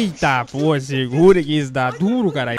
Eita, pô, segura que está duro, caralho.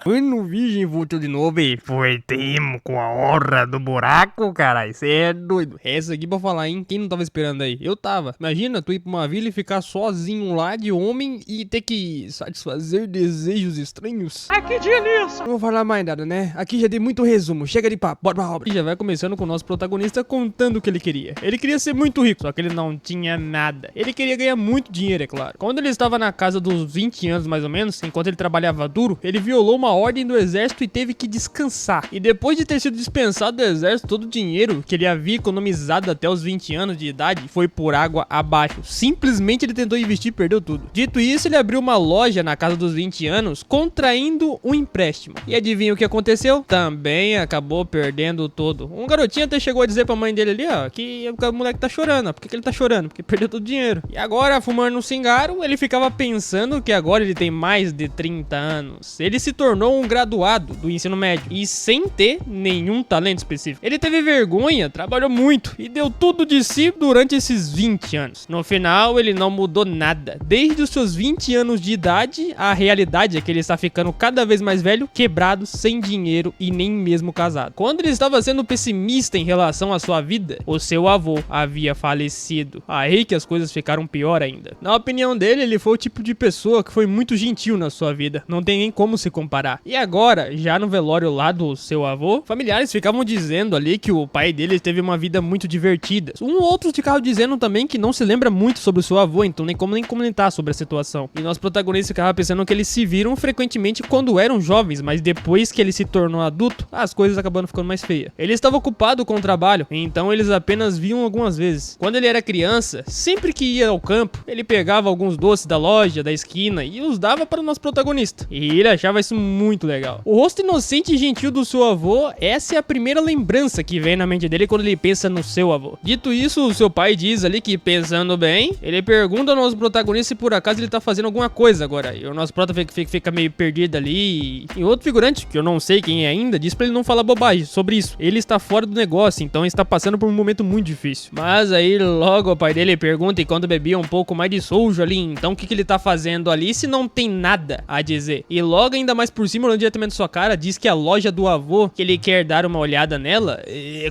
Mano, Virgem voltou de novo e foi temo com a honra do buraco, caralho. Cê é doido. Essa aqui pra falar, hein? Quem não tava esperando aí? Eu tava. Imagina tu ir pra uma vila e ficar sozinho lá de homem e ter que satisfazer desejos estranhos. Ai, que delícia! Não vou falar mais nada, né? Aqui já dei muito resumo. Chega de papo, bora pra obra. E já vai começando com o nosso protagonista contando o que ele queria. Ele queria ser muito rico, só que ele não tinha nada. Ele queria ganhar muito dinheiro, é claro. Quando ele estava na casa dos 20 anos, mais ou menos, enquanto ele trabalhava duro, ele violou uma ordem do exército e teve que descansar. E depois de ter sido dispensado do exército, todo o dinheiro que ele havia economizado até os 20 anos de idade foi por água abaixo. Simplesmente ele tentou investir e perdeu tudo. Dito isso, ele abriu uma loja na casa dos 20 anos, contraindo um empréstimo. E adivinha o que aconteceu? Também acabou perdendo tudo. Um garotinho até chegou a dizer pra mãe dele ali, ó, que o moleque tá chorando. Por que ele tá chorando? Porque perdeu todo o dinheiro. E agora, fumando um cigarro, ele ficava pensando que agora ele tem mais de 30 anos. Ele se tornou um graduado do ensino médio e sem ter nenhum talento específico. Ele teve vergonha, trabalhou muito e deu tudo de si durante esses 20 anos. No final, ele não mudou nada. Desde os seus 20 anos de idade, a realidade é que ele está ficando cada vez mais velho, quebrado, sem dinheiro e nem mesmo casado. Quando ele estava sendo pessimista em relação à sua vida, o seu avô havia falecido. Aí que as coisas ficaram pior ainda. Na opinião dele, ele foi o tipo de pessoa que foi muito gentil na sua vida. Não tem nem como se comparar. E agora, já no velório lá do seu avô, familiares ficavam dizendo ali que o pai dele teve uma vida muito divertida. Outros ficavam dizendo também que não se lembra muito sobre o seu avô, então nem como nem comentar sobre a situação. E nosso protagonista ficava pensando que eles se viram frequentemente quando eram jovens, mas depois que ele se tornou adulto, as coisas acabaram ficando mais feias. Ele estava ocupado com o trabalho, então eles apenas viam algumas vezes. Quando ele era criança, sempre que ia ao campo, ele pegava alguns doces da loja, da esquina e os dava para o nosso protagonista. E ele achava isso muito legal. O rosto inocente e gentil do seu avô, essa é a primeira lembrança que vem na mente dele quando ele pensa no seu avô. Dito isso, o seu pai diz ali que, pensando bem, ele pergunta ao nosso protagonista se por acaso ele tá fazendo alguma coisa agora. E o nosso protagonista fica meio perdido ali. E outro figurante, que eu não sei quem é ainda, diz pra ele não falar bobagem sobre isso. Ele está fora do negócio, então está passando por um momento muito difícil. Mas aí logo o pai dele pergunta, e quando bebia um pouco mais de sojo ali, então o que ele tá fazendo ali se não tem nada a dizer? E logo ainda mais por cima, olhando diretamente sua cara, diz que a loja do avô, que ele quer dar uma olhada nela.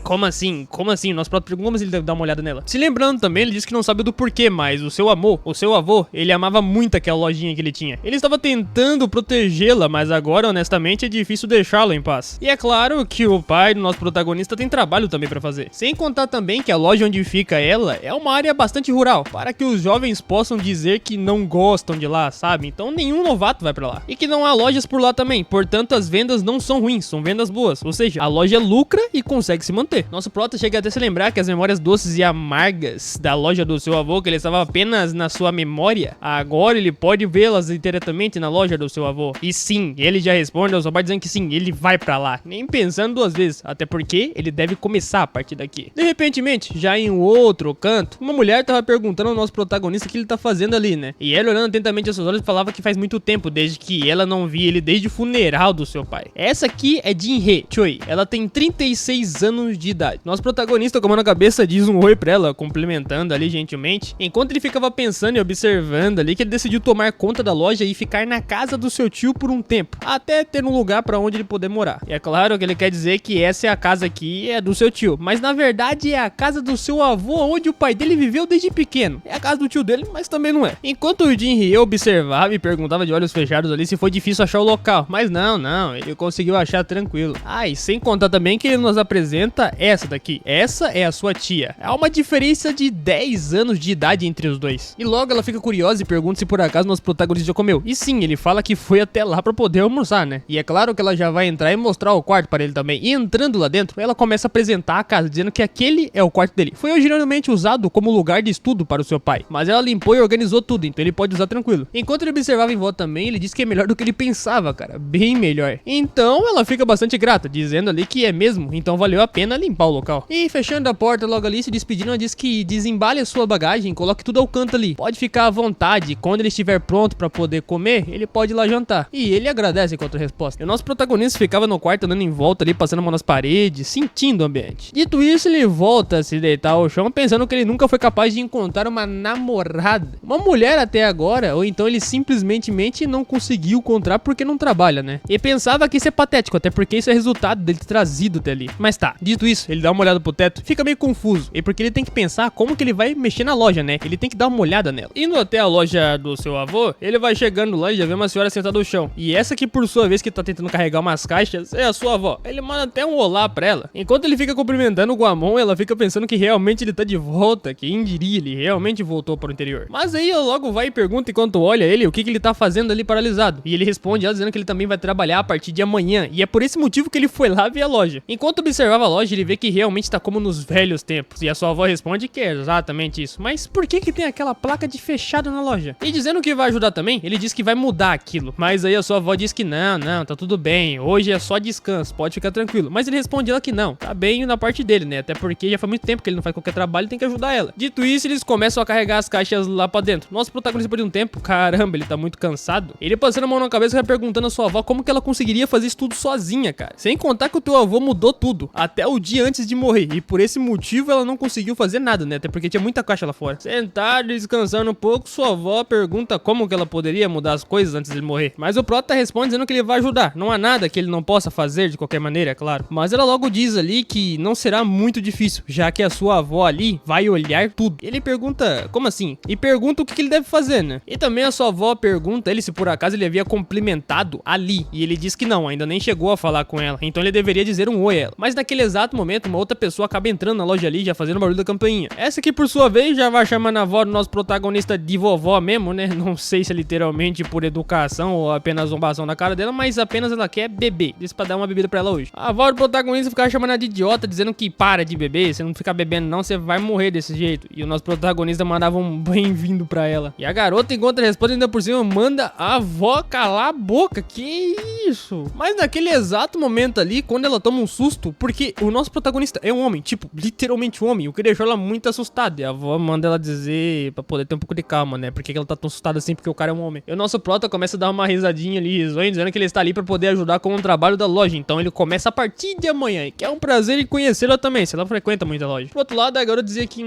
Como assim? Como assim? Nosso próprio pergunta, mas ele deve dar uma olhada nela. Se lembrando também, ele disse que não sabe do porquê, mas o seu avô, ele amava muito aquela lojinha que ele tinha. Ele estava tentando protegê-la, mas agora, honestamente, é difícil deixá-la em paz. E é claro que o pai do nosso protagonista tem trabalho também pra fazer. Sem contar também que a loja onde fica ela é uma área bastante rural, para que os jovens possam dizer que não gostam de lá, sabe? Então nenhum novato vai pra lá. E que não há lojas por lá também, portanto as vendas não são ruins, são vendas boas. Ou seja, a loja lucra e consegue se manter. Nosso prota chega até a se lembrar que as memórias doces e amargas da loja do seu avô, que ele estava apenas na sua memória, agora ele pode vê-las diretamente na loja do seu avô. E sim, ele já responde ao seu pai dizendo que sim, ele vai pra lá, nem pensando duas vezes, até porque ele deve começar a partir daqui. De repentemente, já em outro canto, uma mulher tava perguntando ao nosso protagonista o que ele tá fazendo ali, né? E ela, olhando atentamente aos seus olhos, falava que faz muito tempo desde que ela não via ele desde o funeral do seu pai. Essa aqui é Jin-hee Choi. Ela tem 36 anos de idade. Nosso protagonista, com a mão na cabeça, diz um oi pra ela, complementando ali gentilmente, enquanto ele ficava pensando e observando ali que ele decidiu tomar conta da loja e ficar na casa do seu tio por um tempo, até ter um lugar pra onde ele poder morar. E é claro que ele quer dizer que essa é a casa aqui é do seu tio, mas na verdade é a casa do seu avô, onde o pai dele viveu desde pequeno. É a casa do tio dele, mas também não é. Enquanto o Jin-hee observava e perguntava de olhos fechados ali se foi difícil achar o local, mas não, ele conseguiu achar tranquilo. Ah, e sem contar também que ele nos apresenta essa daqui. Essa é a sua tia. Há uma diferença de 10 anos de idade entre os dois. E logo ela fica curiosa e pergunta se por acaso nosso protagonista já comeu. E sim, ele fala que foi até lá pra poder almoçar, né? E é claro que ela já vai entrar e mostrar o quarto para ele também. E entrando lá dentro, ela começa a apresentar a casa, dizendo que aquele é o quarto dele. Foi originalmente usado como lugar de estudo para o seu pai, mas ela limpou e organizou tudo, então ele pode usar tranquilo. Enquanto ele observava em volta também, ele disse que é melhor do que ele pensava, cara. bem melhor. Então ela fica bastante grata, dizendo ali que é mesmo, então valeu a pena limpar o local. E fechando a porta logo ali, se despedindo, ela diz que desembale a sua bagagem, coloque tudo ao canto ali. Pode ficar à vontade, quando ele estiver pronto pra poder comer, ele pode ir lá jantar. E ele agradece com outra resposta. E o nosso protagonista ficava no quarto andando em volta ali, passando a mão nas paredes, sentindo o ambiente. Dito isso, ele volta a se deitar ao chão, pensando que ele nunca foi capaz de encontrar uma namorada, uma mulher até agora, ou então ele simplesmente não conseguiu encontrar porque não trabalha, né? E pensava que isso é patético, até porque isso é resultado dele ter trazido até ali. Mas tá, dito isso, ele dá uma olhada pro teto, fica meio confuso, e porque ele tem que pensar como que ele vai mexer na loja, né? Ele tem que dar uma olhada nela. Indo até a loja do seu avô, ele vai chegando lá e já vê uma senhora sentada no chão. E essa que por sua vez que tá tentando carregar umas caixas é a sua avó. Ele manda até um olá pra ela. Enquanto ele fica cumprimentando com a mão, ela fica pensando que realmente ele tá de volta, quem diria, ele realmente voltou para o interior. Mas aí ela logo vai e pergunta enquanto olha ele o que ele tá fazendo ali paralisado. E ele responde ela dizendo que ele também vai trabalhar a partir de amanhã. E é por esse motivo que ele foi lá ver a loja. Enquanto observava a loja, ele vê que realmente tá como nos velhos tempos. E a sua avó responde que é exatamente isso. Mas por que tem aquela placa de fechado na loja? E dizendo que vai ajudar também, ele diz que vai mudar aquilo. Mas aí a sua avó diz que não, tá tudo bem. Hoje é só descanso, pode ficar tranquilo. Mas ele responde ela que não, tá bem na parte dele, né? Até porque já faz muito tempo que ele não faz qualquer trabalho e tem que ajudar ela. Dito isso, eles começam a carregar as caixas lá pra dentro. Nosso protagonista, por um tempo, caramba, ele tá muito cansado. Ele passando a mão na cabeça e vai perguntando a sua avó como que ela conseguiria fazer isso tudo sozinha, cara. Sem contar que o teu avô mudou tudo, até o dia antes de morrer. E por esse motivo ela não conseguiu fazer nada, né? Até porque tinha muita caixa lá fora. Sentado, descansando um pouco, sua avó pergunta como que ela poderia mudar as coisas antes de ele morrer. Mas o prota responde dizendo que ele vai ajudar. Não há nada que ele não possa fazer de qualquer maneira, é claro. Mas ela logo diz ali que não será muito difícil, já que a sua avó ali vai olhar tudo. Ele pergunta, como assim? E pergunta o que ele deve fazer, né? E também a sua avó pergunta ele se por acaso ele havia cumprimentado ali. E ele diz que não, ainda nem chegou a falar com ela. Então ele deveria dizer um oi a ela. Mas naquele exato momento, uma outra pessoa acaba entrando na loja ali, já fazendo barulho da campainha. Essa aqui, por sua vez, já vai chamando a avó do nosso protagonista de vovó mesmo, né? Não sei se é literalmente por educação ou apenas zombação na cara dela, mas apenas ela quer beber. Disse pra dar uma bebida pra ela hoje. A avó do protagonista ficava chamando ela de idiota, dizendo que para de beber, você não ficar bebendo não, você vai morrer desse jeito. E o nosso protagonista mandava um bem-vindo pra ela. E a garota, enquanto responde ainda por cima, manda a avó calar a boca. Que isso? Mas naquele exato momento ali, quando ela toma um susto, porque o nosso protagonista é um homem, tipo, literalmente um homem, o que deixou ela muito assustada. E a avó manda ela dizer pra poder ter um pouco de calma, né? Porque ela tá tão assustada assim, porque o cara é um homem. E o nosso prota começa a dar uma risadinha ali, risonho, dizendo que ele está ali pra poder ajudar com o trabalho da loja. Então ele começa a partir de amanhã, que é um prazer em conhecê-la também, se ela frequenta muito a loja. Por outro lado, a garota dizia que,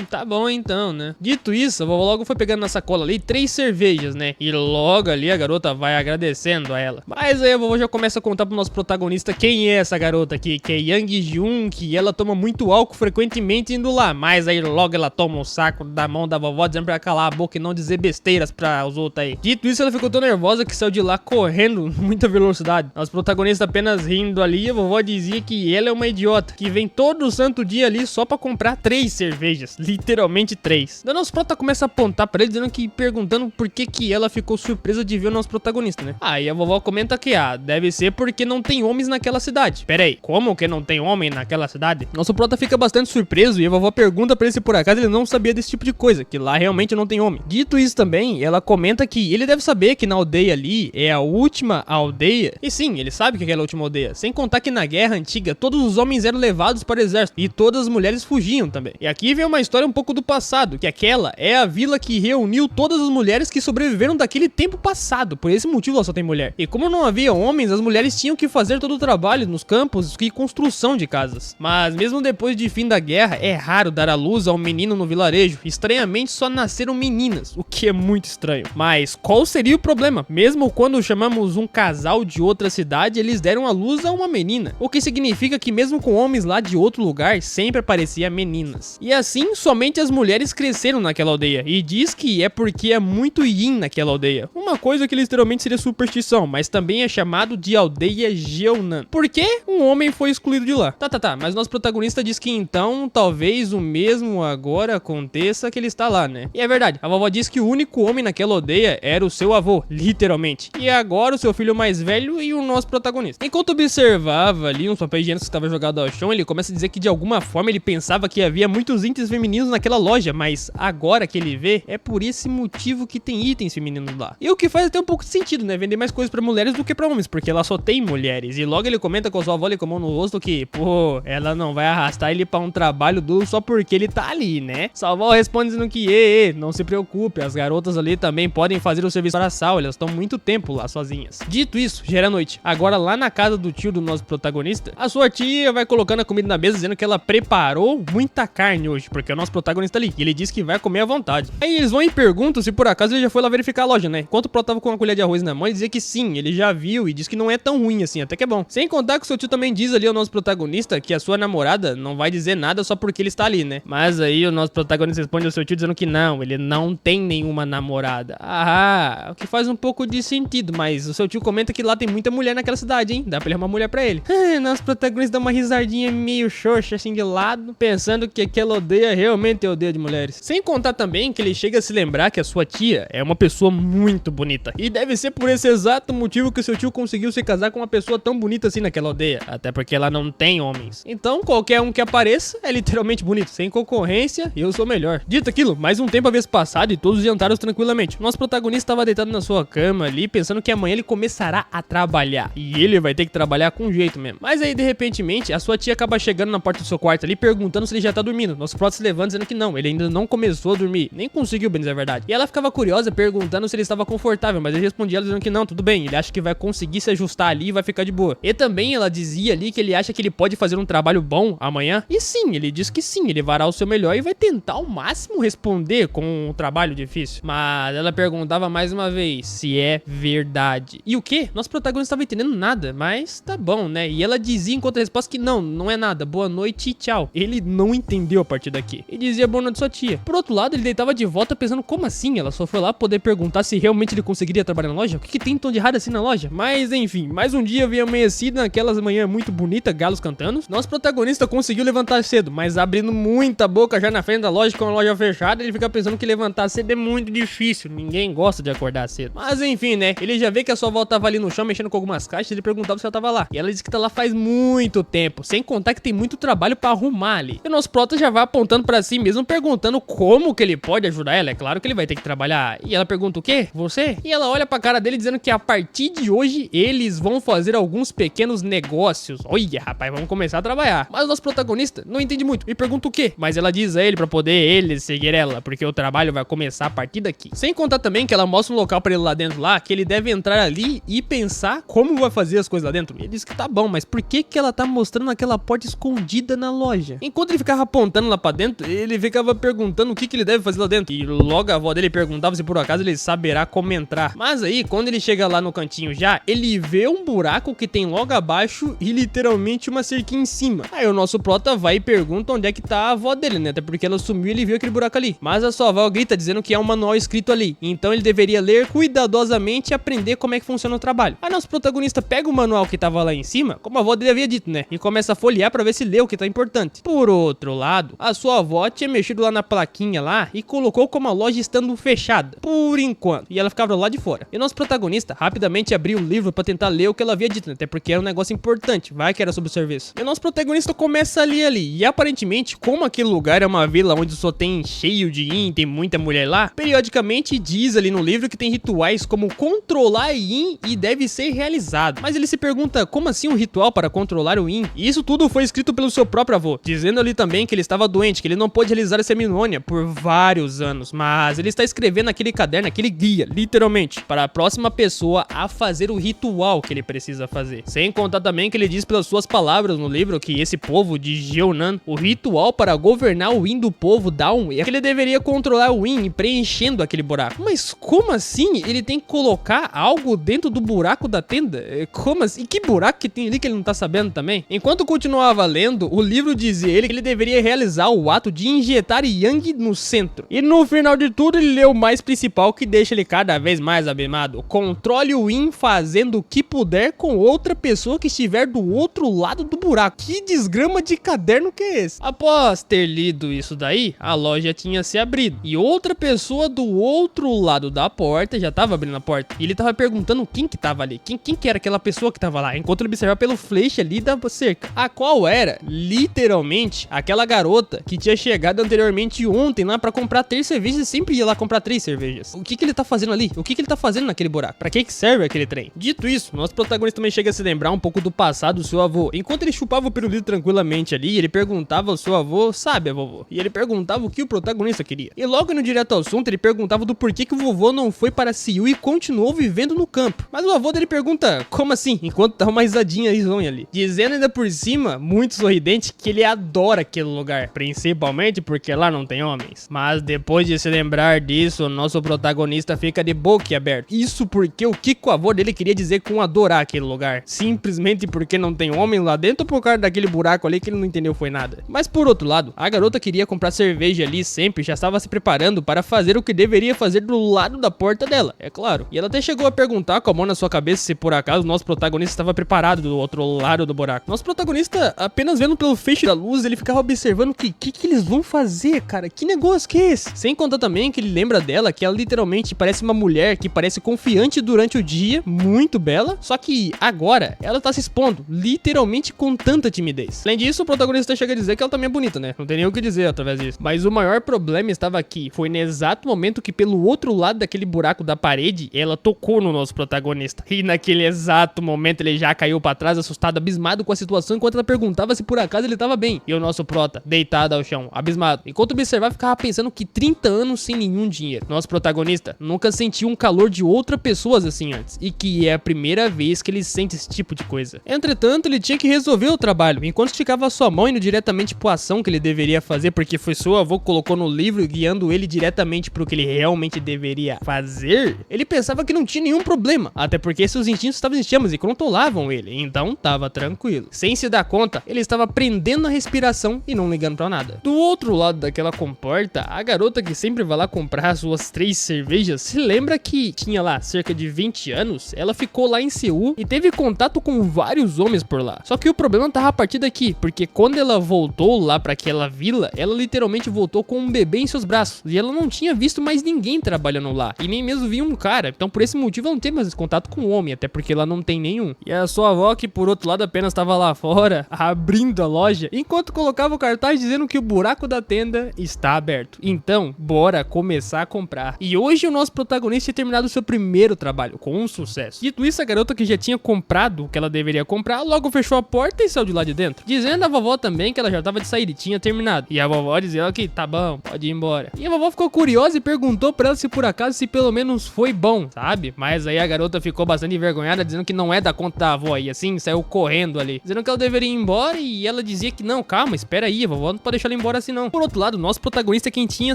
tá bom então, né? Dito isso, a vovó logo foi pegando na sacola ali 3 cervejas, né? E logo ali a garota vai agradecendo a ela. Mas aí a vovó já começa a contar pro nosso protagonista quem é essa garota aqui, que é Yang Jun, que ela toma muito álcool frequentemente indo lá. Mas aí logo ela toma um saco da mão da vovó, dizendo pra ela calar a boca e não dizer besteiras pra os outros aí. Dito isso, ela ficou tão nervosa que saiu de lá correndo muita velocidade. Nosso protagonista apenas rindo ali, a vovó dizia que ela é uma idiota, que vem todo santo dia ali só pra comprar 3 cervejas, literalmente 3. Daí nosso prota começa a apontar pra ele, dizendo que, perguntando por que ela ficou surpresa de ver o nosso protagonista, né? Aí a vovó comenta que, deve ser porque não tem homens naquela cidade. Pera aí, como que não tem homem naquela cidade? Nosso prota fica bastante surpreso e a vovó pergunta pra ele se por acaso ele não sabia desse tipo de coisa, que lá realmente não tem homem. Dito isso também, ela comenta que ele deve saber que na aldeia ali é a última aldeia. E sim, ele sabe que aquela é a última aldeia. Sem contar que na guerra antiga, todos os homens eram levados para o exército e todas as mulheres fugiam também. E aqui vem uma história um pouco do passado, que aquela é a vila que reuniu todas as mulheres que sobreviveram daquele tempo passado. Por esse motivo ela só tem mulher. E como não havia homens, as mulheres tinham que fazer todo o trabalho nos campos e construção de casas. Mas mesmo depois de fim da guerra, é raro dar à luz a um menino no vilarejo. Estranhamente só nasceram meninas, o que é muito estranho. Mas qual seria o problema? Mesmo quando chamamos um casal de outra cidade, eles deram à luz a uma menina. O que significa que mesmo com homens lá de outro lugar, sempre aparecia meninas. E assim, somente as mulheres cresceram naquela aldeia. E diz que é porque é muito yin naquela aldeia. Uma coisa que literalmente seria superstição, mas também é chamado de aldeia Jeonan. Por que um homem foi excluído de lá? Tá, mas nosso protagonista diz que então, talvez o mesmo agora aconteça que ele está lá, né? E é verdade, a vovó diz que o único homem naquela aldeia era o seu avô, literalmente. E agora o seu filho mais velho e o nosso protagonista. Enquanto observava ali uns papéis higiênicos que estavam jogados ao chão, ele começa a dizer que de alguma forma ele pensava que havia muitos itens femininos naquela loja, mas agora que ele vê, é por esse motivo que tem itens femininos lá. E o que faz até um pouco de sentido, né? Vender mais coisas pra mulheres do que pra homens, porque ela só tem mulheres. E logo ele comenta com a sua avó, ele com a mão no rosto que, pô, ela não vai arrastar ele pra um trabalho duro só porque ele tá ali, né? Sua avó responde dizendo que, não se preocupe, as garotas ali também podem fazer o serviço para sal, elas estão muito tempo lá sozinhas. Dito isso, já era noite. Agora lá na casa do tio do nosso protagonista, a sua tia vai colocando a comida na mesa dizendo que ela preparou muita carne hoje, porque é o nosso protagonista ali, e ele diz que vai comer à vontade. Aí eles vão e perguntam se por acaso ele já foi lá verificar a loja, né? Enquanto o Pro tava com uma colher de arroz na mão, ele dizia que sim, ele já viu e diz que não é tão ruim assim, até que é bom. Sem contar que o seu tio também diz ali ao nosso protagonista que a sua namorada não vai dizer nada só porque ele está ali, né? Mas aí o nosso protagonista responde ao seu tio dizendo que não, ele não tem nenhuma namorada. Ah, o que faz um pouco de sentido, mas o seu tio comenta que lá tem muita mulher naquela cidade, hein? Dá pra ele arrumar mulher pra ele. Nosso protagonista dá uma risadinha meio xoxa assim de lado, pensando que aquela odeia realmente odeia de mulheres. Sem contar também que ele chega a se lembrar que a sua tia é uma pessoa muito bonita. E deve ser por esse exato motivo que o seu tio conseguiu se casar com uma pessoa tão bonita assim naquela aldeia. Até porque ela não tem homens. Então, qualquer um que apareça é literalmente bonito. Sem concorrência, eu sou melhor. Dito aquilo, mais um tempo havia passado e todos jantaram tranquilamente. Nosso protagonista estava deitado na sua cama ali, pensando que amanhã ele começará a trabalhar. E ele vai ter que trabalhar com jeito mesmo. Mas aí, de repentemente, a sua tia acaba chegando na porta do seu quarto ali, perguntando se ele já tá dormindo. Nosso prota se levanta dizendo que não, ele ainda não começou a dormir. Nem conseguiu, bem dizer a verdade. E ela ficava curiosa, perguntando se ele estava confortável, mas ele respondia ela dizendo que não, tudo bem, ele acha que vai conseguir se ajustar ali e vai ficar de boa. E também ela dizia ali que ele acha que ele pode fazer um trabalho bom amanhã. E sim, ele diz que sim, ele fará o seu melhor e vai tentar ao máximo responder com um trabalho difícil. Mas ela perguntava mais uma vez se é verdade. E o quê? Nosso protagonista não estava entendendo nada, mas tá bom, né? E ela dizia enquanto a resposta que não é nada, boa noite e tchau. Ele não entendeu a partir daqui. E dizia boa noite sua tia. Por outro lado, ele deitava de volta pensando como assim? Ela só foi lá poder perguntar se realmente ele conseguiria trabalhar na loja? O que tem tão de errado assim na loja? Mas enfim, mais um dia veio amanhecido naquelas manhãs muito bonitas, galos cantando. Nosso protagonista conseguiu levantar cedo, mas abrindo muita boca já na frente da loja com a loja fechada, ele fica pensando que levantar cedo é muito difícil. Ninguém gosta de acordar cedo. Mas enfim, né? Ele já vê que a sua avó tava ali no chão mexendo com algumas caixas, ele perguntava se ela tava lá. E ela disse que tá lá faz muito tempo, sem contar que tem muito trabalho pra arrumar ali. E o nosso prota já vai apontando pra si mesmo, perguntando como que ele pode ajudar ela. É claro que ele vai ter que trabalhar. E ela pergunta o quê? Você? E ela olha pra cara dele dizendo que a partir de hoje eles vão fazer alguns pequenos negócios. Olha, rapaz, vamos começar a trabalhar. Mas o nosso protagonista não entende muito e pergunta o quê? Mas ela diz a ele pra poder ele seguir ela, porque o trabalho vai começar a partir daqui. Sem contar também que ela mostra um local pra ele lá dentro lá, que ele deve entrar ali e pensar como vai fazer as coisas lá dentro. E ele diz que tá bom, mas por que ela tá mostrando aquela porta escondida na loja? Enquanto ele ficava apontando lá pra dentro, ele ficava perguntando o que ele deve fazer lá dentro. E logo a avó dele perguntava se por acaso ele saberá como entrar. Mas aí, quando ele chega lá no cantinho já, ele vê um buraco que tem logo abaixo e literalmente uma cerquinha em cima. Aí o nosso prota vai e pergunta onde é que tá a avó dele, né? Até porque ela sumiu e ele viu aquele buraco ali. Mas a sua avó grita dizendo que é um manual escrito ali. Então ele deveria ler cuidadosamente e aprender como é que funciona o trabalho. Aí nosso protagonista pega o manual que tava lá em cima, como a avó dele havia dito, né? E começa a folhear pra ver se lê o que tá importante. Por outro lado, a sua avó tinha mexido lá na plaquinha lá e colocou como a loja estando fechada. Por enquanto. E ela ficava lá de fora. E nosso protagonista rapidamente abriu o livro pra tentar ler o que ela havia dito, né? Até porque era um negócio importante. Vai que era sobre o serviço. E o nosso protagonista começa a ler ali. E aparentemente, como aquele lugar é uma vila onde só tem cheio de yin, tem muita mulher lá, periodicamente diz ali no livro que tem rituais como controlar yin e deve ser realizado. Mas ele se pergunta como assim um ritual para controlar o yin? E isso tudo foi escrito pelo seu próprio avô, dizendo ali também que ele estava doente, que ele não pôde realizar a cerimônia por vários anos, mas ele está escrevendo naquele caderno, aquele guia, literalmente, para a próxima pessoa a fazer o ritual que ele precisa fazer. Sem contar também que ele diz pelas suas palavras no livro que esse povo de Jeonan, o ritual para governar o yin do povo Dawn é que ele deveria controlar o yin preenchendo aquele buraco. Mas como assim ele tem que colocar algo dentro do buraco da tenda? Como assim? E que buraco que tem ali que ele não tá sabendo também? Enquanto continuava lendo, o livro dizia ele que ele deveria realizar o ato de injetar yang no centro. E no final de tudo ele leu o mais principal que deixa ele cada vez mais abismado. Controle o yin fazendo o que puder com outra pessoa que estiver do outro lado do buraco. Que desgrama de caderno que é esse? Após ter lido isso daí, a loja tinha se abrido. E outra pessoa do outro lado da porta já tava abrindo a porta. E ele tava perguntando quem que tava ali. Quem que era aquela pessoa que tava lá? Enquanto ele observava pelo flash ali da cerca. A qual era, literalmente, aquela garota que tinha chegado anteriormente ontem lá pra comprar 3 cervejas e sempre ia lá comprar 3 cervejas. O que ele tá fazendo ali? O que ele tá fazendo naquele buraco? Pra que serve aquele trem. Dito isso, nosso protagonista também chega a se lembrar um pouco do passado do seu avô. Enquanto ele chupava o pirulito tranquilamente ali, ele perguntava ao seu avô, sabe, vovô? E ele perguntava o que o protagonista queria. E logo no direto ao assunto, ele perguntava do porquê que o vovô não foi para Seul e continuou vivendo no campo. Mas o avô dele pergunta, como assim? Enquanto dá uma risadinha risonha ali. Dizendo ainda por cima, muito sorridente, que ele adora aquele lugar. Principalmente porque lá não tem homens. Mas depois de se lembrar disso, o nosso protagonista fica de boca aberta. Isso porque o que o avô dele queria dizer com adorar aquele lugar? Simplesmente porque não tem homem lá dentro ou por causa daquele buraco ali que ele não entendeu foi nada. Mas por outro lado, a garota queria comprar cerveja ali sempre, já estava se preparando para fazer o que deveria fazer do lado da porta dela, é claro. E ela até chegou a perguntar com a mão na sua cabeça se por acaso o nosso protagonista estava preparado do outro lado do buraco. Nosso protagonista, apenas vendo pelo feixe da luz, ele ficava observando que eles vão fazer, cara? Que negócio que é esse? Sem contar também que ele lembra dela que ela literalmente parece uma mulher que parece confiante durante o dia, muito bela, só que agora ela tá se expondo, literalmente com tanta timidez. Além disso, o protagonista chega a dizer que ela também é bonita, né? Não tem nem o que dizer através disso. Mas o maior problema estava aqui. Foi no exato momento que pelo outro lado daquele buraco da parede, ela tocou no nosso protagonista. E naquele exato momento ele já caiu pra trás, assustado, abismado com a situação, enquanto ela perguntava se por acaso ele tava bem. E o nosso prota, deitado ao chão, abismado. Enquanto observava, ficava pensando que 30 anos sem nenhum dinheiro. Nosso protagonista nunca sentiu um calor de outra pessoa assim antes. E que é a primeira vez que ele sente esse tipo de coisa. Entretanto, ele tinha que resolver o trabalho. Enquanto esticava a sua mão indo diretamente pra ação que ele deveria fazer, porque foi seu avô que colocou no livro, guiando ele diretamente pro que ele realmente deveria fazer, ele pensava que não tinha nenhum problema. Até porque seus instintos estavam em chamas e controlavam ele. Então tava tranquilo. Sem se dar conta, ele estava prendendo a respiração e não ligando pra nada. Do outro lado daquela comporta, a garota que sempre vai lá comprar suas 3 cervejas se lembra que tinha lá cerca de 20 anos, ela ficou lá em Seul e teve contato com vários homens por lá. Só que o problema tava a partir daqui, porque quando ela voltou lá pra aquela vila, ela literalmente voltou com um bebê em seus braços e ela não tinha visto mais ninguém trabalhando lá e nem mesmo viu um cara. Então por esse motivo ela não tem mais esse contato com o homem, até porque ela não tem nenhum. E a sua avó, que por outro lado apenas estava lá fora, abrindo a loja, enquanto colocava o cartaz dizendo que o buraco da tenda está aberto. Então, bora começar a comprar. E hoje o nosso protagonista tinha terminado o seu primeiro trabalho, com um sucesso. Dito isso, a garota que já tinha comprado o que ela deveria comprar, logo fechou a porta e saiu de lá de dentro, dizendo à vovó também que ela já tava de saída e tinha terminado. E a vovó dizia que tá bom, pode ir embora. E a vovó ficou curiosa e perguntou pra ela se por acaso se pelo menos foi bom, sabe? Mas aí a garota ficou bastante envergonhada, dizendo que não é da conta da avó, e assim saiu correndo ali, dizendo que ela deveria ir embora, e ela dizia que não, calma, espera aí, a vovó não pode deixar ela embora assim não. Por outro lado, o nosso protagonista é quem tinha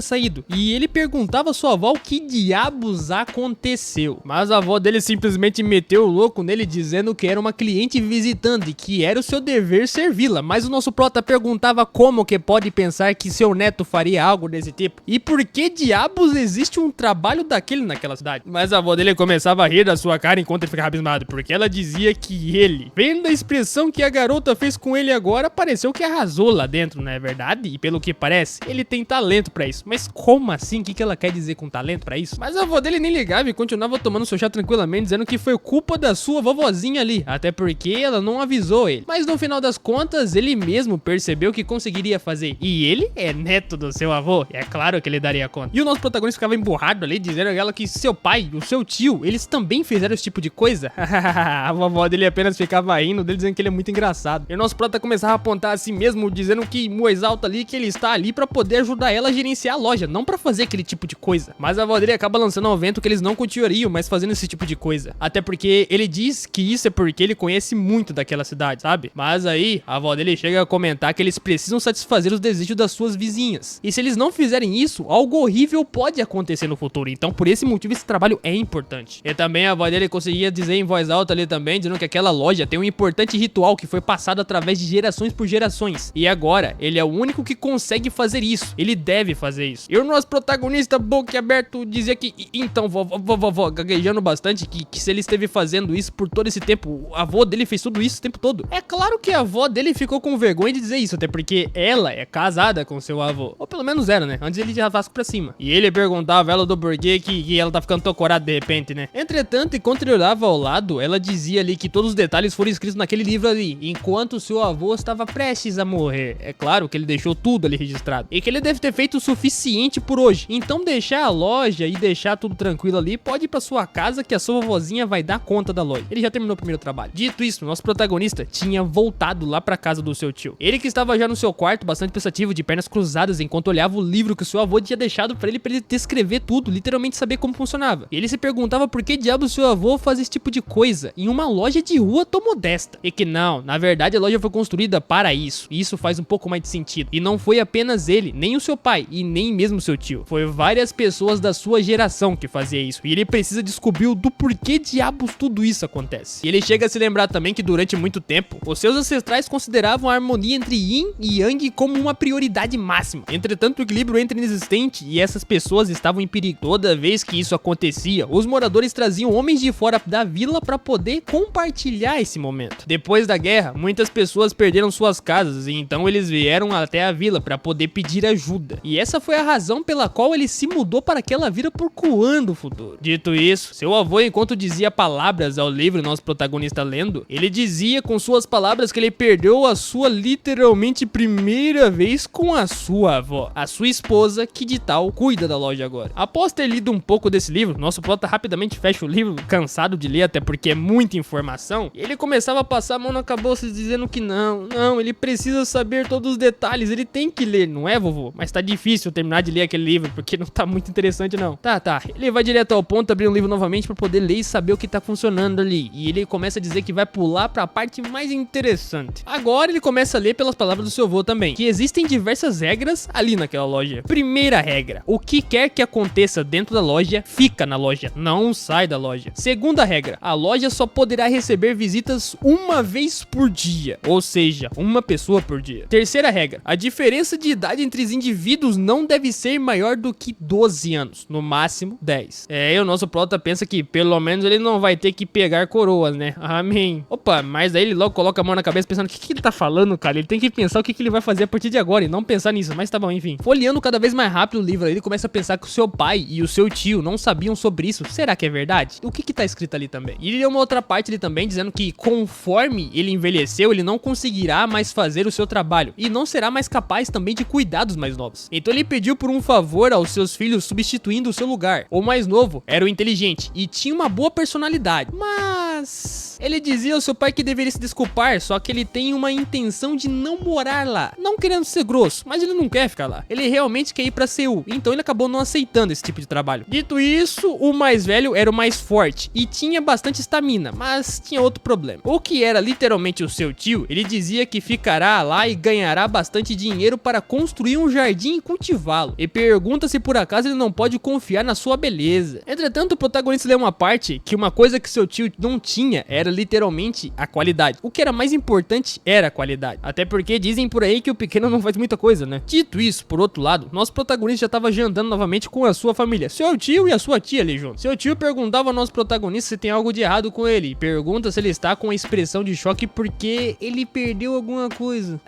saído, e ele perguntava à sua avó o que diabos aconteceu. Mas a avó dele simplesmente meteu o louco nele, dizendo que era uma cliente visitando e que era o seu dever servi-la. Mas o nosso prota perguntava como que pode pensar que seu neto faria algo desse tipo, e por que diabos existe um trabalho daquele naquela cidade. Mas a avó dele começava a rir da sua cara enquanto ele ficava abismado, porque ela dizia que ele, vendo a expressão que a garota fez com ele agora, pareceu que arrasou lá dentro, não é verdade? E pelo que parece, ele tem talento pra isso. Mas como assim? O que ela quer dizer com talento pra isso? Mas a avó dele nem ligava e continuava tomando seu chá tranquilamente, dizendo que foi culpa da sua vovozinha ali, até porque ela não avisou ele. Mas no final das contas, ele mesmo percebeu que conseguiria fazer. E ele é neto do seu avô, e é claro que ele daria conta. E o nosso protagonista ficava emburrado ali, dizendo a ela que seu pai, o seu tio, eles também fizeram esse tipo de coisa. A vovó dele apenas ficava rindo dele, dizendo que ele é muito engraçado. E o nosso prota começava a apontar a si mesmo, dizendo que em voz alta ali, que ele está ali pra poder ajudar ela a gerenciar a loja, não pra fazer aquele tipo de coisa. Mas a avó dele acaba lançando ao vento que eles não continuariam mais fazendo esse tipo de coisa. Até porque ele diz que isso é porque ele conhece muito daquela cidade, sabe? Mas aí, a avó dele chega a comentar que eles precisam satisfazer os desejos das suas vizinhas. E se eles não fizerem isso, algo horrível pode acontecer no futuro. Então, por esse motivo, esse trabalho é importante. E também a avó dele conseguia dizer em voz alta ali também, dizendo que aquela loja tem um importante ritual que foi passado através de gerações por gerações. E agora, ele é o único que consegue fazer isso. Ele deve fazer isso. E o nosso protagonista, boca aberto, dizia que, então, vovó, gaguejando bastante, que se ele esteve fazendo isso por todo esse tempo, o avô dele fez tudo isso o tempo todo. É claro que a avó dele ficou com vergonha de dizer isso, até porque ela é casada com seu avô. Ou pelo menos era, né? Antes ele já vasco pra cima. E ele perguntava ela do porquê que ela tá ficando tocorada de repente, né? Entretanto, enquanto ele olhava ao lado, ela dizia ali que todos os detalhes foram escritos naquele livro ali, enquanto seu avô estava prestes a morrer. É claro que ele deixou tudo ali registrado. E que ele deve ter feito o suficiente por hoje. Então deixar a loja e deixar tudo tranquilo ali, pode ir pra sua casa que a sua vovozinha vai dar conta da loja. Ele já terminou o primeiro trabalho. Dito isso, nosso protagonista tinha voltado lá pra casa do seu tio. Ele que estava já no seu quarto, bastante pensativo, de pernas cruzadas, enquanto olhava o livro que o seu avô tinha deixado pra ele descrever tudo, literalmente saber como funcionava. Ele se perguntava por que diabos seu avô faz esse tipo de coisa em uma loja de rua tão modesta. E que não, na verdade a loja foi construída para isso. E isso faz um pouco mais de sentido. E não foi apenas ele, nem o seu pai e nem mesmo seu tio. Foi várias pessoas da sua geração que fazia isso. E ele precisa descobrir do porquê diabos tudo isso acontece. E ele chega a se lembrar também que durante muito tempo, os seus ancestrais consideravam a harmonia entre Yin e Yang como uma prioridade máxima. Entretanto, o equilíbrio entra inexistente e essas pessoas estavam em perigo. Toda vez que isso acontecia, os moradores traziam homens de fora da vila para poder compartilhar esse momento. Depois da guerra, muitas pessoas perderam suas casas e então eles vieram até a vila para poder pedir ajuda. E essa foi a razão pela qual ele se mudou para aquela vila procurando o futuro. Dito isso, seu avô, enquanto dizia palavras ao livro nosso protagonista lendo, ele dizia com suas palavras que ele perdeu a sua literalmente primeira vez com a sua avó, a sua esposa, que de tal cuida da loja agora. Após ter lido um pouco desse livro, nosso prota rapidamente fecha o livro, cansado de ler, até porque é muita informação, e ele começava a passar a mão na cabeça dizendo que não, ele precisa saber todos os detalhes, ele tem que ler, não é, vovô? Mas tá difícil terminar de ler aquele livro, porque não tá muito interessante não. Tá, ele vai direto ao ponto, abrir um livro novamente pra poder ler e saber o que tá funcionando ali, e ele começa a dizer que vai pular pra parte mais interessante. Agora ele começa a ler pelas palavras do seu avô também, que existem diversas regras ali naquela loja. Primeira regra: o que quer que aconteça dentro da loja, fica na loja, não sai da loja. Segunda regra: a loja só poderá receber visitas uma vez por dia, ou seja, uma pessoa por dia. Terceira regra: a diferença de idade entre os indivíduos não deve ser maior do que 12 anos, no máximo 10. E o nosso prota pensa que pelo menos ele não vai ter que pegar coroas, né? Amém. Opa, mas aí ele logo coloca a mão na cabeça pensando, o que ele tá falando, cara? Ele tem que pensar o que ele vai fazer a partir de agora e não pensar nisso, mas tá bom, enfim. Folheando cada vez mais rápido o livro, ele começa a pensar que o seu pai e o seu tio não sabiam sobre isso. Será que é verdade? O que tá escrito ali também? E ele lê uma outra parte ali também, dizendo que conforme ele envelheceu, ele não conseguirá mais fazer o seu trabalho e não será mais capaz também de cuidar dos mais novos. Então ele pediu por um favor aos seus filhos, substituindo o seu lugar. O mais novo era o inteligente e tinha uma boa personalidade, mas ele dizia ao seu pai que deveria se desculpar, só que ele tem uma intenção de não morar lá. Não querendo ser grosso, mas ele não quer ficar lá. Ele realmente quer ir pra Seul, então ele acabou não aceitando esse tipo de trabalho. Dito isso, o mais velho era o mais forte e tinha bastante estamina, mas tinha outro problema. O que era literalmente o seu tio, ele dizia que ficará lá e ganhará bastante dinheiro para construir um jardim e cultivá-lo. E pergunta se por acaso ele não pode confiar na sua beleza. Entretanto, o protagonista lê uma parte que uma coisa que seu tio não tinha era literalmente a qualidade. O que era mais importante era a qualidade. Até porque dizem por aí que o pequeno não faz muita coisa, né? Dito isso, por outro lado, nosso protagonista já estava jantando novamente com a sua família, seu tio e a sua tia ali junto. Seu tio perguntava ao nosso protagonista se tem algo de errado com ele. Pergunta se ele está com a expressão de choque porque ele perdeu alguma coisa.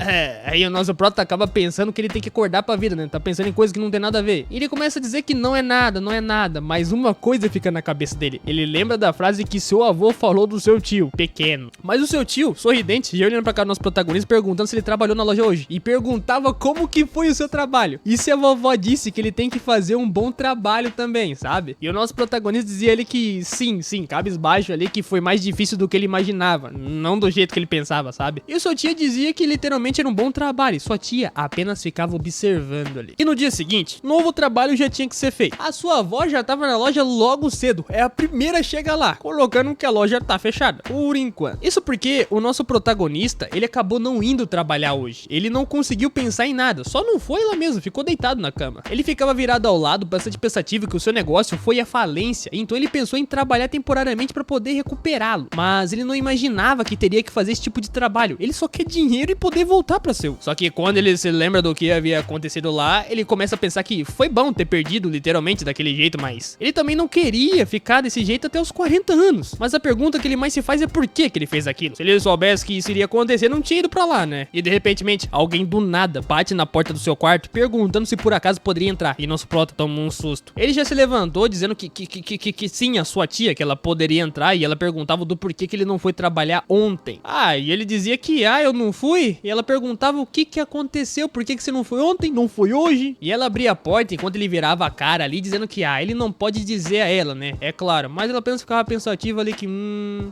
Aí o nosso prota acaba pensando que ele tem que acordar pra vida, né? Tá pensando em coisa que não tem nada a ver. E ele começa a dizer que não é nada, mas uma coisa fica na cabeça dele. Ele lembra da frase que seu avô falou do seu tio, pequeno. Mas o seu tio, sorridente, já olhando pra cá do nosso protagonista, perguntando se ele trabalhou na loja hoje. E perguntava como que foi o seu trabalho. E se a vovó disse que ele tem que fazer um bom trabalho também, sabe? E o nosso protagonista dizia ele que sim, cabisbaixo ali, que foi mais difícil do que ele imaginava. Não do jeito que ele pensava, sabe? E sua tia dizia que literalmente era um bom trabalho. E sua tia apenas ficava observando ali. E no dia seguinte, novo trabalho já tinha que ser feito. A sua avó já tava na loja logo cedo. É a primeira a chegar lá, colocando que a loja tá fechada, por enquanto. Isso porque o nosso protagonista, ele acabou não indo trabalhar hoje. Ele não conseguiu pensar em nada, só não foi lá mesmo, ficou deitado na cama. Ele ficava virado ao lado, bastante pensativo que o seu negócio foi à falência, então ele pensou em trabalhar temporariamente para poder recuperá-lo. Mas ele não imaginava que teria que fazer esse tipo de trabalho. Ele só quer dinheiro e poder voltar para Seul. Só que quando ele se lembra do que havia acontecido lá, ele começa a pensar que foi bom ter perdido literalmente daquele jeito, mas ele também não queria ficar desse jeito até os 40 anos. Mas a pergunta que ele mais se faz é por que ele fez aquilo. Se ele soubesse que isso iria acontecer, não tinha ido pra lá, né? E de repentemente, alguém do nada bate na porta do seu quarto perguntando se por acaso poderia entrar. E nosso prota toma um susto. Ele já se levantou dizendo que sim, a sua tia, que ela poderia entrar, e ela perguntava do porquê que ele não foi trabalhar ontem. E ele dizia que, eu não fui. E ela perguntava o que aconteceu, por que você não foi ontem, não foi hoje. E ela abria a porta enquanto ele virava a cara ali, dizendo que, ele não pode dizer a ela, né? É claro, mas ela apenas ficava pensativa ali que,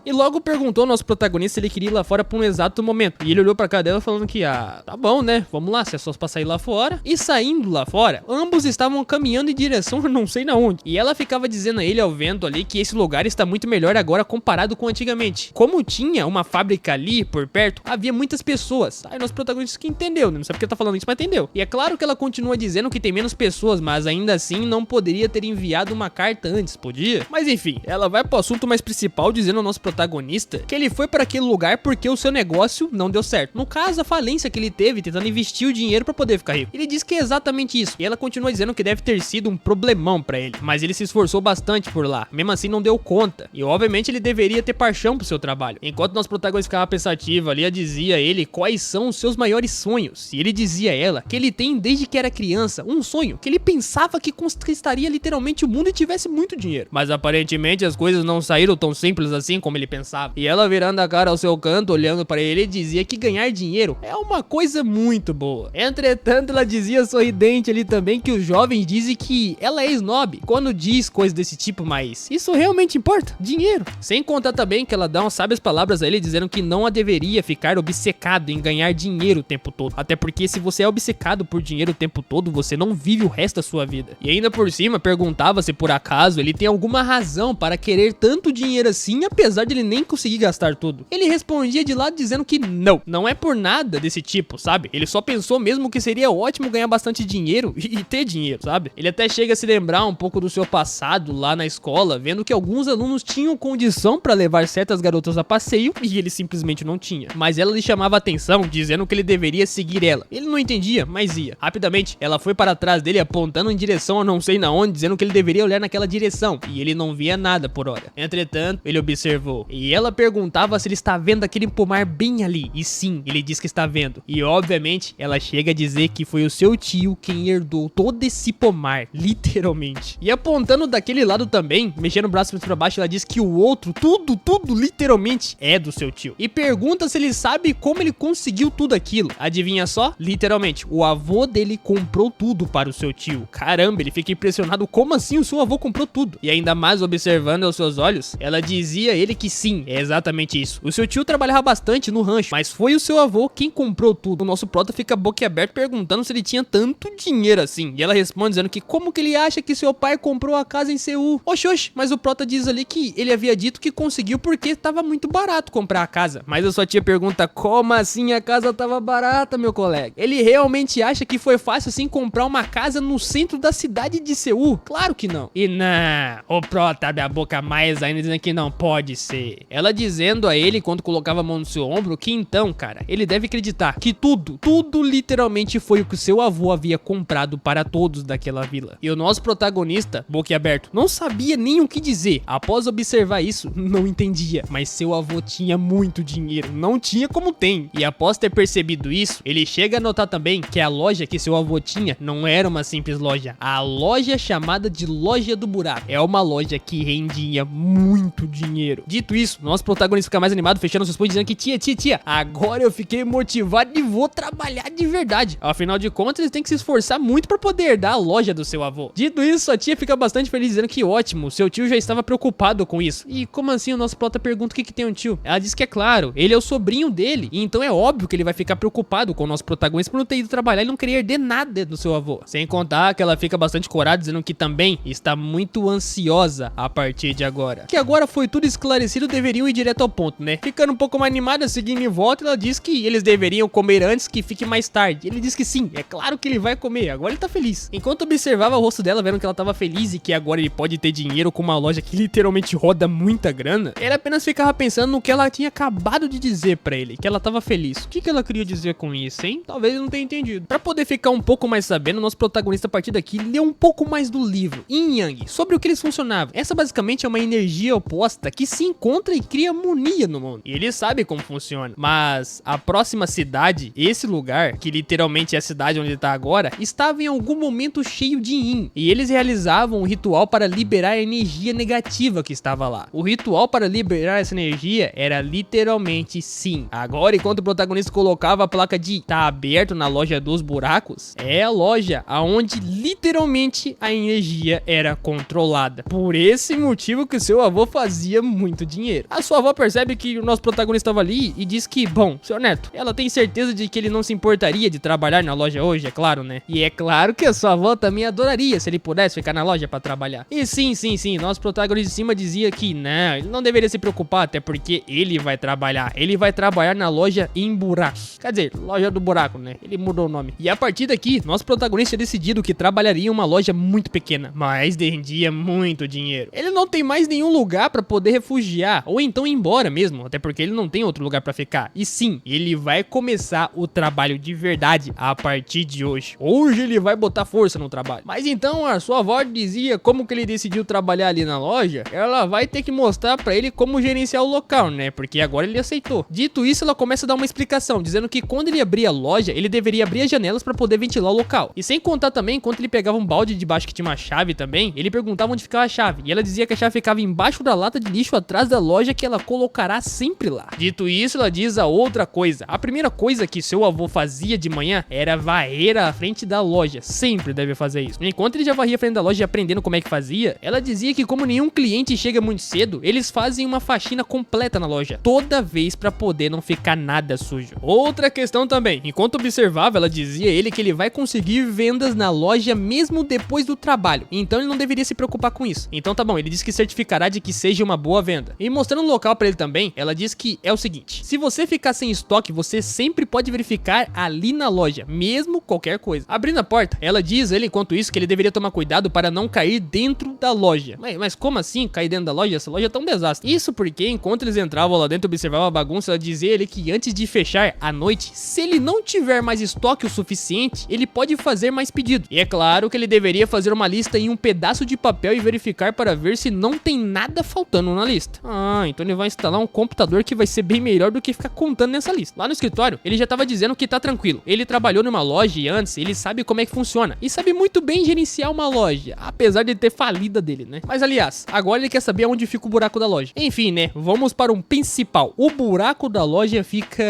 E logo perguntou ao nosso protagonista se ele queria ir lá fora por um exato momento. E ele olhou pra cara dela falando que, tá bom, né? Vamos lá, se é só pra sair lá fora. E saindo lá fora, ambos estavam caminhando em direção a não sei na onde. E ela ficava dizendo a ele ao vento ali que esse lugar está muito melhor agora comparado com antigamente. Como tinha uma fábrica ali por perto, havia muitas pessoas. Aí nosso protagonista que entendeu, né? Não sabe porque tá falando isso, mas entendeu. E é claro que ela continua dizendo que tem menos pessoas, mas ainda assim não poderia ter enviado uma carta antes, podia? Mas enfim, ela vai pro assunto mais principal dizendo ao nosso protagonista que ele foi para aquele lugar porque o seu negócio não deu certo. No caso, a falência que ele teve tentando investir o dinheiro para poder ficar rico. Ele diz que é exatamente isso. E ela continua dizendo que deve ter sido um problemão para ele, mas ele se esforçou bastante por lá. Mesmo assim não deu conta. E obviamente ele deveria ter paixão pro seu trabalho. Enquanto nosso protagonista ficava pensativo ali, ela dizia a ele quais são os seus maiores sonhos. E ele dizia a ela que ele tem desde que era criança um sonho, que ele pensava que conquistaria literalmente o mundo e tivesse muito dinheiro. Mas aparentemente as coisas não saíram tão simples assim como ele pensava. E ela virando a cara ao seu canto, olhando para ele, dizia que ganhar dinheiro é uma coisa muito boa. Entretanto, ela dizia sorridente ali também que os jovens dizem que ela é snob quando diz coisas desse tipo, mas isso realmente importa? Dinheiro. Sem contar também que ela dá umas sábias palavras a ele dizendo que não a deveria ficar obcecado em ganhar dinheiro o tempo todo. Até porque se você é obcecado por dinheiro o tempo todo, você não vive o resto da sua vida. E ainda por cima perguntava se por acaso ele tem alguma razão para querer tanto dinheiro assim, apesar de ele nem conseguir gastar tudo. Ele respondia de lado dizendo que não é por nada desse tipo, sabe? Ele só pensou mesmo que seria ótimo ganhar bastante dinheiro e ter dinheiro, sabe? Ele até chega a se lembrar um pouco do seu passado lá na escola, vendo que alguns alunos tinham condição para levar certas garotas a passeio e ele simplesmente não tinha. Mas ela lhe chamava a atenção, dizendo que ele deveria seguir ela. Ele não entendia, mas ia. Rapidamente, ela foi para trás dele apontando em direção a não sei na onde, dizendo que ele deveria olhar naquela direção, e ele não via nada por hora. Entretanto, ele observou, e ela perguntava se ele está vendo aquele pomar bem ali, e sim, ele diz que está vendo. E obviamente, ela chega a dizer que foi o seu tio quem herdou todo esse pomar, literalmente. E apontando daquele lado também, mexendo o braço para baixo, ela diz que o outro, tudo, literalmente, é do seu tio. E pergunta se ele sabe como ele conseguiu tudo aquilo. Adivinha só? Literalmente, o avô dele comprou tudo para o seu tio. Caramba, ele fica impressionado, como assim o seu avô comprou tudo? E ainda mais observando aos seus olhos, ela dizia a ele que sim, é exatamente isso. O seu tio trabalhava bastante no rancho, mas foi o seu avô quem comprou tudo. O nosso prota fica boquiaberto perguntando se ele tinha tanto dinheiro assim. E ela responde dizendo que como que ele acha que seu pai comprou a casa em Seul? Oxi, mas o prota diz ali que ele havia dito que conseguiu porque estava muito barato comprar a casa. Mas a sua tia pergunta, como assim a casa estava barata, meu colega? Ele realmente acha que foi fácil assim comprar uma casa no centro da cidade de Seul? Claro que não. E não, o prota abre a boca mais ainda dizendo que não pode ser. Ela dizendo a ele, quando colocava a mão no seu ombro, que então, cara, ele deve acreditar que tudo literalmente foi o que o seu avô havia comprado para todos daquela vila. E o nosso protagonista, boquiaberto, não sabia nem o que dizer. Após observar isso, não entendia. Mas seu avô tinha muito dinheiro, não tinha como tem. E após ter percebido isso, ele chega a notar também que a loja que seu avô tinha não era uma simples loja. A loja chamada de Loja do Buraco é uma loja que rendia muito dinheiro. Dito isso, nosso protagonista fica mais animado, fechando seus punhos, dizendo que tia, agora eu fiquei motivado e vou trabalhar de verdade. Afinal de contas, ele tem que se esforçar muito para poder herdar a loja do seu avô. Dito isso, a tia fica bastante feliz, dizendo que ótimo, seu tio já estava preocupado com isso. E como assim o nosso prota pergunta o que tem um tio? Ela diz que é claro, ele é o sobrinho dele, e então é óbvio que ele vai ficar preocupado com o nosso protagonista por não ter ido trabalhar e não querer herder nada do seu avô. Sem contar que ela fica bastante corada, dizendo que também está muito ansiosa a partir de agora. Que agora foi tudo esclarecido, deveriam ir direto ao ponto, né? Ficando um pouco mais animada, seguindo em volta, ela diz que eles deveriam comer antes que fique mais tarde. Ele diz que sim, é claro que ele vai comer, agora ele tá feliz. Enquanto observava o rosto dela, vendo que ela tava feliz e que agora ele pode ter dinheiro com uma loja que literalmente roda muita grana, ele apenas ficava pensando no que ela tinha acabado de dizer pra ele, que ela tava feliz. O que ela queria dizer com isso, hein? Talvez ele não tenha entendido. Pra poder ficar um pouco mais sabendo, nosso protagonista a partir daqui leu um pouco mais do livro Yin Yang, sobre o que eles funcionavam. Essa basicamente é uma energia oposta que se encontra contra e cria amonia no mundo. E ele sabe como funciona. Mas a próxima cidade, esse lugar, que literalmente é a cidade onde ele tá agora, estava em algum momento cheio de yin. E eles realizavam um ritual para liberar a energia negativa que estava lá. O ritual para liberar essa energia era literalmente sim. Agora, enquanto o protagonista colocava a placa de tá aberto na loja dos buracos, é a loja aonde literalmente a energia era controlada. Por esse motivo que seu avô fazia muito dinheiro. A sua avó percebe que o nosso protagonista estava ali e diz que, bom, seu neto, ela tem certeza de que ele não se importaria de trabalhar na loja hoje, é claro, né? E é claro que a sua avó também adoraria se ele pudesse ficar na loja pra trabalhar. E sim, nosso protagonista de cima dizia que não, ele não deveria se preocupar, até porque ele vai trabalhar na loja em buracos. Quer dizer, loja do buraco, né? Ele mudou o nome. E a partir daqui, nosso protagonista tinha decidido que trabalharia em uma loja muito pequena, mas rendia muito dinheiro. Ele não tem mais nenhum lugar pra poder refugiar, ou então ir embora mesmo, até porque ele não tem outro lugar pra ficar. E sim, ele vai começar o trabalho de verdade a partir de hoje. Hoje ele vai botar força no trabalho. Mas então a sua avó dizia como que ele decidiu trabalhar ali na loja, ela vai ter que mostrar pra ele como gerenciar o local, né? Porque agora ele aceitou. Dito isso, ela começa a dar uma explicação, dizendo que quando ele abria a loja, ele deveria abrir as janelas pra poder ventilar o local. E sem contar também, enquanto ele pegava um balde debaixo que tinha uma chave também, ele perguntava onde ficava a chave. E ela dizia que a chave ficava embaixo da lata de lixo atrás da loja, que ela colocará sempre lá. Dito isso, ela diz a outra coisa. A primeira coisa que seu avô fazia de manhã era varrer a frente da loja. Sempre deve fazer isso. Enquanto ele já varria a frente da loja aprendendo como é que fazia, ela dizia que como nenhum cliente chega muito cedo, eles fazem uma faxina completa na loja, toda vez pra poder não ficar nada sujo. Outra questão também, enquanto observava, ela dizia a ele que ele vai conseguir vendas na loja mesmo depois do trabalho, então ele não deveria se preocupar com isso. Então tá bom, ele diz que certificará de que seja uma boa venda. E mostrando o local pra ele também, ela diz que é o seguinte: se você ficar sem estoque, você sempre pode verificar ali na loja, mesmo qualquer coisa. Abrindo a porta, ela diz a ele enquanto isso que ele deveria tomar cuidado para não cair dentro da loja. Mas como assim cair dentro da loja? Essa loja tá um desastre. Isso porque enquanto eles entravam lá dentro e observavam a bagunça, ela dizia a ele que antes de fechar à noite, se ele não tiver mais estoque o suficiente, ele pode fazer mais pedido. E é claro que ele deveria fazer uma lista em um pedaço de papel e verificar para ver se não tem nada faltando na lista. Ah, então ele vai instalar um computador que vai ser bem melhor do que ficar contando nessa lista. Lá no escritório, ele já tava dizendo que tá tranquilo. Ele trabalhou numa loja e antes ele sabe como é que funciona. E sabe muito bem gerenciar uma loja, apesar de ter falida dele, né? Mas aliás, agora ele quer saber onde fica o buraco da loja. Enfim, né? Vamos para um principal. O buraco da loja fica...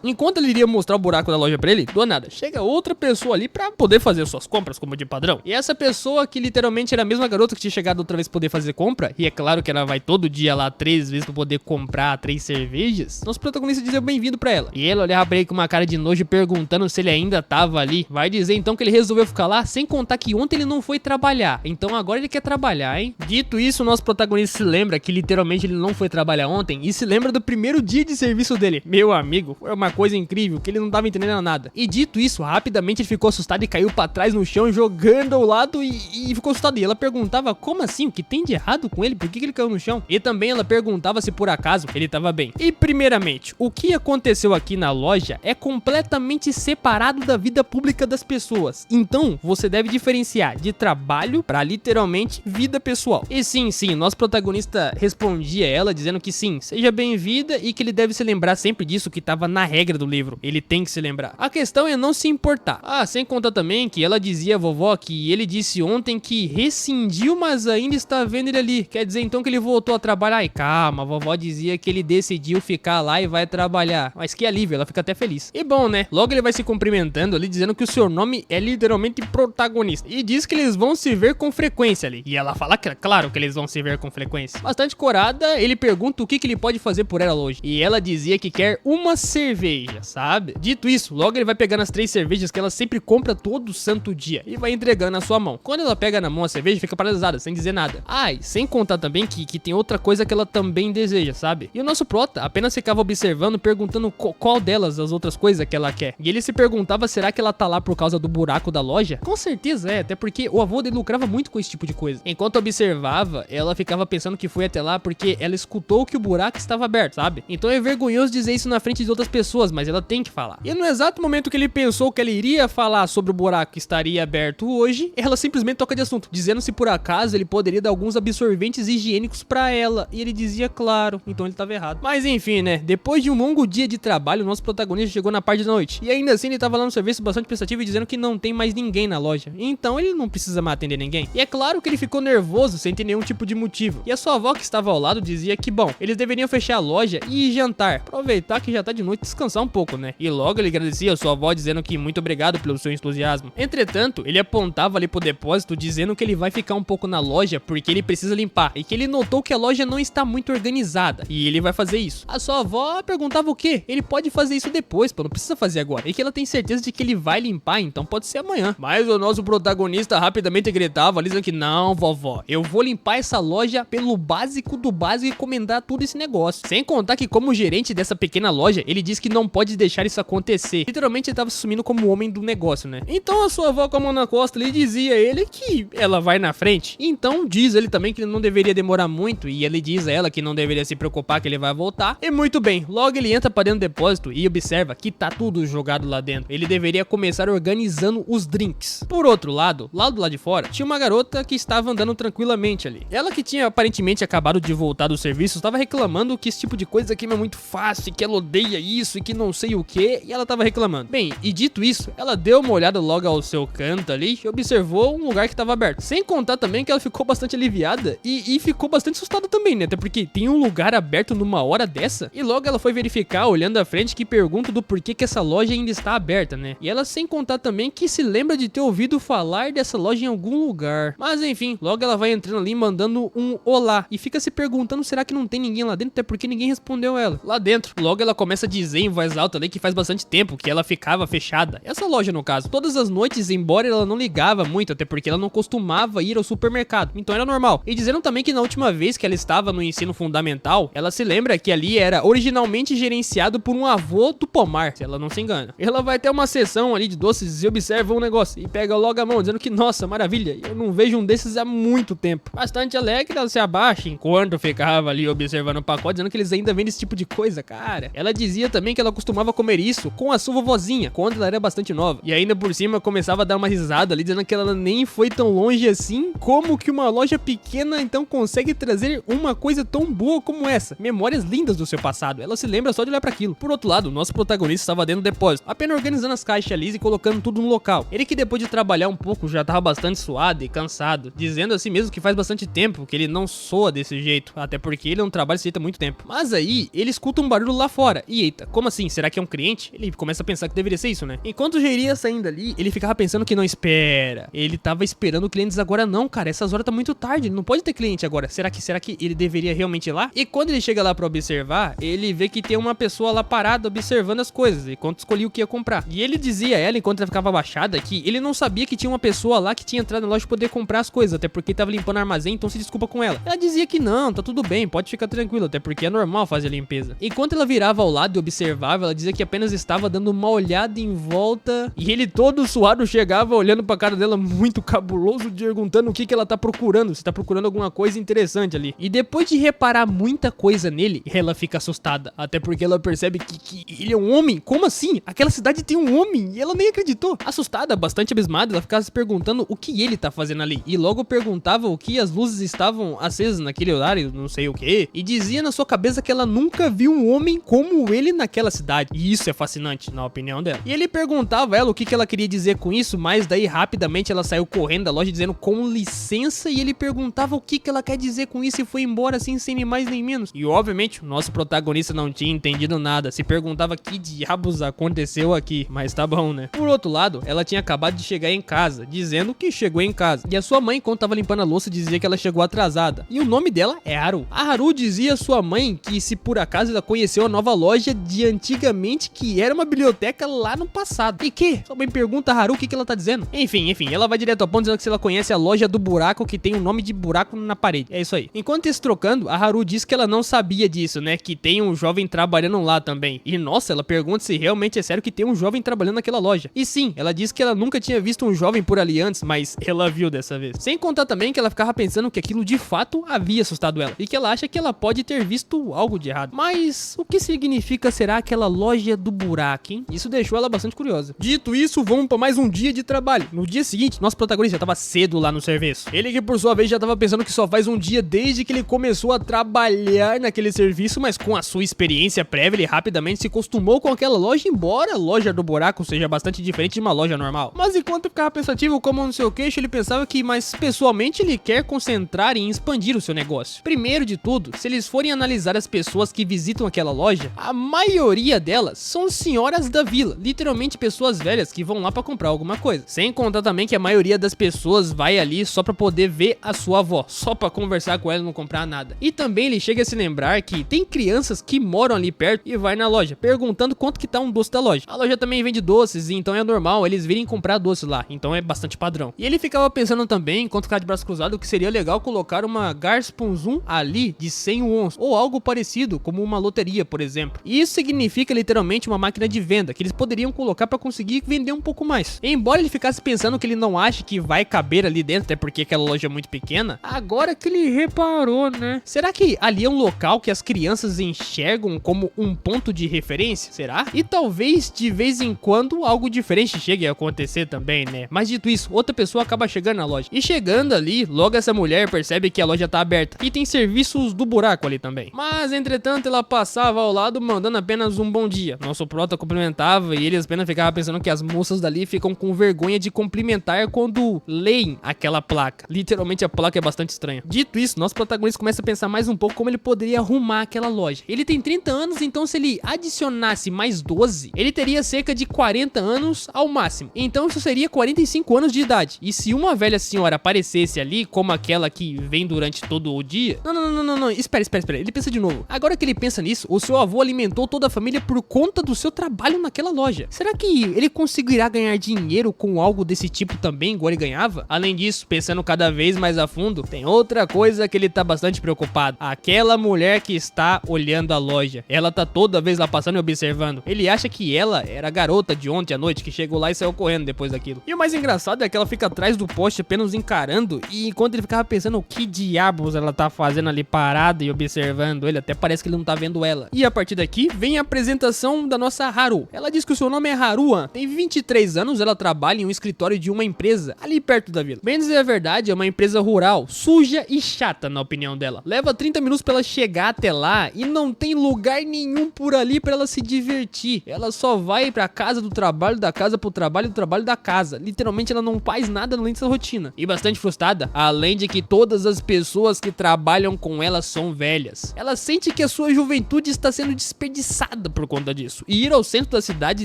Enquanto ele iria mostrar o buraco da loja pra ele, do nada, chega outra pessoa ali pra poder fazer suas compras como de padrão. E essa pessoa que literalmente era a mesma garota que tinha chegado outra vez pra poder fazer compra, e é claro que ela vai todo dia lá 3 vezes pra poder comprar 3 cervejas, nosso protagonista dizia bem-vindo pra ela. E ela olhava pra ele com uma cara de nojo perguntando se ele ainda tava ali. Vai dizer então que ele resolveu ficar lá, sem contar que ontem ele não foi trabalhar. Então agora ele quer trabalhar, hein? Dito isso, o nosso protagonista se lembra que literalmente ele não foi trabalhar ontem e se lembra do primeiro dia de serviço dele. Meu amigo, foi uma coisa incrível que ele não tava entendendo nada. E dito isso, rapidamente ele ficou assustado e caiu pra trás no chão, jogando ao lado e ficou assustado. E ela perguntava como assim, o que tem de errado com ele? Por que ele caiu no chão? E também ela perguntava se por acaso ele tava bem. E primeiramente, o que aconteceu aqui na loja é completamente separado da vida pública das pessoas. Então, você deve diferenciar de trabalho pra literalmente vida pessoal. E sim, nosso protagonista respondia a ela dizendo que sim, seja bem-vinda e que ele deve se lembrar sempre disso que tava na regra do livro. Ele tem que se lembrar. A questão é não se importar. Ah, sem contar também que ela dizia à vovó que ele disse ontem que rescindiu, mas ainda está vendo ele ali. Quer dizer então que ele voltou a trabalhar. E calma, a vovó dizia que ele decidiu ficar lá e vai trabalhar. Mas que alívio, ela fica até feliz. E bom, né? Logo ele vai se cumprimentando ali, dizendo que o seu nome é literalmente protagonista. E diz que eles vão se ver com frequência ali. E ela fala que é claro que eles vão se ver com frequência. Bastante corada, ele pergunta o que ele pode fazer por ela hoje. E ela dizia que quer uma cerveja, sabe? Dito isso, logo ele vai pegando as 3 cervejas que ela sempre compra todo santo dia e vai entregando na sua mão. Quando ela pega na mão a cerveja, fica paralisada, sem dizer nada. Ai, sem contar também que tem outra coisa que ela também deseja, sabe? E o nosso prota apenas ficava observando, perguntando qual delas as outras coisas que ela quer. E ele se perguntava, será que ela tá lá por causa do buraco da loja? Com certeza é, até porque o avô dele lucrava muito com esse tipo de coisa. Enquanto observava, ela ficava pensando que foi até lá porque ela escutou que o buraco estava aberto, sabe? Então é vergonhoso dizer isso na frente de outras pessoas, mas ela tem que falar. E no exato momento que ele pensou que ela iria falar sobre o buraco que estaria aberto hoje, ela simplesmente toca de assunto, dizendo se por acaso ele poderia dar alguns absorventes higiênicos pra ela. E ele dizia claro, então ele tava errado. Mas enfim, né, depois de um longo dia de trabalho, o nosso protagonista chegou na parte da noite. E ainda assim ele tava lá no serviço bastante pensativo e dizendo que não tem mais ninguém na loja. Então ele não precisa mais atender ninguém. E é claro que ele ficou nervoso sem ter nenhum tipo de motivo. E a sua avó que estava ao lado dizia que, bom, eles deveriam fechar a loja e ir jantar. Aproveitar que já tá de noite, descansar um pouco, né? E logo ele agradecia a sua avó dizendo que muito obrigado pelo seu entusiasmo. Entretanto, ele apontava ali pro depósito dizendo que ele vai ficar um pouco na loja porque ele precisa limpar. E que ele notou que a loja não está muito organizada. E ele vai fazer isso. A sua avó perguntava o quê? Ele pode fazer isso depois, pô, não precisa fazer agora. E que ela tem certeza de que ele vai limpar, então pode ser amanhã. Mas o nosso protagonista rapidamente gritava, dizendo que não, vovó, eu vou limpar essa loja pelo básico do básico e encomendar tudo esse negócio. Sem contar que como gerente dessa pequena loja, ele disse que não pode deixar isso acontecer. Literalmente ele tava se assumindo como o homem do negócio, né? Então a sua avó com a mão na costa ali dizia a ele que ela vai na frente. Então diz ele também que ele não deveria demorar muito e ele diz a ela que não deveria se preocupar que ele vai voltar. E muito bem, logo ele entra para dentro do depósito e observa que tá tudo jogado lá dentro. Ele deveria começar organizando os drinks. Por outro lado, lá do lado de fora, tinha uma garota que estava andando tranquilamente ali. Ela que tinha aparentemente acabado de voltar do serviço, estava reclamando que esse tipo de coisa aqui é muito fácil, que ela odeia isso e que não sei o que, e ela estava reclamando. Bem, e dito isso, ela deu uma olhada logo ao seu canto ali e observou um lugar que estava aberto. Sem contar também que ela ficou bastante aliviada e ficou bastante assustada também, né? Até porque tem um lugar aberto numa hora dessa. E logo ela foi verificar, olhando à frente, que pergunta do porquê que essa loja ainda está aberta, né? E ela sem contar também que se lembra de ter ouvido falar dessa loja em algum lugar. Mas enfim, logo ela vai entrando ali mandando um olá e fica se perguntando será que não tem ninguém lá dentro, até porque ninguém respondeu ela. Lá dentro, logo ela começa a dizer em voz alta ali que faz bastante tempo que ela ficava fechada. Essa loja no caso, todas as noites, embora ela não ligava muito, até porque ela não costumava ir ao supermercado, então era normal. E dizendo também que na última vez que ela estava no ensino fundamental, ela se lembra que ali era originalmente gerenciado por um avô do pomar, se ela não se engana. Ela vai ter uma sessão ali de doces e observa um negócio e pega logo a mão, dizendo que nossa, maravilha, eu não vejo um desses há muito tempo. Bastante alegre, ela se abaixa enquanto ficava ali observando o pacote, dizendo que eles ainda vendem esse tipo de coisa, cara. Ela dizia também que ela costumava comer isso com a sua vovozinha, quando ela era bastante nova. E ainda por cima começava a dar uma risada ali, dizendo que ela nem foi tão longe assim, como que uma loja pequena então consegue trazer uma coisa tão boa como essa. Memórias lindas do seu passado, ela se lembra só de olhar para aquilo. Por outro lado, o nosso protagonista estava dentro do depósito, apenas organizando as caixas ali e colocando tudo no local. Ele que depois de trabalhar um pouco já estava bastante suado e cansado, dizendo a si mesmo que faz bastante tempo que ele não soa desse jeito, até porque ele não trabalha desse jeito há muito tempo. Mas aí, ele escuta um barulho lá fora, e eita, como assim? Será que é um cliente? Ele começa a pensar que deveria ser isso, né? Enquanto já iria saindo ali, ele ficava pensando que não espera. Ele tava esperando clientes agora não, cara, essas horas tá muito tarde, ele não pode ter cliente agora. Será que ele deveria realmente ir lá? E quando ele chega lá pra observar, ele vê que tem uma pessoa lá parada observando as coisas, enquanto escolhia o que ia comprar. E ele dizia a ela, enquanto ela ficava abaixada, que ele não sabia que tinha uma pessoa lá que tinha entrado na loja pra poder comprar as coisas, até porque tava limpando o armazém, então se desculpa com ela. Ela dizia que não, tá tudo bem, pode ficar tranquilo, até porque é normal fazer a limpeza. Enquanto ela virava ao lado e observava, ela dizia que apenas estava dando uma olhada em volta, e ele todo suado chegava olhando pra cara dela muito cabuloso, perguntando o que ela tá procurando, se tá procurando alguma coisa interessante ali. E depois de reparar muita coisa nele, ela fica assustada, até porque ela percebe que ele é um homem. Como assim? Aquela cidade tem um homem, e ela nem acreditou. Assustada, bastante abismada, ela ficava se perguntando o que ele tá fazendo ali, e logo perguntava o que as luzes estavam acesas naquele horário, não sei o que, e dizia na sua cabeça que ela nunca viu um homem como ele naquela cidade, e isso é fascinante, na opinião dela. E ele perguntava a ela o que ela queria dizer com isso, mas daí rapidamente ela saiu correndo da loja dizendo com licença, e ele perguntava o que ela quer dizer com isso e foi embora assim, sem nem mais nem menos. E obviamente, o nosso protagonista não tinha entendido nada, se perguntava que diabos aconteceu aqui, mas tá bom, né? Por outro lado, ela tinha acabado de chegar em casa, dizendo que chegou em casa, e a sua mãe, quando tava limpando a louça, dizia que ela chegou atrasada, e o nome dela é Haru. A Haru dizia à sua mãe que se por acaso ela conheceu a nova loja de antigamente, que era uma biblioteca lá no passado. E que? Sua mãe pergunta a Haru o que ela tá dizendo. Enfim, ela vai direto ao ponto dizendo que se ela conhece a loja do buraco, que tem um nome de buraco na parede. É isso aí. Enquanto eles trocando, a Haru diz que ela não sabia disso, né? Que tem um jovem trabalhando lá também. E nossa, ela pergunta se realmente é sério que tem um jovem trabalhando naquela loja. E sim, ela diz que ela nunca tinha visto um jovem por ali antes, mas ela viu dessa vez. Sem contar também que ela ficava pensando que aquilo de fato havia assustado ela. E que ela acha que ela pode ter visto algo de errado. Mas o que significa será aquela loja do buraco, hein? Isso deixou ela bastante curiosa. Dito isso, vamos para mais um dia de trabalho. No dia seguinte, nosso protagonista já tava cedo lá no serviço. Ele que por sua vez já tava pensando que só faz um dia desde que ele começou a trabalhar naquele serviço, mas com a sua experiência prévia, ele rapidamente se acostumou com aquela loja, embora a loja do buraco seja bastante diferente de uma loja normal. Mas enquanto ficava pensativo como no seu queixo, ele pensava que, mas pessoalmente, ele quer concentrar em expandir o seu negócio. Primeiro de tudo, se eles forem analisar as pessoas que visitam aquela loja, a maioria delas são senhoras da vila, literalmente pessoas velhas que vão lá pra comprar alguma coisa. Sem contar também que a maioria das pessoas vai ali só pra poder ver a sua avó, só pra conversar com ela e não comprar nada. E também ele chega a se lembrar que tem crianças que moram ali perto e vai na loja, perguntando quanto que tá um doce da loja. A loja também vende doces, então é normal eles virem comprar doce lá, então é bastante padrão. E ele ficava pensando também, enquanto ficava de braço cruzado, que seria legal colocar uma Garspunzum ali de 100 wons, ou algo parecido, como uma loteria, por exemplo. E isso significa literalmente uma máquina de venda, que eles poderiam colocar pra conseguir vender um pouco mais. Embora ele ficasse pensando que ele não acha que vai caber ali dentro, até porque aquela loja é muito pequena, agora que ele reparou, né? Será que ali é um local que as crianças enxergam como um ponto de referência? Será? E talvez de vez em quando algo diferente chegue a acontecer também, né? Mas dito isso, outra pessoa acaba chegando na loja. E chegando ali, logo essa mulher percebe que a loja tá aberta. E tem serviços do buraco ali também. Mas entretanto ela passava ao lado mandando apenas um bom dia. Nosso prota cumprimentava e ele apenas ficava pensando que as moças dali ficam com vergonha de cumprimentar quando leem aquela placa. Literalmente a placa é bastante estranha. Dito isso, nosso protagonista começa a pensar mais um pouco como ele poderia arrumar aquela loja. Ele tem 30 anos, então se ele adicionasse mais 12, ele teria cerca de 40 anos ao máximo. Então isso seria 45 anos de idade. E se uma velha senhora aparecesse ali, como aquela que vem durante todo o dia... Não, espera. Ele pensa de novo. Agora que ele pensa nisso, o seu avô alimentou toda a família por conta do seu trabalho naquela loja. Será que ele conseguirá ganhar dinheiro com algo desse tipo também, igual ele ganhava? Além disso, pensando cada vez mais a fundo, tem outra coisa que ele tá bastante preocupado. Aquela mulher que está olhando a loja. Ela tá toda vez lá passando e observando. Ele acha que ela era a garota de ontem à noite que chegou lá e saiu correndo depois daquilo. E o mais engraçado é que ela fica atrás do poste apenas encarando, e enquanto ele ficava pensando o que diabos ela tá fazendo ali parada e observando ele, até parece que ele não tá vendo ela. E a partir daqui vem a apresentação da nossa Haru. Ela diz que o seu nome é Haruan, tem 23 anos, ela trabalha em um escritório de uma empresa ali perto da vila. Bem dizer a verdade, é uma empresa rural, suja e chata na opinião dela. Leva 30 minutos pra ela chegar até lá e não tem lugar nenhum por ali pra ela se divertir. Ela só vai pra casa do trabalho, da casa pro trabalho, do trabalho da casa. Literalmente ela não faz nada além dessa rotina. E bastante frustrada, além de que todas as pessoas que trabalham com ela são velhas. Ela sente que a sua juventude está sendo desperdiçada por conta disso. E ir ao centro da cidade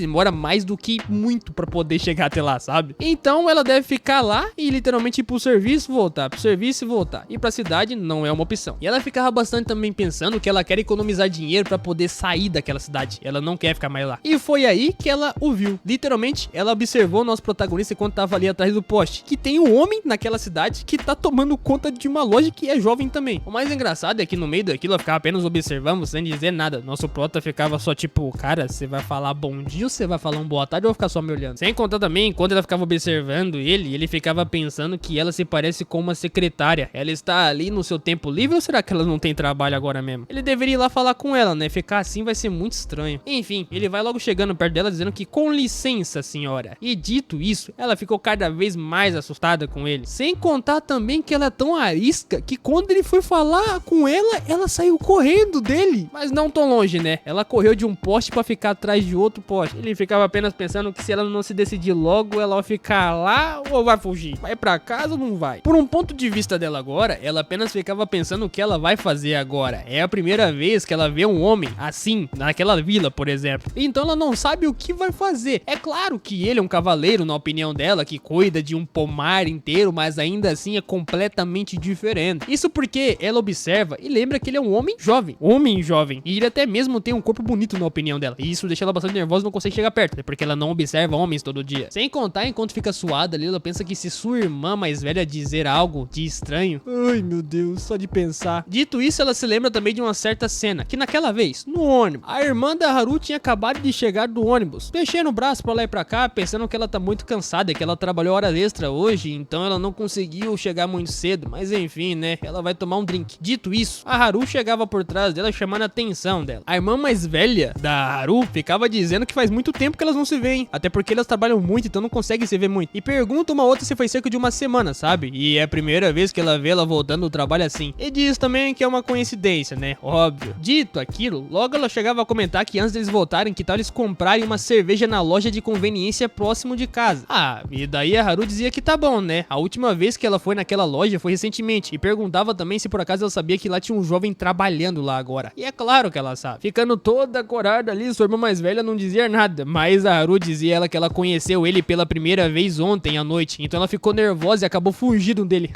demora mais do que muito pra poder chegar até lá, sabe? Então ela deve ficar lá e literalmente ir pro serviço, voltar, pro serviço e voltar. Ir pra cidade não é uma opção. E ela ficava bastante também pensando que ela quer economizar dinheiro pra poder sair daquela cidade. Ela não quer ficar mais lá. E foi aí que ela o viu. Literalmente, ela observou o nosso protagonista enquanto tava ali atrás do poste. Que tem um homem naquela cidade que tá tomando conta de uma loja que é jovem também. O mais engraçado é que no meio daquilo ela ficava apenas observando sem dizer nada. Nosso prota ficava só tipo, cara, você vai falar bom dia ou você vai falar um boa tarde ou vai ficar só me olhando? Sem contar também, enquanto ela ficava observando ele ficava pensando que ela se parece com uma secretária. Ela está ali no seu tempo livre ou será que ela não tem trabalho agora mesmo? Ele deveria ir lá falar com ela, né? Ficar assim vai ser muito estranho. Enfim, ele vai logo chegando perto dela dizendo que com licença, senhora. E dito isso, ela ficou cada vez mais assustada com ele. Sem contar também que ela é tão arisca que quando ele foi falar com ela, ela saiu correndo dele. Mas não tão longe, né? Ela correu de um poste pra ficar atrás de outro poste. Ele ficava apenas pensando que se ela não se decidir logo, ela vai ficar lá ou vai fugir? Vai pra casa ou não vai? Por um ponto de vista dela agora, ela apenas ficava pensando o que ela vai fazer agora. É a primeira vez que ela vê um homem assim, naquela vila, por exemplo. Então ela não sabe o que vai fazer. É claro que ele é um cavaleiro, na opinião dela, que cuida de um pomar inteiro, mas ainda assim é completamente diferente. Isso porque ela observa e lembra que ele é um homem jovem. Homem jovem. E ele até mesmo tem um corpo bonito, na opinião dela. E isso deixa ela bastante nervosa e não consegue chegar perto, né? Porque ela não observa homens todo dia. Sem contar, enquanto fica suada ali, ela pensa que se sua irmã mais velha dizer algo de estranho... Ai, meu Deus, só de pensar. Dito isso, ela se lembra também de uma certa cena, que naquela vez, no ônibus, a irmã da Haru tinha acabado de chegar do ônibus, mexendo o braço pra lá e pra cá, pensando que ela tá muito cansada, que ela trabalhou hora extra hoje, então ela não conseguiu chegar muito cedo, mas enfim, né, ela vai tomar um drink. Dito isso, a Haru chegava por trás dela, chamando a atenção dela. A irmã mais velha da Haru ficava dizendo que faz muito tempo que elas não se veem, até porque elas trabalham muito, então não conseguem se ver muito. E pergunta uma outra se foi cerca de uma semana, sabe? E é a primeira vez que ela vê ela voltando do trabalho assim. E diz também que é uma coincidência, né? Óbvio. Dito aquilo, logo ela chegava a comentar que antes deles voltarem, que tal eles comprarem uma cerveja na loja de conveniência próximo de casa. Ah, e daí a Haru dizia que tá bom, né? A última vez que ela foi naquela loja foi recentemente, e perguntava também se por acaso ela sabia que lá tinha um jovem trabalhando lá agora. E é claro que ela sabe. Ficando toda corada ali, sua irmã mais velha não dizia nada, mas a Haru dizia ela que ela conheceu ele pela primeira vez ontem à noite, então ela ficou nervosa e acabou fugindo dele.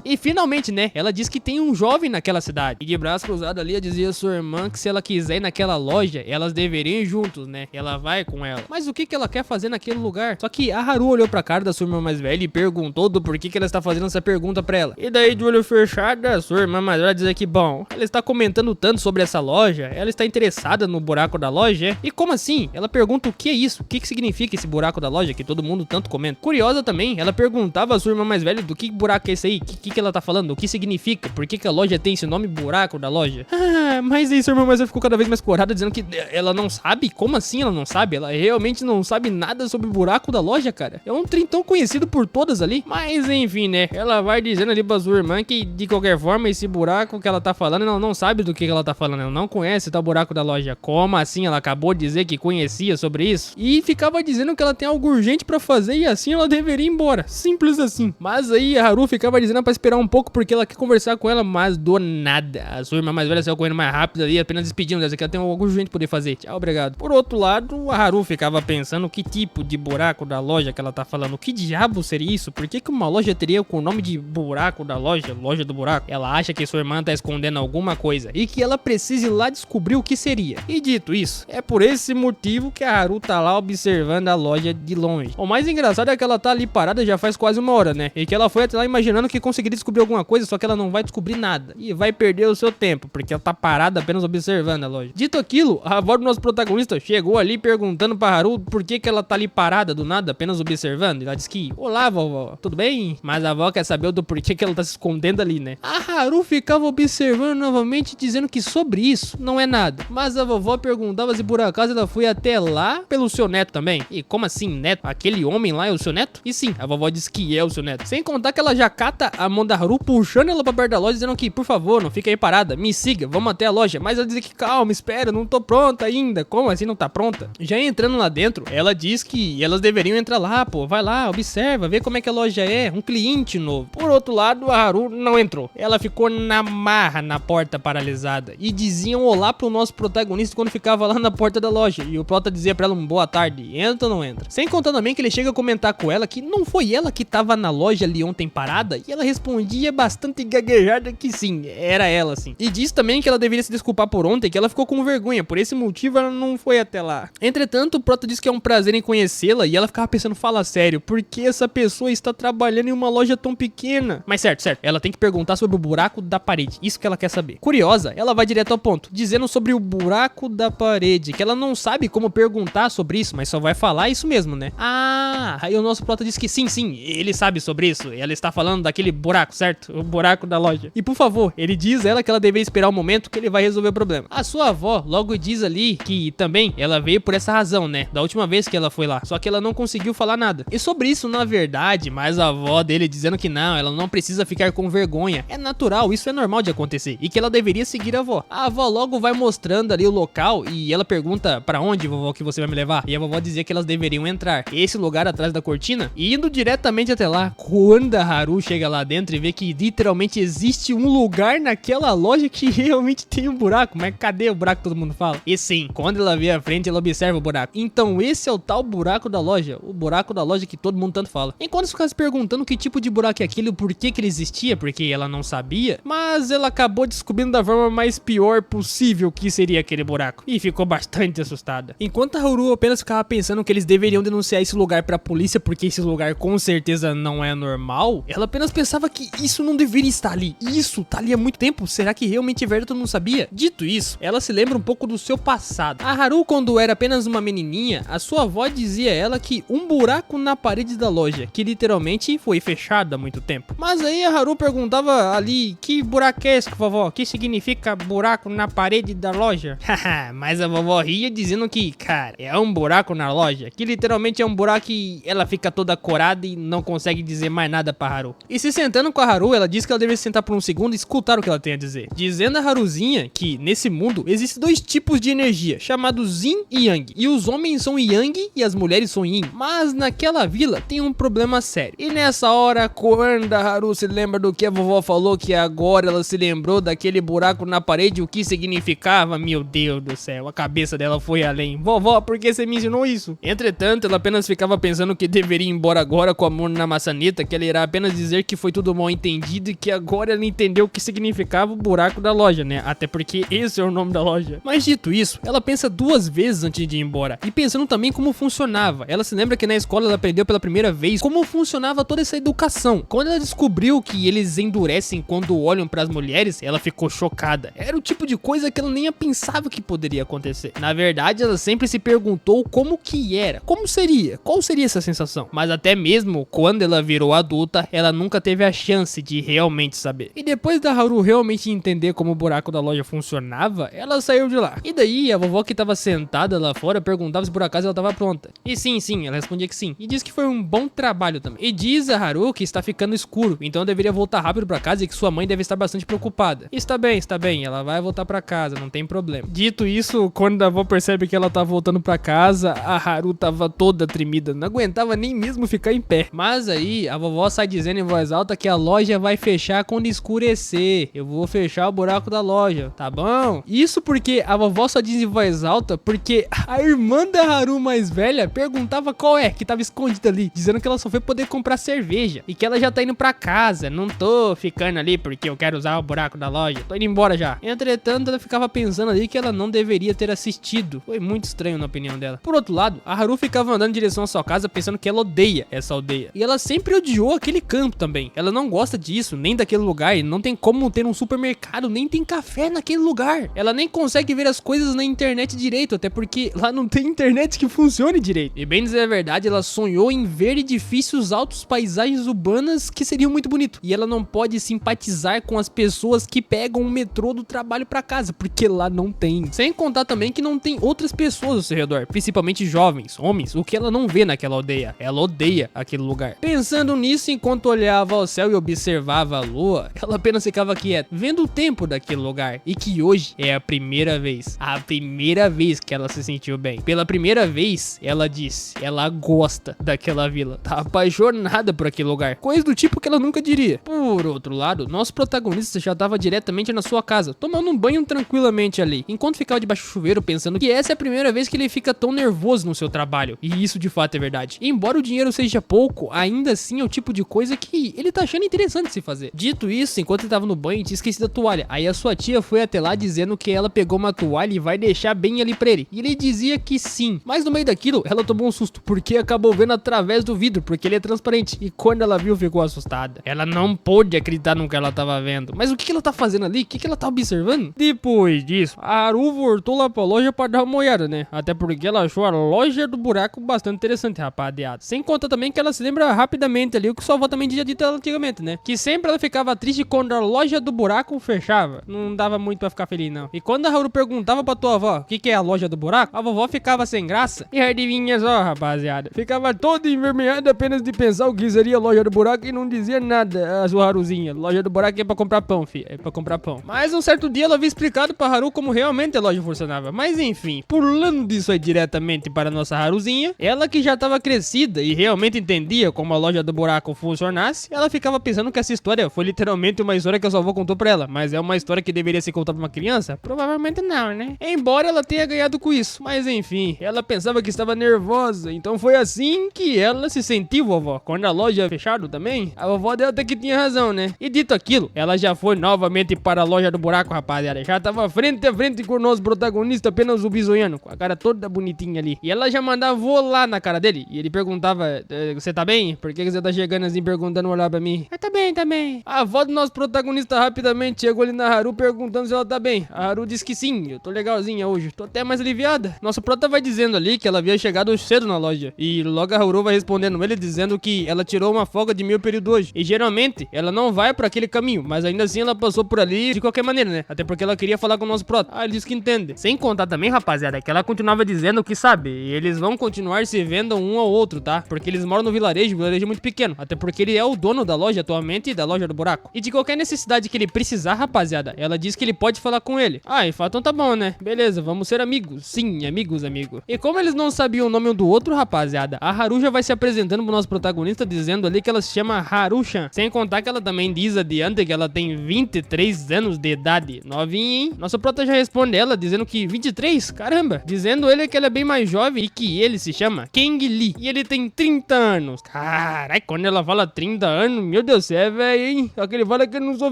E finalmente, né, ela diz que tem um jovem naquela cidade. E de braço cruzado ali, ela dizia a sua irmã que se ela quiser ir naquela loja, elas deveriam ir juntos, né? Ela vai com ela. Mas o que ela quer fazer naquele lugar? Só que a Haru olhou pra cara da sua irmã mais velha e perguntou do porquê que ela está fazendo essa pergunta pra ela. E daí, de olho fechado, a sua irmã mais velha dizia que, bom, ela está comentando tanto sobre essa loja, ela está interessada no buraco da loja, é? E como assim? Ela pergunta o que é isso? O que significa esse buraco da loja que todo mundo tanto comenta? Curiosa também, ela perguntava a sua irmã mais velha do que buraco é esse aí? O que ela tá falando? O que significa? Por que a loja tem esse nome, buraco da loja? Ah, mas aí sua irmã mais velha ficou cada vez mais corada, dizendo que ela não sabe? Como assim ela não sabe? Ela realmente não sabe nada sobre o buraco da loja, cara. É um trem tão conhecido por todas ali. Mas enfim, né? Ela vai dizendo ali pra sua irmã que, de qualquer forma, esse buraco que ela tá falando, ela não sabe do que ela tá falando. Ela não conhece o tal buraco da loja. Como assim? Ela acabou de dizer que conhecia sobre isso. E ficava dizendo que ela tem algo urgente pra fazer e assim ela deveria ir embora. Simples assim. Mas aí a Haru ficava dizendo pra esperar um pouco porque ela quer conversar com ela, mas do nada. A sua irmã mais velha saiu correndo mais rápido ali, apenas despedindo dessa que ela tem algo urgente pra poder fazer. Tchau, obrigado. Por outro lado, a Haru ficava pensando que tipo de buraco da loja que ela tá falando. Que diabo seria isso? Por que uma loja teria com o nome de buraco da loja, loja do buraco? Ela acha que sua irmã tá escondendo alguma coisa e que ela precisa ir lá descobrir o que seria. E dito isso, é por esse motivo que a Haru tá lá observando a loja de longe. O mais engraçado é que ela tá ali parada já faz quase uma hora, né? E que ela foi até lá imaginando que conseguiria descobrir alguma coisa, só que ela não vai descobrir nada. E vai perder o seu tempo, porque ela tá parada apenas observando a loja. Dito aquilo, a avó do nosso protagonista chegou ali perguntando pra Haru por que ela tá ali parada do nada, apenas observando. E ela disse que, olá vovó, tudo bem? Mas a avó quer saber do porquê que ela tá se escondendo ali, né? A Haru ficava observando novamente, dizendo que sobre isso não é nada. Mas a vovó perguntava se por acaso ela foi até lá pelo seu neto também. E como assim, neto? Aquele homem lá é o seu neto? E sim, a vovó disse que é o seu neto. Sem contar que ela já cata a mão da Haru, puxando ela pra perto da loja, dizendo que, por favor, não fica aí parada, me siga, vamos até a loja. Mas ela diz que, calma, espera, não tô pronta ainda. Como assim não tá pronta? Já entrando lá dentro, ela diz que elas deveriam entrar lá, pô, vai lá, observa, vê como é que a loja é, um cliente novo. Por outro lado, a Haru não entrou. Ela ficou na marra na porta paralisada. E diziam olá pro nosso protagonista quando ficava lá na porta da loja. E o prota dizia pra ela um boa tarde, entra ou não entra? Sem contar também que ele chega a comentar com ela que não foi ela que tava na loja ali ontem parada. E ela respondia bastante gaguejada que sim, era ela sim. E diz também que ela deveria se desculpar por ontem, que ela ficou com vergonha. Por esse motivo ela não foi até lá. Entretanto, o prota diz que é um prazer em conhecê-la. E ela ficava pensando, fala sério, por que essa pessoa está trabalhando em uma loja tão pequena? Mas certo, ela tem que perguntar sobre o buraco da parede. Isso que ela quer saber. Curiosa, ela vai direto ao ponto, dizendo sobre o buraco da parede, que ela não sabe como perguntar sobre isso, mas só vai falar isso mesmo, né? Ah, aí o nosso prota diz que sim, ele sabe sobre isso. Ela está falando daquele buraco, certo? O buraco da loja. E por favor, ele diz a ela que ela deveria esperar o momento que ele vai resolver o problema. A sua avó logo diz ali que também ela veio por essa razão, né? Da última vez que ela foi lá. Só que ela não conseguiu falar nada. E sobre isso, na verdade, mas a avó dele dizendo que não, ela não precisa ficar com vergonha. É natural, isso é normal de acontecer. E que ela deveria seguir a avó. A avó logo vai mostrando ali o local e ela pergunta pra onde, vovó, que você vai me levar? E a vovó dizia que elas deveriam entrar. Esse lugar atrás da cortina, e indo diretamente até lá. Quando a Haru chega lá dentro e vê que literalmente existe um lugar naquela loja que realmente tem um buraco. Mas cadê o buraco que todo mundo fala? E sim, quando ela vê a frente, ela observa o buraco. Então esse é o tal buraco da loja. O buraco da loja que todo mundo tanto fala. Enquanto ficava se perguntando que tipo de buraco é aquele, o porquê que ele existia, porque ela não sabia. Mas ela acabou descobrindo da forma mais pior possível que seria aquele buraco. E ficou bastante assustada. Enquanto a Haru apenas ficava pensando que eles deveriam denunciar esse lugar pra polícia, porque esse lugar com certeza não é normal, ela apenas pensava que isso não deveria estar ali. Isso tá ali há muito tempo. Será que realmente é verdade? Todo mundo sabia? Dito isso, ela se lembra um pouco do seu passado. A Haru, quando era apenas uma menininha, a sua avó dizia a ela que um buraco na parede da loja, que literalmente foi fechado há muito tempo. Mas aí a Haru perguntava ali, que buraco é esse, vovó? O que significa buraco na parede da loja? Haha, mas a vovó ria dizendo que, cara, é um buraco na loja, que literalmente é um buraco que ela fica toda corada e não consegue dizer mais nada pra Haru. E se sentando com a Haru, ela diz que ela deveria se sentar por um segundo segundo e escutar o que ela tem a dizer. Dizendo a Haruzinha que, nesse mundo, existem dois tipos de energia, chamados Yin e Yang. E os homens são Yang e as mulheres são Yin. Mas naquela vila tem um problema sério. E nessa hora, quando a Haru se lembra do que a vovó falou, que agora ela se lembrou daquele buraco na parede, o que significava, meu Deus do céu, a cabeça dela foi além. Vovó, por que você me ensinou isso? Entretanto, ela apenas ficava pensando que deveria ir embora agora com a mão na maçaneta, que ela irá apenas dizer que foi tudo mal entendido e que agora ela entendeu o que significava o buraco da loja, né? Até porque esse é o nome da loja. Mas dito isso, ela pensa duas vezes antes de ir embora. E pensando também como funcionava. Ela se lembra que na escola ela aprendeu pela primeira vez como funcionava toda essa educação. Quando ela descobriu que eles endurecem quando olham para as mulheres, ela ficou chocada. Era o tipo de coisa que ela nem pensava que poderia acontecer. Na verdade, ela sempre se perguntou como que era, como seria, qual seria essa sensação. Mas até mesmo quando ela virou adulta, ela nunca teve a chance de realmente saber. E depois da Haru realmente entender como o buraco da loja funcionava, ela saiu de lá. E daí, a vovó que estava sentada lá fora perguntava se por acaso ela estava pronta. E sim, ela respondia que sim. E disse que foi um bom trabalho também. E diz a Haru que está ficando escuro, então deveria voltar rápido para casa e que sua mãe deve estar bastante preocupada. Está bem, ela vai voltar para casa, não tem problema. Dito isso, quando a avó percebe que ela tá voltando para casa, a Haru tava toda tremida, não aguentava nem mesmo ficar em pé. Mas aí, a vovó sai dizendo em voz alta que a loja vai fechar quando escurecer. Eu vou fechar o buraco da loja, tá bom? Isso porque a vovó só diz em voz alta porque a irmã da Haru mais velha perguntava qual é que tava escondida ali, dizendo que ela só foi poder comprar cerveja e que ela já tá indo pra casa. Não tô ficando ali porque eu quero usar o buraco da loja, tô indo embora já. Entretanto, ela ficava pensando ali que ela não deveria ter assistido. Foi muito estranho na opinião dela. Por outro lado, a Haru ficava andando em direção à sua casa pensando que ela odeia essa aldeia. E ela sempre odiou aquele campo também. Ela não gosta disso, nem daquele lugar. E não tem como ter um supermercado, nem tem café naquele lugar. Ela nem consegue ver as coisas na internet direito, até porque lá não tem internet que funcione direito. E bem dizer a verdade, ela sonhou em ver edifícios altos, paisagens urbanas que seriam muito bonitos. E ela não pode simpatizar com as pessoas que pegam o metrô do trabalho pra casa, porque lá não tem. Sem contar também que não tem outras pessoas ao seu redor, principalmente jovens, homens, o que ela não vê naquela aldeia. Ela odeia aquele lugar. Pensando nisso, enquanto olhava ao céu e observava a lua, ela apenas ficava quieta, vendo o tempo daquele lugar. E que hoje é a primeira vez que ela se sentiu bem. Pela primeira vez, ela disse, ela gosta daquela vila, tá apaixonada por aquele lugar, coisa do tipo que ela nunca diria. Por outro lado, nosso protagonista já estava diretamente na sua casa, tomando um banho tranquilamente ali, enquanto ficava debaixo do chuveiro pensando que essa é a primeira vez que ele fica tão nervoso no seu trabalho. E isso de fato é verdade. E embora o dinheiro seja pouco, ainda assim é o tipo de coisa que ele tá achando interessante se fazer. Dito isso, enquanto ele tava no banho, tinha esquecido a toalha. Aí a sua tia foi até lá dizendo que ela pegou uma toalha e vai deixar bem ali pra ele. E ele dizia que sim. Mas no meio daquilo, ela tomou um susto, porque acabou vendo através do vidro, porque ele é transparente. E quando ela viu, ficou assustada. Ela não pôde acreditar no que ela tava vendo. Mas o que ela tá fazendo ali? O que ela tá observando? Depois disso, a Haru voltou lá pra loja pra dar uma olhada, né? Até porque ela achou a loja do buraco bastante interessante, rapaziada. Sem conta também que ela se lembra rapidamente ali o que sua avó também tinha dito antigamente, né? Que sempre ela ficava triste quando a loja do buraco fechava. Não dava muito pra ficar feliz, não. E quando a Haru perguntava pra tua avó o que é a loja do buraco, a vovó ficava sem graça. E adivinha só, rapaziada, ficava toda envermelhada apenas de pensar o que seria a loja do buraco e não dizia nada. A sua Haruzinha, loja do buraco é pra comprar pão, filha. É pra comprar pão. Mas um certo dia ela havia explicado pra Haru como realmente a loja funcionava. Mas enfim, pulando disso aí diretamente para a nossa Haruzinha, ela que já tava crescida e realmente entendia como a loja do buraco funcionasse, ela ficava pensando que essa história foi literalmente uma história que a sua avó contou pra ela. Mas é uma história que deveria ser contada pra uma criança? Provavelmente não, né? Embora ela tenha ganhado com isso. Mas enfim, ela pensava que estava nervosa. Então foi assim que ela se sentiu, vovó. Quando a loja fechou também, a vovó dela até que tinha razão, né? E dito aquilo, ela já foi novamente para a loja do buraco, rapaziada. Já tava frente a frente com o nosso protagonista, apenas o bisonhando, com a cara toda bonitinha ali. E ela já mandava voar na cara dele. E ele perguntava, você tá bem? Por que você tá chegando assim perguntando, olhar pra mim? Tá bem, tá bem. A avó do nosso protagonista rapidamente chegou ali na Haru perguntando se ela tá bem. A Haru disse que sim, eu tô legalzinha hoje, tô até mais aliviada. Nosso prota vai dizendo ali que ela havia chegado cedo na loja. E logo a Haru vai respondendo ele dizendo que ela tirou uma folga de meio período hoje. E geralmente ela não vai pra aquele caminho, mas ainda assim ela passou por ali de qualquer maneira, né? Até porque ela queria falar com o nosso prota. Ah, ele disse que entende. Sem contar também, rapaziada, que ela continuava dizendo que sabe, eles vão continuar se vendo um ao outro, tá? Porque eles moram no vilarejo, o vilarejo é muito pequeno. Até porque ele é o dono da loja atualmente e da loja do buraco. E de qualquer qualquer necessidade que ele precisar, rapaziada, ela diz que ele pode falar com ele. Ah, e fala, então tá bom, né? Beleza, vamos ser amigos. Sim, amigos. E como eles não sabiam o nome um do outro, rapaziada, a Haru já vai se apresentando pro nosso protagonista, dizendo ali que ela se chama Haru-chan. Sem contar que ela também diz adiante que ela tem 23 anos de idade. Novinha, hein? Nosso prota já responde ela, dizendo que 23? Caramba! Dizendo ele que ela é bem mais jovem e que ele se chama Kang Lee. E ele tem 30 anos. Carai, quando ela fala 30 anos, meu Deus, você é velho, hein? Só que ele fala que eu não sou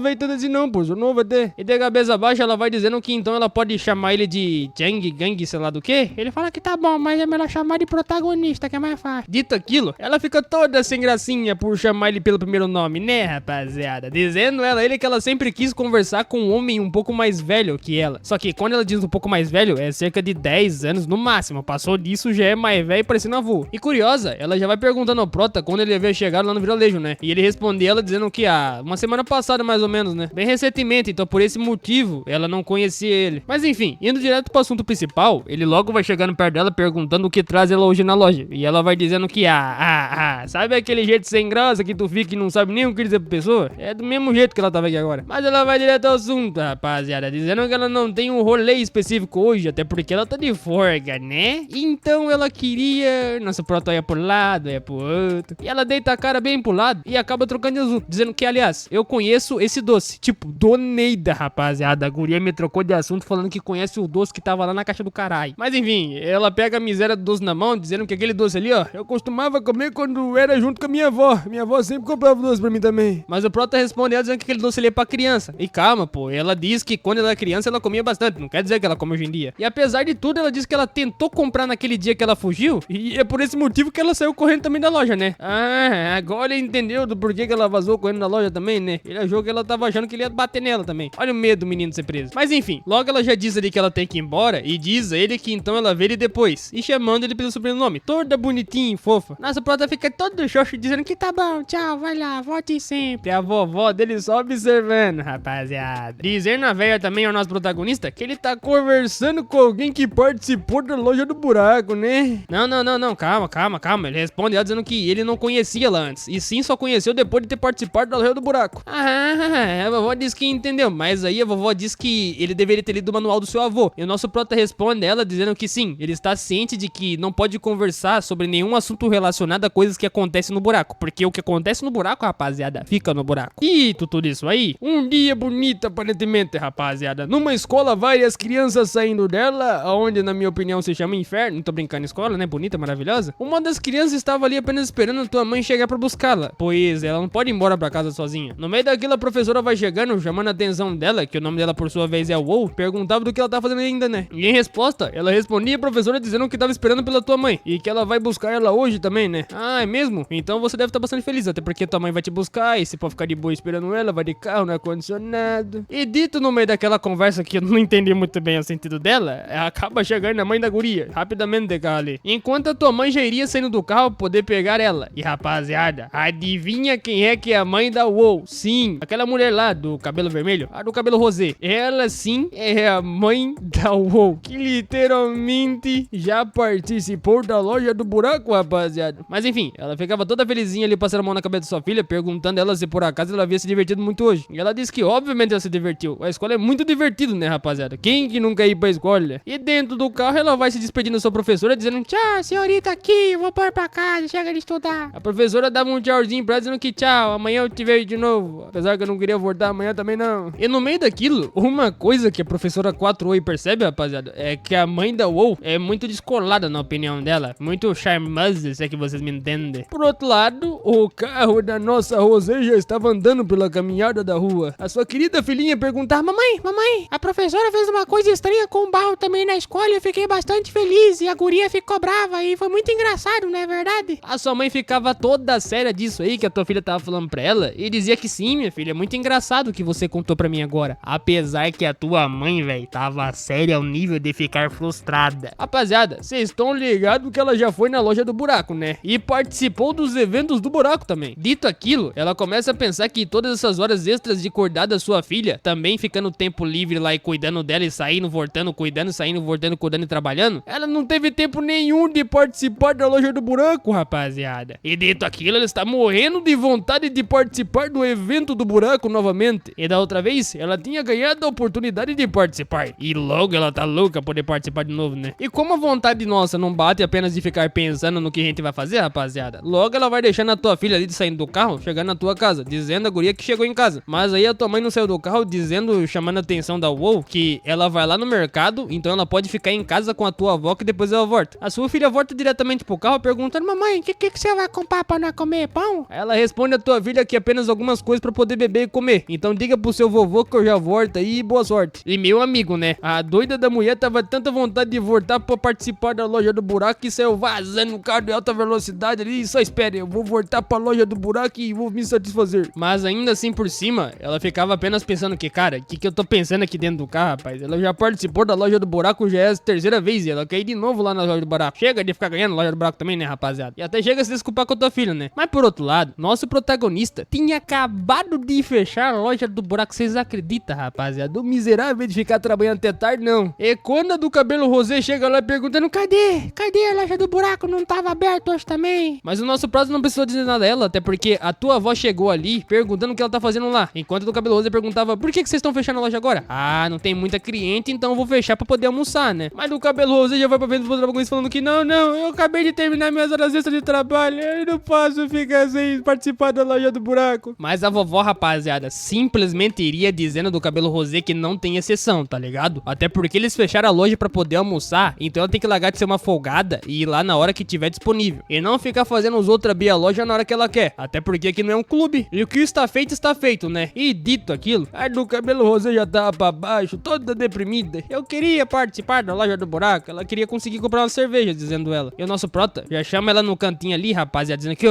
velho tanto assim não, pô. Sou novo até. E de cabeça baixa, ela vai dizendo que então ela pode chamar ele de Jang Gang, sei lá do que. Ele fala que tá bom, mas é melhor chamar de protagonista, que é mais fácil. Dito aquilo, ela fica toda sem gracinha por chamar ele pelo primeiro nome, né, rapaziada? Dizendo ele que ela sempre quis conversar com um homem um pouco mais velho que ela. Só que quando ela diz um pouco mais velho, é cerca de 10 anos no máximo. Passou disso, já é mais velho, parecendo avô. E curiosa, ela já vai perguntando ao prota quando ele havia chegado lá no vilarejo, né? E ele responde ela dizendo que uma semana passada, mais ou menos, né? Bem recentemente, então por esse motivo, ela não conhecia ele. Mas enfim, indo direto pro assunto principal, ele logo vai chegando perto dela perguntando o que traz ela hoje na loja. E ela vai dizendo que sabe aquele jeito sem graça que tu fica e não sabe nem o que dizer pra pessoa? É do mesmo jeito que ela tava aqui agora. Mas ela vai direto ao assunto, rapaziada, dizendo que ela não tem um rolê específico hoje, até porque ela tá de folga, né? Então ela queria... Nossa prota ia pro lado, ia pro outro. E ela deita a cara bem pro lado e acaba trocando de assunto, dizendo que, aliás, eu conheço esse doce. Tipo, Doneida, rapaziada. A guria me trocou de assunto falando que conhece o doce que tava lá na caixa do caralho. Mas enfim, ela pega a miséria do doce na mão, dizendo que aquele doce ali, ó, eu costumava comer quando era junto com a minha avó. Minha avó sempre comprava doce pra mim também. Mas o prota responde ela dizendo que aquele doce ali é pra criança. E calma, pô, ela diz que quando ela era criança ela comia bastante, não quer dizer que ela come hoje em dia. E apesar de tudo, ela diz que ela tentou comprar naquele dia que ela fugiu, e é por esse motivo que ela saiu correndo também da loja, né? Ah, agora ele entendeu do porquê que ela vazou correndo da loja também, né? Ele achou que ela tava achando que ele ia bater nela também. Olha o medo do menino de ser preso. Mas enfim, logo ela já diz ali que ela tem que ir embora, e diz a ele que então ela vê ele depois, e chamando ele pelo sobrenome, toda bonitinha e fofa. Nossa prota fica todo xoxo dizendo que tá bom, tchau, vai lá, volte sempre. A vovó dele só observando, rapaziada. Dizendo a velha também ao nosso protagonista que ele tá conversando com alguém que participou da loja do buraco, né? Não, calma. Ele responde ela dizendo que ele não conhecia ela antes, e sim só conheceu depois de ter participado da loja do buraco. A vovó disse que entendeu, mas aí a vovó diz que ele deveria ter lido o manual do seu avô. E o nosso prota responde ela dizendo que sim, ele está ciente de que não pode conversar sobre nenhum assunto relacionado a coisas que acontecem no buraco, porque o que acontece no buraco, rapaziada, fica no buraco. E tudo isso aí, um dia bonito aparentemente, rapaziada, numa escola, várias crianças saindo dela, onde na minha opinião se chama inferno. Não tô brincando, escola, né, bonita, maravilhosa. Uma das crianças estava ali apenas esperando a tua mãe chegar pra buscá-la, pois ela não pode ir embora pra casa sozinha. No meio daquilo, a professora vai chegando, chamando a atenção dela, que o nome dela por sua vez é WoW, perguntava do que ela tá fazendo ainda, né? E em resposta, ela respondia a professora dizendo que tava esperando pela tua mãe, e que ela vai buscar ela hoje também, né? Ah, é mesmo? Então você deve estar bastante feliz, até porque tua mãe vai te buscar, e você pode ficar de boa esperando ela, vai de carro, no ar-condicionado. E dito no meio daquela conversa que eu não entendi muito bem o sentido dela, acaba chegando a mãe da guria, rapidamente de carro ali. Enquanto a tua mãe já iria saindo do carro poder pegar ela. E rapaziada, adivinha quem é que é a mãe da WoW? Sim, aquela mulher lá do cabelo vermelho, a do cabelo rosé. Ela sim é a mãe da WoW, que literalmente já participou da loja do buraco, rapaziada. Mas enfim, ela ficava toda felizinha ali passando a mão na cabeça da sua filha, perguntando ela se por acaso ela havia se divertido muito hoje. E ela disse que obviamente ela se divertiu. A escola é muito divertido, né, rapaziada? Quem que nunca ia pra escola? E dentro do carro ela vai se despedindo da sua professora, dizendo tchau, senhorita, aqui, eu vou pôr pra casa, chega de estudar. A professora dava um tchauzinho pra ela, dizendo que tchau, amanhã eu te vejo de novo. Apesar que eu não queria voltar amanhã também não. E no meio daquilo, uma coisa que a professora 4-Oi percebe, rapaziada, é que a mãe da WoW é muito descolada na opinião dela, muito charmosa, se é que vocês me entendem. Por outro lado, o carro da nossa Rosé já estava andando pela caminhada da rua. A sua querida filhinha perguntava: mamãe, a professora fez uma coisa estranha com o Barro também na escola e eu fiquei bastante feliz, e a guria ficou brava e foi muito engraçado, não é verdade? A sua mãe ficava toda séria disso aí que a tua filha tava falando pra ela e dizia que sim, minha filha, é muito engraçado o que você contou pra mim agora. Apesar que a tua mãe, velho, tava séria ao nível de ficar frustrada. Rapaziada, vocês estão ligados que ela já foi na loja do buraco, né? E participou dos eventos do buraco também. Dito aquilo, ela começa a pensar que todas essas horas extras de cuidar da sua filha, também ficando tempo livre lá e cuidando dela e saindo, voltando, cuidando, saindo, voltando, cuidando e trabalhando, ela não teve tempo nenhum de participar da loja do buraco, rapaziada. E dito aquilo, ela está morrendo de vontade de participar do evento do buraco novamente. E da outra vez, ela tinha ganhado a oportunidade de participar. E logo ela tá louca poder participar de novo, né? E como a vontade nossa não bate apenas de ficar pensando no que a gente vai fazer, rapaziada, logo ela vai deixando a tua filha ali de sair do carro, chegar na tua casa, dizendo a guria que chegou em casa. Mas aí a tua mãe não saiu do carro dizendo, chamando a atenção da WoW, que ela vai lá no mercado, então ela pode ficar em casa com a tua avó que depois ela volta. A sua filha volta diretamente pro carro perguntando: mamãe, o que você vai comprar pra nós comer? Pão? Ela responde a tua filha que apenas algumas coisas pra poder beber e comer. Então diga pro seu vovô que eu já volto aí e boa sorte. E meu amigo, né? A doida da mulher tava tanta vontade de voltar pra participar da loja do buraco que saiu vazando no carro de alta velocidade ali. Só espere, eu vou voltar pra loja do buraco e vou me satisfazer. Mas ainda assim por cima, ela ficava apenas pensando que, cara, o que eu tô pensando aqui dentro do carro, rapaz? Ela já participou da loja do buraco, já é a terceira vez e ela quer ir de novo lá na loja do buraco. Chega de ficar ganhando na loja do buraco também, né, rapaziada? E até chega a se desculpar com a tua filha, né? Mas por outro lado, nosso protagonista tinha acabado de fechar a loja do buraco. Vocês acreditam, rapaziada? O miserável de ficar trabalhando até tarde, não. E quando a do cabelo rosé chega lá perguntando: cadê? Cadê a loja do buraco? Não tava aberto hoje também. Mas o nosso próximo não precisou dizer nada a ela, até porque a tua avó chegou ali perguntando o que ela tá fazendo lá. Enquanto a do cabelo rosé perguntava: por que vocês estão fechando a loja agora? Ah, não tem muita cliente, então eu vou fechar pra poder almoçar, né? Mas do cabelo rosé já vai pra frente do protagonista falando que não, eu acabei de terminar minhas horas extras de trabalho, eu não posso ficar sem participar da loja do buraco. Mas a vovó, rapaziada, simplesmente iria dizendo do cabelo rosé que não tem exceção, tá ligado? Até porque eles fecharam a loja pra poder almoçar, então ela tem que largar de ser uma folgada e ir lá na hora que tiver disponível. E não ficar fazendo os outros abrir a loja na hora que ela quer, até porque aqui não é um clube. E o que está feito, né? E dito aquilo, a do cabelo rosé já tava pra baixo, toda deprimida. Eu queria participar da loja do buraco, ela queria conseguir comprar uma cerveja, dizendo ela. E o nosso prota já chama ela no cantinho ali, rapaziada, dizendo que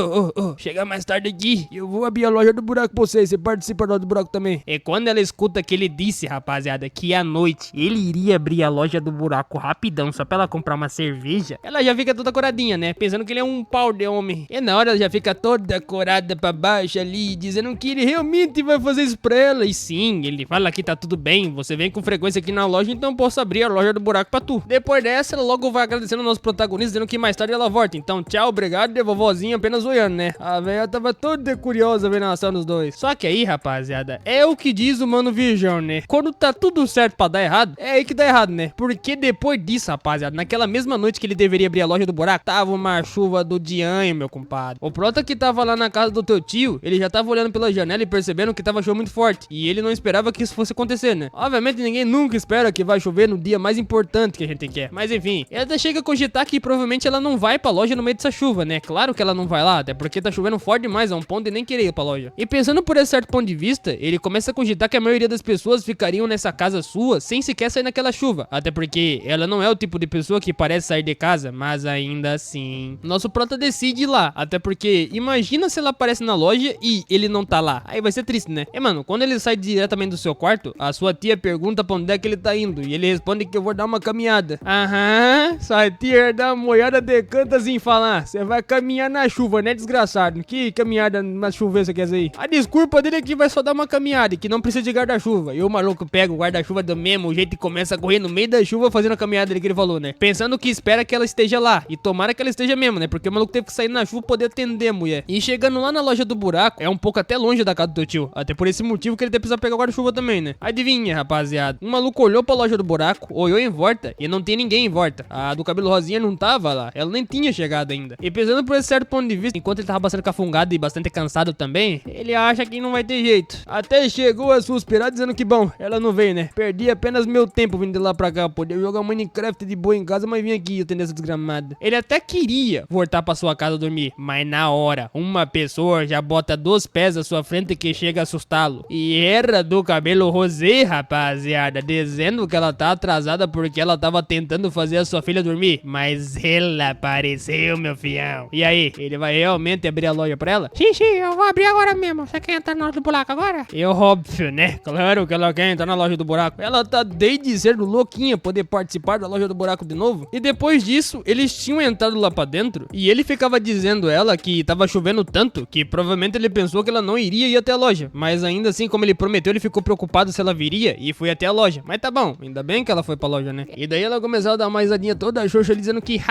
chega mais tarde aqui, eu vou abrir a loja do buraco pra você participa da loja do buraco também. E quando ela escuta que ele disse, rapaziada, que à noite ele iria abrir a loja do buraco rapidão só pra ela comprar uma cerveja, ela já fica toda coradinha, né? Pensando que ele é um pau de homem. E na hora ela já fica toda corada pra baixo ali, dizendo que ele realmente vai fazer isso pra ela. E sim, ele fala que tá tudo bem, você vem com frequência aqui na loja, então posso abrir a loja do buraco pra tu. Depois dessa, ela logo vai agradecendo ao nosso protagonista, dizendo que mais tarde ela volta. Então tchau, obrigado, e a vovozinha apenas olhando, né? A velha tava toda curiosa vendo a ação dos dois. Só que aí, rapaziada, é o que diz o Mano Virgão, né? Quando tá tudo certo pra dar errado, é aí que dá errado, né? Porque depois disso, rapaziada, naquela mesma noite que ele deveria abrir a loja do buraco, tava uma chuva do dianho, meu compadre. O prota que tava lá na casa do teu tio, ele já tava olhando pela janela e percebendo que tava chovendo muito forte. E ele não esperava que isso fosse acontecer, né? Obviamente ninguém nunca espera que vai chover no dia mais importante que a gente quer. Mas enfim, ele até chega a cogitar que provavelmente ela não vai pra loja no meio dessa chuva, né? Claro que ela não vai lá, até porque tá chovendo forte demais, a um ponto de nem querer ir pra loja. E pensando por esse certo ponto de vista, ele começa a cogitar que a maioria das pessoas ficariam nessa casa sua sem sequer sair naquela chuva. Até porque ela não é o tipo de pessoa que parece sair de casa, mas ainda assim, nosso prota decide ir lá. Até porque imagina se ela aparece na loja e ele não tá lá. Aí vai ser triste, né? E mano, quando ele sai diretamente do seu quarto, a sua tia pergunta pra onde é que ele tá indo. E ele responde que eu vou dar uma caminhada. Aham, sua tia dá uma olhada de canto assim, falar: você vai caminhar na chuva, né, desgraçado? Que caminhada na chuva você quer dizer aí? A desculpa dele é que vai só dar uma caminhada e que não precisa de guarda-chuva. E o maluco pega o guarda-chuva do mesmo jeito e começa a correr no meio da chuva fazendo a caminhada dele que ele falou, né? Pensando que espera que ela esteja lá. E tomara que ela esteja mesmo, né? Porque o maluco teve que sair na chuva pra poder atender a mulher. E chegando lá na loja do buraco, é um pouco até longe da casa do teu tio. Até por esse motivo que ele deve precisar pegar o guarda-chuva também, né? Adivinha, rapaziada. Um maluco olhou pra loja do buraco, olhou em volta e não tem ninguém em volta. A do cabelo rosinha não tava lá. Ela nem tinha chegado ainda. E pensando por esse certo ponto de vista, enquanto ele tava bastante cafungado e bastante cansado também, ele acha que não vai ter jeito. Até chegou a suspirar dizendo que bom, ela não veio, né? Perdi apenas meu tempo vindo de lá pra cá. Poder jogar Minecraft de boa em casa, mas vim aqui atender essa desgramada. Ele até queria voltar pra sua casa dormir, mas na hora, uma pessoa já bota 2 pés à sua frente que chega a assustá-lo. E era do cabelo rosé, rapaziada, dizendo que ela tá atrasada porque ela tava tentando fazer a sua filha dormir. Mas ela apareceu, meu fião. E aí, ele vai realmente abrir a loja pra ela? Sim, eu vou abrir agora mesmo. Você quer entrar na loja do buraco agora? É óbvio, né? Claro que ela quer entrar na loja do buraco. Ela tá desde cedo louquinha poder participar da loja do buraco de novo. E depois disso, eles tinham entrado lá pra dentro e ele ficava dizendo ela que tava chovendo tanto que provavelmente ele pensou que ela não iria ir até a loja. Mas ainda assim, como ele prometeu, ele ficou preocupado se ela viria e foi até a loja. Mas tá bom, ainda bem que ela foi pra loja, né? E daí ela começou a dar uma risadinha toda xoxa dizendo que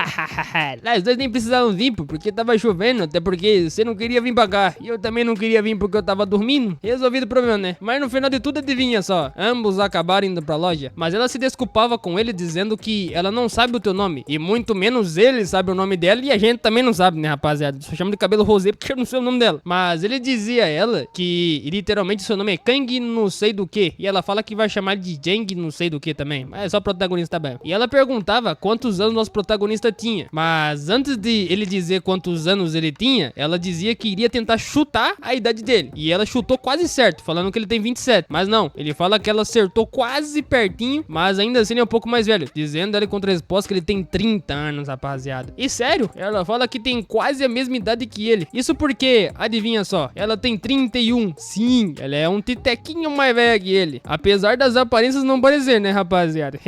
nós dois nem precisavam vir porque tava chovendo, até porque você não queria vir pra cá. E eu também não queria vir porque eu tava dormindo. Resolvido o problema, né? Mas no final de tudo, adivinha só, ambos acabaram indo pra loja, mas ela se desculpava com ele dizendo que ela não sabe o teu nome, e muito menos ele sabe o nome dela, e a gente também não sabe, né, rapaziada? Só chama de cabelo rosé porque eu não sei o nome dela. Mas ele dizia a ela que literalmente seu nome é Kang não sei do que, e ela fala que vai chamar de Jang não sei do que também, mas é só o protagonista bem. E ela perguntava quantos anos nosso protagonista tinha, mas antes de ele dizer quantos anos ele tinha, ela dizia que iria tentar chutar a idade dele, e ela chutou quase certo, falando que ele tem 27, mas não, ele fala que ela acertou quase pertinho, mas ainda assim ele é um pouco mais velho, dizendo ele contra a resposta que ele tem 30 anos, rapaziada. E sério, ela fala que tem quase a mesma idade que ele, isso porque, adivinha só, ela tem 31, sim, ela é um titequinho mais velha que ele, apesar das aparências não parecer, né, rapaziada?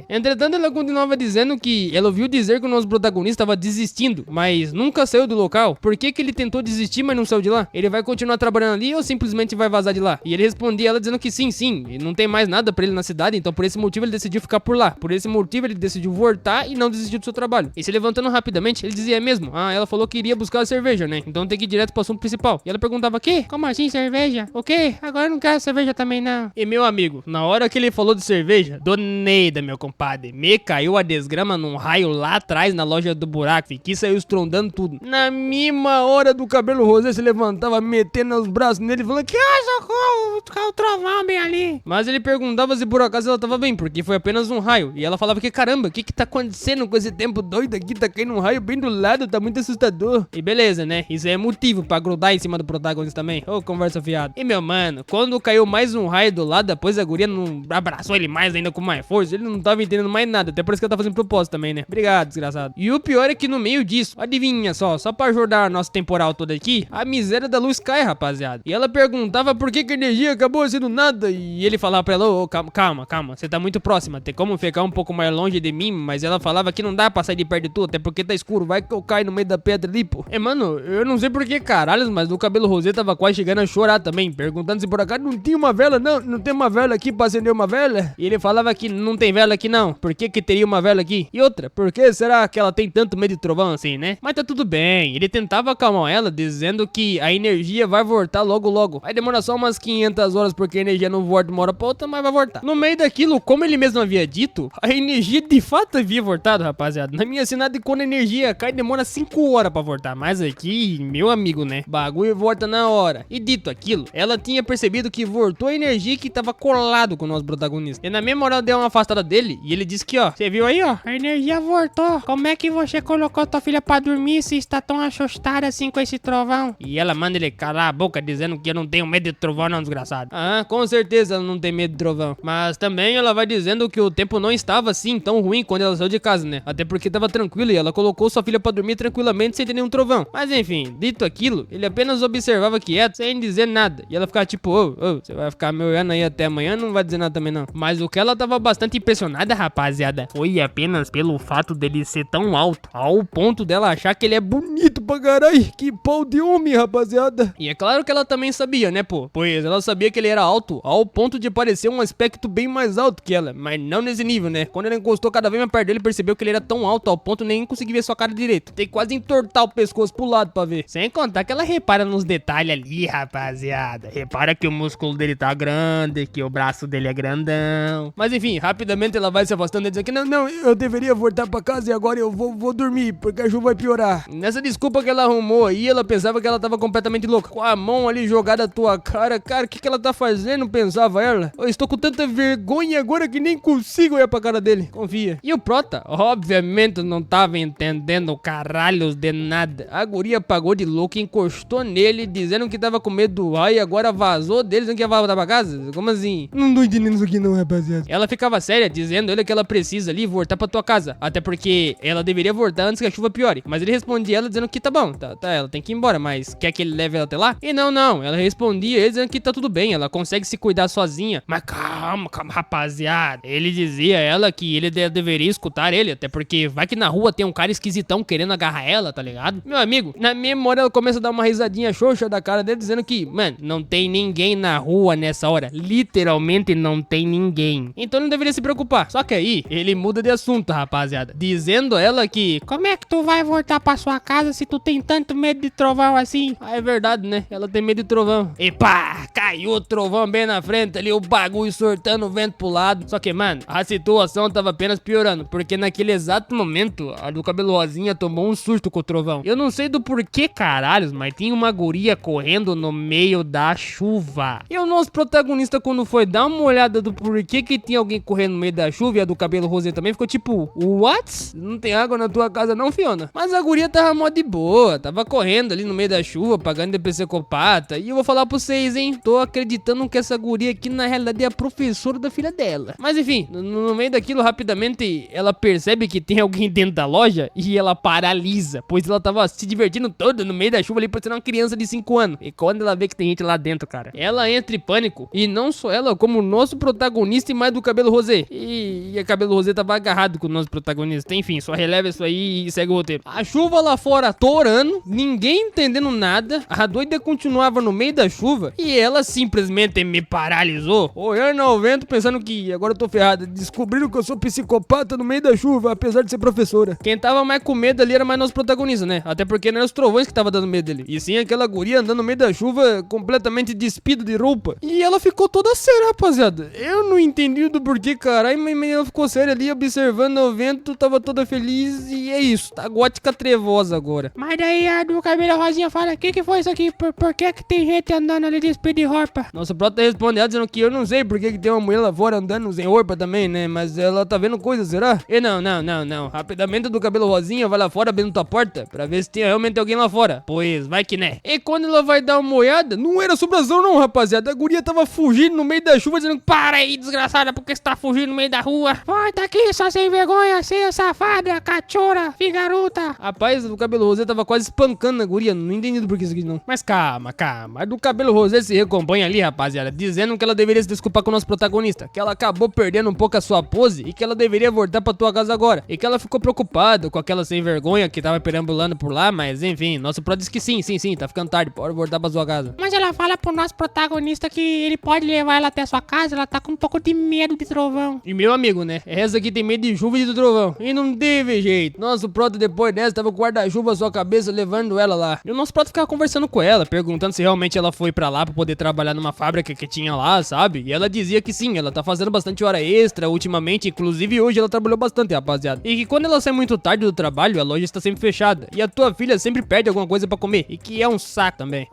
Entretanto, ela continuava dizendo que ela ouviu dizer que o nosso protagonista estava desistindo, mas nunca saiu do local. Por que ele tentou desistir, mas não saiu de lá? Ele vai continuar trabalhando ali ou simplesmente vai vazar de lá? E ele respondia ela dizendo que sim, e não tem mais nada pra ele na cidade, então por esse motivo ele decidiu ficar por lá. Por esse motivo ele decidiu voltar e não desistir do seu trabalho. E se levantando rapidamente, ele dizia mesmo, ela falou que iria buscar a cerveja, né? Então tem que ir direto pro assunto principal. E ela perguntava, quê? Como assim cerveja? O quê? Agora eu não quero cerveja também não. E meu amigo, na hora que ele falou de cerveja, do Neida, meu compadre, me caiu a desgrama num raio lá atrás na loja do buraco, que saiu estrondando tudo. Na mesma hora do cabelo rosé se levantava, metendo os braços nele, falando que socorro, o trovão bem ali. Mas ele perguntava se por acaso ela tava bem, porque foi apenas um raio. E ela falava que caramba, o que tá acontecendo com esse tempo doido aqui? Tá caindo um raio bem do lado, tá muito assustador. E beleza, né? Isso é motivo pra grudar em cima do protagonista também. Ô, conversa fiada. E meu mano, quando caiu mais um raio do lado, depois a guria não abraçou ele mais ainda com mais força. Ele não tava entendendo mais nada. Até por isso que ela tá fazendo propósito também, né? Obrigado, desgraçado. E o pior é que no meio disso, adivinha só pra ajudar a nossa temporal toda aqui, a miséria da luz cai, rapaziada. E ela perguntava por que a energia acabou assim do nada. E ele falava pra ela, ô, calma, você tá muito próxima. Tem como ficar um pouco mais longe de mim, mas ela falava que não dá pra sair de perto de tu, até porque tá escuro. Vai que eu caio no meio da pedra ali, pô. Mano, eu não sei por que caralho, mas o cabelo rosé tava quase chegando a chorar também, perguntando se por acaso não tinha uma vela, não tem uma vela aqui pra acender uma vela? E ele falava que não tem vela aqui não, por que teria uma vela aqui? E outra, por que será que ela tem tanto medo de trovão assim, né? Mas tá tudo bem, ele tentava acalmar ela, dizendo que a energia vai voltar logo. Vai demorar só umas 500 horas, porque a energia não volta de uma hora pra outra, mas vai voltar. No meio daquilo, como ele mesmo havia dito, a energia de fato havia voltado, rapaziada. Na minha cidade, quando a energia cai, demora 5 horas pra voltar, mas aqui, meu amigo, né? Bagulho volta na hora. E dito aquilo, ela tinha percebido que voltou a energia que tava colado com o nosso protagonista. E na mesma hora ela deu uma afastada dele e ele disse que, ó, você viu aí, ó, a energia voltou. Como é que você colocou tua filha pra dormir se está tão assustada assim com esse trovão? E ela manda ele calar a boca dizendo que eu não tenho medo de trovão não, desgraçado. Com certeza ela não tem medo de trovão. Mas também ela vai dizendo que o tempo não estava assim tão ruim quando ela saiu de casa, né? Até porque tava tranquilo e ela colocou sua filha pra dormir tranquilamente sem ter nenhum trovão. Mas enfim, dito aquilo, ele apenas observava quieto, sem dizer nada. E ela ficava tipo, ô, você vai ficar me olhando aí até amanhã, não vai dizer nada também não. Mas o que ela tava bastante impressionada, rapaziada, foi apenas pelo fato dele ser tão alto, ao ponto dela achar que ele é bonito pra caralho. Que pau de homem, rapaziada. E é claro que ela também sabia, né, pô? Pois ela sabia que ele era alto, ao ponto de parecer um aspecto bem mais alto que ela, mas não nesse nível, né? Quando ela encostou cada vez mais perto dele, percebeu que ele era tão alto ao ponto nem conseguir ver sua cara direito. Tem que quase entortar o pescoço pro lado pra ver. Sem contar que ela repara nos detalhes ali, rapaziada. Repara que o músculo dele tá grande, que o braço dele é grandão. Mas enfim, rapidamente ela vai se afastando e diz que não, eu deveria voltar pra casa e agora eu vou dormir, porque a chuva vai piorar. Nessa desculpa que ela arrumou aí, ela pensava que ela tava completamente louca. Com a mão ali jogada à tua cara, o que ela tá fazendo? Pensava ela. Eu estou com tanta vergonha agora que nem consigo olhar pra cara dele. Confia. E o prota, obviamente, não tava entendendo caralhos de nada. A guria pagou de louco e encostou nele, dizendo que tava com medo do raio e agora vazou dele, dizendo que ia voltar pra casa? Como assim? Não tô entendendo isso aqui não, rapaziada. Ela ficava séria, dizendo ele que ela precisa ali voltar pra tua casa. Até porque ela deveria voltar antes que a chuva piore. Mas ele respondia ela dizendo que tá bom, tá, ela tem que ir embora, mas quer que ele leve ela até lá? E não, ela respondia ele dizendo que tá tudo bem, ela consegue se cuidar sozinha. Mas calma, rapaziada. Ele dizia a ela que ele deveria escutar ele, até porque vai que na rua tem um cara esquisitão querendo agarrar ela, tá ligado? Meu amigo, na mesma hora ela começa a dar uma risadinha xoxa da cara dele, dizendo que, mano, não tem ninguém na rua nessa hora. Literalmente não tem ninguém. Então não deveria se preocupar. Só que aí, ele muda de assunto, rapaziada, dizendo a ela que, como é que tu vai voltar pra sua casa se tu tem tanto medo de trovão assim? É verdade, né? Ela tem medo de trovão. E pá, caiu o trovão bem na frente ali, o bagulho sortando o vento pro lado. Só que, mano, a situação tava apenas piorando, porque naquele exato momento, a do cabelo rosinha tomou um susto com o trovão. Eu não sei do porquê, caralhos, mas tinha uma guria correndo no meio da chuva. E o nosso protagonista, quando foi dar uma olhada do porquê que tinha alguém correndo no meio da chuva, e a do cabelo rosinha também, ficou tipo, what? Não tem água na tua casa não, Fiona? Mas a guria tava mó de boa, tava correndo ali no meio da chuva, pagando de psicopata. E eu vou falar pra vocês, hein, tô acreditando que essa guria aqui na realidade é a professora da filha dela. Mas enfim, no meio daquilo, rapidamente, ela percebe que tem alguém dentro da loja e ela paralisa, pois ela tava se divertindo toda no meio da chuva ali, parecendo uma criança de 5 anos. E quando ela vê que tem gente lá dentro, cara, ela entra em pânico. E não só ela, como o nosso protagonista e mais do cabelo rosé. E a cabelo rosé tava agarrado com o nosso protagonista. Enfim, só releva isso aí e segue o roteiro. A chuva lá fora torando, ninguém entendendo nada. A doida continuava no meio da chuva e ela simplesmente me paralisou, olhando ao vento, pensando que agora eu tô ferrado. Descobriram que eu sou psicopata no meio da chuva, apesar de ser professora. Quem tava mais com medo ali era mais nosso protagonista, né? Até porque não eram os trovões que tava dando medo dele, e sim aquela guria andando no meio da chuva, completamente despida de roupa. E ela ficou toda séria, rapaziada. Eu não entendi do porquê, caralho, mas ela ficou séria ali, observando o vento, tava toda feliz, e é isso, tá gótica trevosa agora. Mas daí a do cabelo rosinha fala, o que foi isso aqui? Por que tem gente andando ali despida de roupa? Nossa prota responde ela dizendo que eu não sei por que tem uma mulher lá fora andando sem roupa também, né? Mas ela tá vendo coisa, será? E não. Rapidamente do cabelo rosinha vai lá fora abrindo tua porta pra ver se tem realmente alguém lá fora. Pois vai que né. E quando ela vai dar uma olhada, não era assombração não, rapaziada. A guria tava fugindo no meio da chuva dizendo, para aí, desgraçada, porque você tá fugindo no meio da rua. Volta aqui, só sem vergonha, seu safada, cachorra, figaruta. Rapaz, o cabelo rosé tava quase espancando a guria. Não entendi do porquê isso aqui não. Mas calma. A do cabelo rosé se recompõe ali, rapaziada, dizendo que ela deveria se desculpar com o nosso protagonista, que ela acabou perdendo um pouco a sua pose e que ela deveria voltar pra tua casa agora. E que ela ficou preocupada com aquela sem vergonha que tava perambulando por lá, mas enfim, nosso pro disse que sim, tá ficando tarde, pode voltar pra sua casa. Mas ela fala pro nosso protagonista que ele pode levar ela até a sua casa, ela tá com um pouco de medo de trovão. E meu amigo, né, essa aqui tem medo de chuva e de trovão, e não teve jeito. Nosso proto depois dessa tava com o guarda-chuva à sua cabeça, levando ela lá. E o nosso proto ficava conversando com ela, perguntando se realmente ela foi pra lá pra poder trabalhar numa fábrica que tinha lá, sabe? E ela dizia que sim, ela tá fazendo bastante hora extra ultimamente, inclusive hoje ela trabalhou bastante, rapaziada. E que quando ela sai muito tarde do trabalho, a loja está sempre fechada. E a tua filha sempre perde alguma coisa pra comer, e que é um saco também.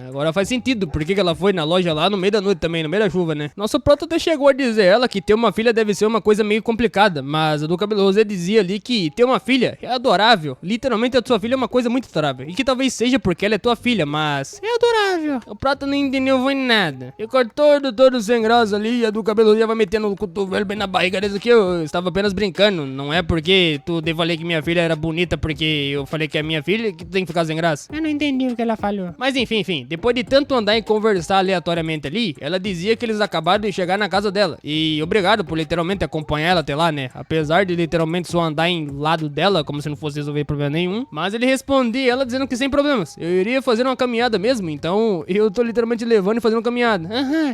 Agora faz sentido, porque que ela foi na loja lá no meio da noite também, no meio da chuva, né? Nosso proto até chegou a dizer ela que ter uma filha deve ser uma coisa meio complicada, mas a do cabelo rosé dizia ali que ter uma filha é adorável. Literalmente a tua filha é uma coisa muito adorável, e que talvez seja porque ela é tua filha, mas é adorável. O proto não entendeu foi nada. Ficou todo sem graça ali, e a do cabelo rosé vai metendo o cotovelo bem na barriga desse aqui. Eu estava apenas brincando, não é porque tu falei que minha filha era bonita porque eu falei que é minha filha que tu tem que ficar sem graça. Eu não entendi o que ela falou. Mas enfim, depois de tanto andar e conversar aleatoriamente ali, ela dizia que eles acabaram de chegar na casa dela. E obrigado por literalmente acompanhar ela até lá, né? Apesar de literalmente só andar em lado dela, como se não fosse resolver problema nenhum. Mas ele respondia ela dizendo que sem problemas. Eu iria fazer uma caminhada mesmo, então eu tô literalmente levando e fazendo uma caminhada.